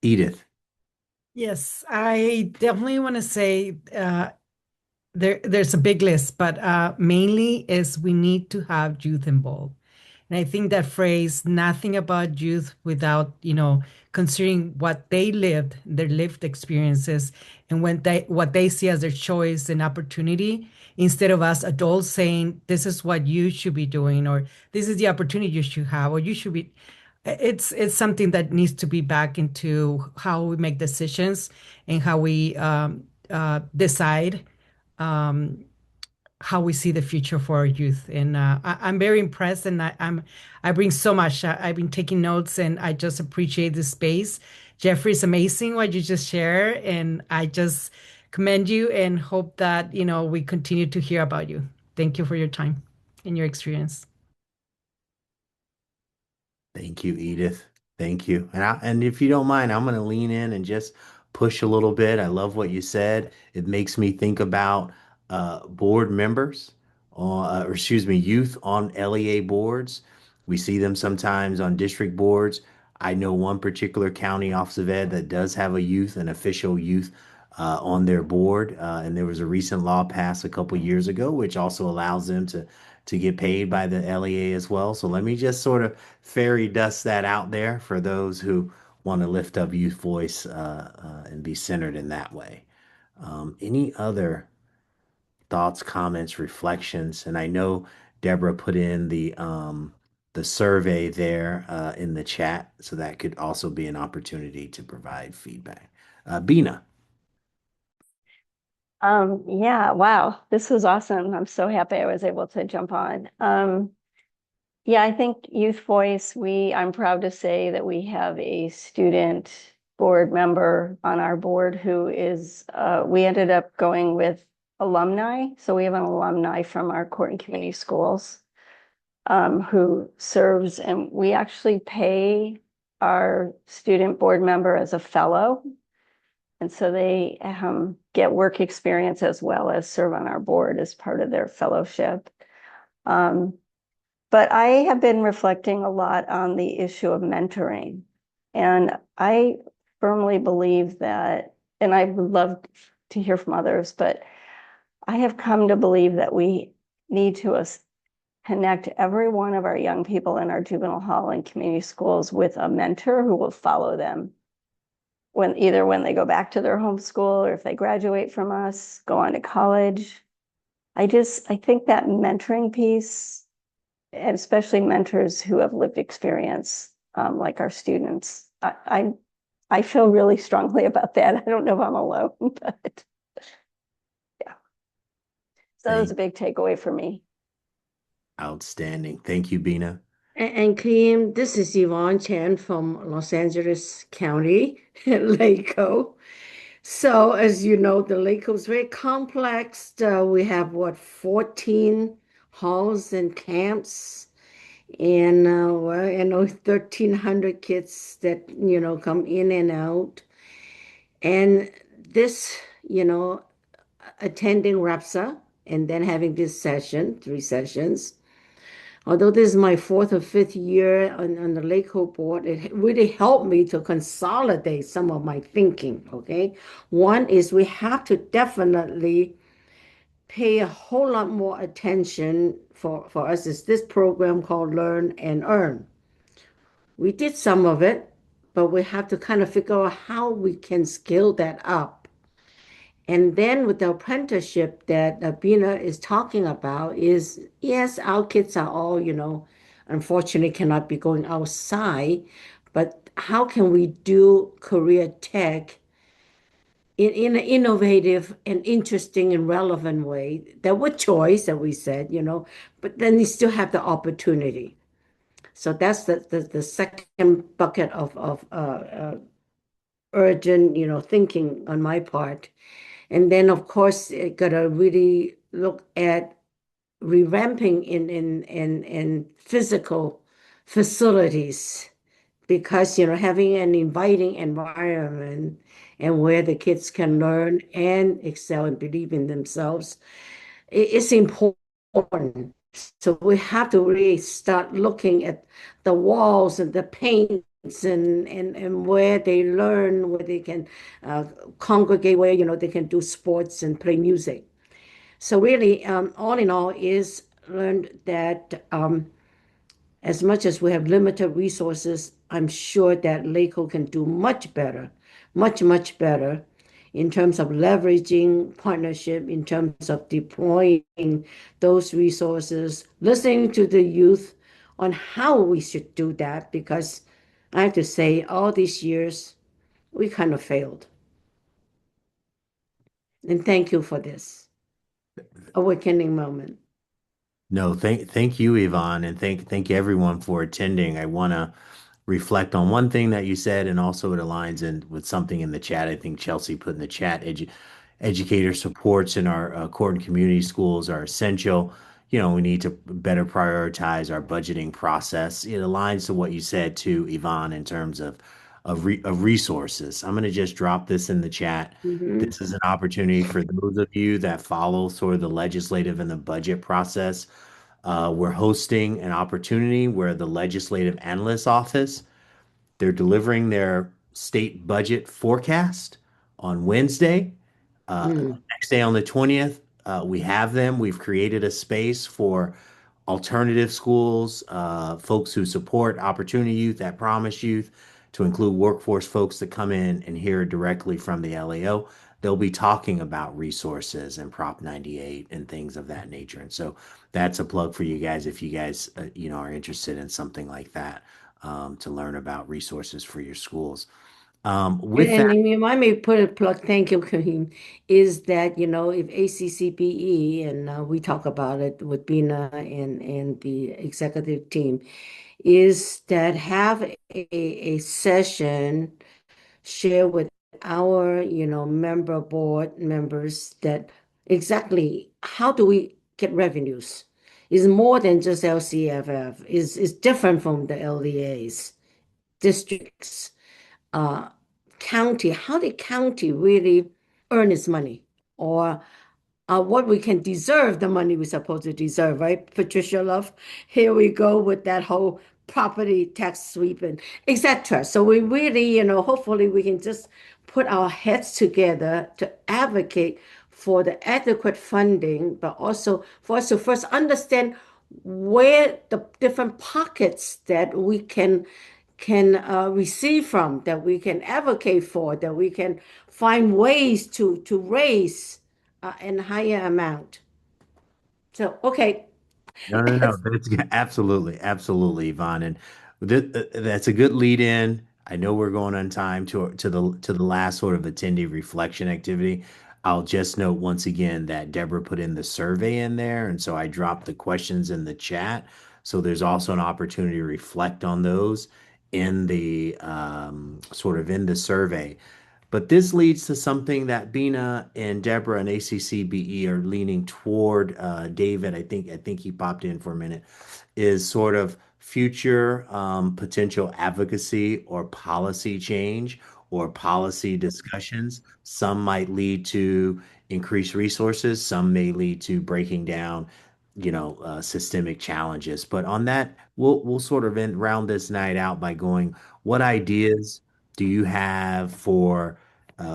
Edith. Yes, I definitely want to say there's a big list, but mainly is we need to have youth involved. And I think that phrase, nothing about youth without, considering what they lived, their lived experiences, and what they see as their choice and opportunity, instead of us adults saying, this is what you should be doing, or this is the opportunity you should have, or you should be. It's something that needs to be back into how we make decisions and how we decide um, how we see the future for our youth. And I'm very impressed, and I bring so much. I've been taking notes, and I just appreciate the space. Jeffrey, it's amazing what you just shared, and I just commend you and hope that we continue to hear about you. Thank you for your time and your experience. Thank you, Edith. Thank you. And if you don't mind, I'm going to lean in and just push a little bit. I love what you said. It makes me think about board members, or excuse me, youth on LEA boards. We see them sometimes on district boards. I know one particular county office of ed that does have an official youth on their board. And there was a recent law passed a couple years ago, which also allows them to get paid by the LEA as well. So let me just sort of fairy dust that out there for those who want to lift up youth voice and be centered in that way. Any other thoughts, comments, reflections? And I know Deborah put in the survey there in the chat, so that could also be an opportunity to provide feedback. Bina. Yeah, wow, this was awesome. I'm so happy I was able to jump on. Yeah, I think Youth Voice, I'm proud to say that we have a student board member on our board who is, we ended up going with alumni. So we have an alumni from our court and community schools who serves, and we actually pay our student board member as a fellow. And so they get work experience as well as serve on our board as part of their fellowship. But I have been reflecting a lot on the issue of mentoring. And I firmly believe that, and I would love to hear from others, but I have come to believe that we need to connect every one of our young people in our juvenile hall and community schools with a mentor who will follow them when they go back to their home school or if they graduate from us, go on to college. I think that mentoring piece, and especially mentors who have lived experience, like our students, I feel really strongly about that. I don't know if I'm alone, but yeah. So that was a Thank, big takeaway for me. outstanding. Thank you, Bina. And Kim, this is Yvonne Chen from Los Angeles County, Laco. So, as you know, the Laco is very complex. We have what, 14 halls and camps, and well, 1,300 kids that come in and out. And this, attending RAPSA and then having this session, 3 sessions. Although this is my fourth or fifth year on the Lake Hope board, it really helped me to consolidate some of my thinking. Okay. One is we have to definitely pay a whole lot more attention for us is this program called Learn and Earn. We did some of it, but we have to kind of figure out how we can scale that up. And then with the apprenticeship that Bina is talking about is, yes, our kids are all, unfortunately cannot be going outside, but how can we do career tech in an innovative and interesting and relevant way that with choice that we said, but then you still have the opportunity. So that's the second bucket of urgent, thinking on my part. And then, of course, it gotta really look at revamping in physical facilities because, having an inviting environment and where the kids can learn and excel and believe in themselves is important. So we have to really start looking at the walls and the paints and where they learn, where they can congregate, where they can do sports and play music. So really, all in all, is learned that as much as we have limited resources, I'm sure that LACO can do much better, much, much better in terms of leveraging partnership, in terms of deploying those resources, listening to the youth on how we should do that, because I have to say, all these years, we kind of failed. And thank you for this awakening moment. No, thank you, Yvonne, and thank everyone for attending. I want to reflect on one thing that you said, and also it aligns in with something in the chat. I think Chelsea put in the chat. Educator supports in our core and community schools are essential. We need to better prioritize our budgeting process. It aligns to what you said too, Yvonne, in terms of resources. I'm going to just drop this in the chat. Mhm. This is an opportunity for those of you that follow sort of the legislative and the budget process. We're hosting an opportunity where the Legislative Analyst Office, they're delivering their state budget forecast on Wednesday. Mm. Next day on the 20th, we have them. We've created a space for alternative schools, folks who support Opportunity Youth, That Promise Youth, to include workforce folks that come in and hear directly from the LAO. They'll be talking about resources and Prop 98 and things of that nature. And so that's a plug for you guys if you guys, are interested in something like that, to learn about resources for your schools. With And that, if you mind me put a plug, thank you, Kareem, is that, if ACCPE, and we talk about it with Bina and the executive team, is that have a session share with our, member board members that exactly how do we get revenues? Is more than just LCFF, is different from the LDAs, districts, uh, county, how the county really earn its money, or what we can deserve the money we're supposed to deserve, right? Patricia Love, here we go with that whole property tax sweep and etc. So we really, hopefully we can just put our heads together to advocate for the adequate funding, but also for us to first understand where the different pockets that we can receive from, that we can advocate for, that we can find ways to raise in higher amount. So, okay. No, no, no. That's absolutely, absolutely, Yvonne, and that's a good lead in. I know we're going on time to the last sort of attendee reflection activity. I'll just note once again that Deborah put in the survey in there, and so I dropped the questions in the chat. So there's also an opportunity to reflect on those in the sort of in the survey. But this leads to something that Bina and Deborah and ACCBE are leaning toward. David, I think he popped in for a minute, is sort of future potential advocacy or policy change or policy discussions. Some might lead to increased resources. Some may lead to breaking down, systemic challenges. But on that, we'll sort of end round this night out by going, what ideas do you have for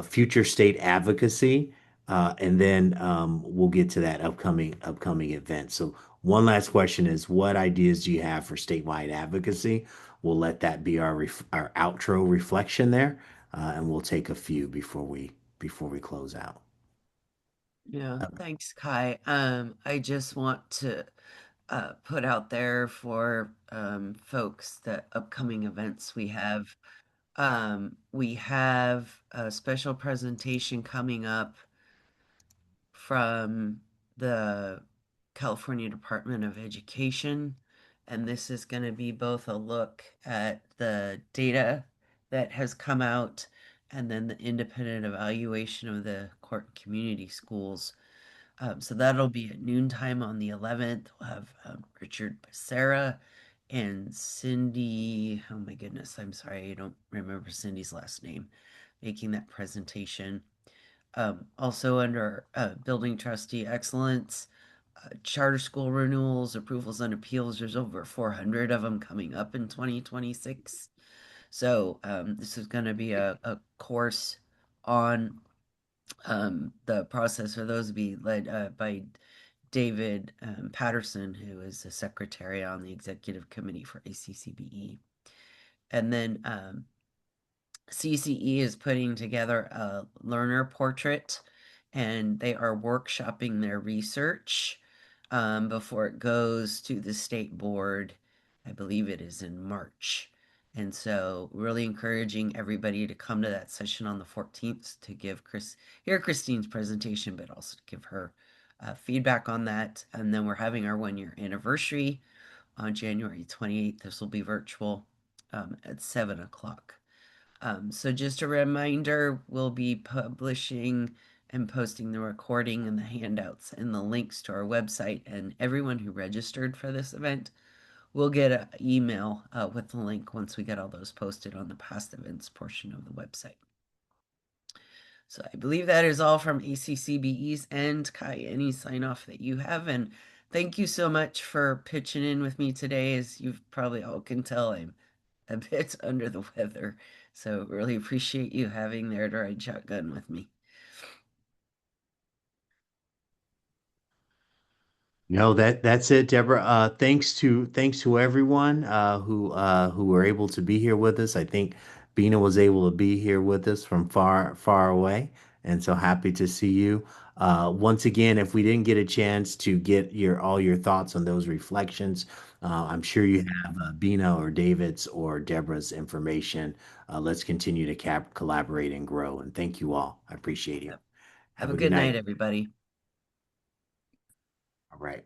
future state advocacy? And then we'll get to that upcoming event. So one last question is, what ideas do you have for statewide advocacy? We'll let that be our outro reflection there, and we'll take a few before we close out. Yeah, thanks, Kai. I just want to put out there for folks the upcoming events we have. We have a special presentation coming up from the California Department of Education, and this is going to be both a look at the data that has come out and then the independent evaluation of the court community schools. So that'll be at noontime on the 11th. We'll have Richard Becerra and Cindy. Oh my goodness, I'm sorry, I don't remember Cindy's last name, making that presentation. Also under Building Trustee Excellence, charter school renewals, approvals, and appeals. There's over 400 of them coming up in 2026. So this is going to be a course on the process for those to be led by David Patterson, who is the secretary on the executive committee for ACCBE. And then CCE is putting together a learner portrait, and they are workshopping their research before it goes to the state board. I believe it is in March. And so really encouraging everybody to come to that session on the 14th to hear Christine's presentation, but also to give her feedback on that. And then we're having our 1 year anniversary on January 28th. This will be virtual at 7 o'clock. So just a reminder, we'll be publishing and posting the recording and the handouts and the links to our website, and everyone who registered for this event will get an email with the link once we get all those posted on the past events portion of the website. So I believe that is all from ACCBE's end. Kai, any sign off that you have? And thank you so much for pitching in with me today. As you've probably all can tell, I'm a bit under the weather. So really appreciate you having there to ride shotgun with me. No, that's it, Deborah. Thanks to everyone who were able to be here with us. I think Bina was able to be here with us from far away, and so happy to see you. Once again, if we didn't get a chance to get all your thoughts on those reflections, I'm sure you have Bina or David's or Deborah's information. Let's continue to collaborate and grow. And thank you all. I appreciate you. Have Have a a good good night, night. everybody. All right.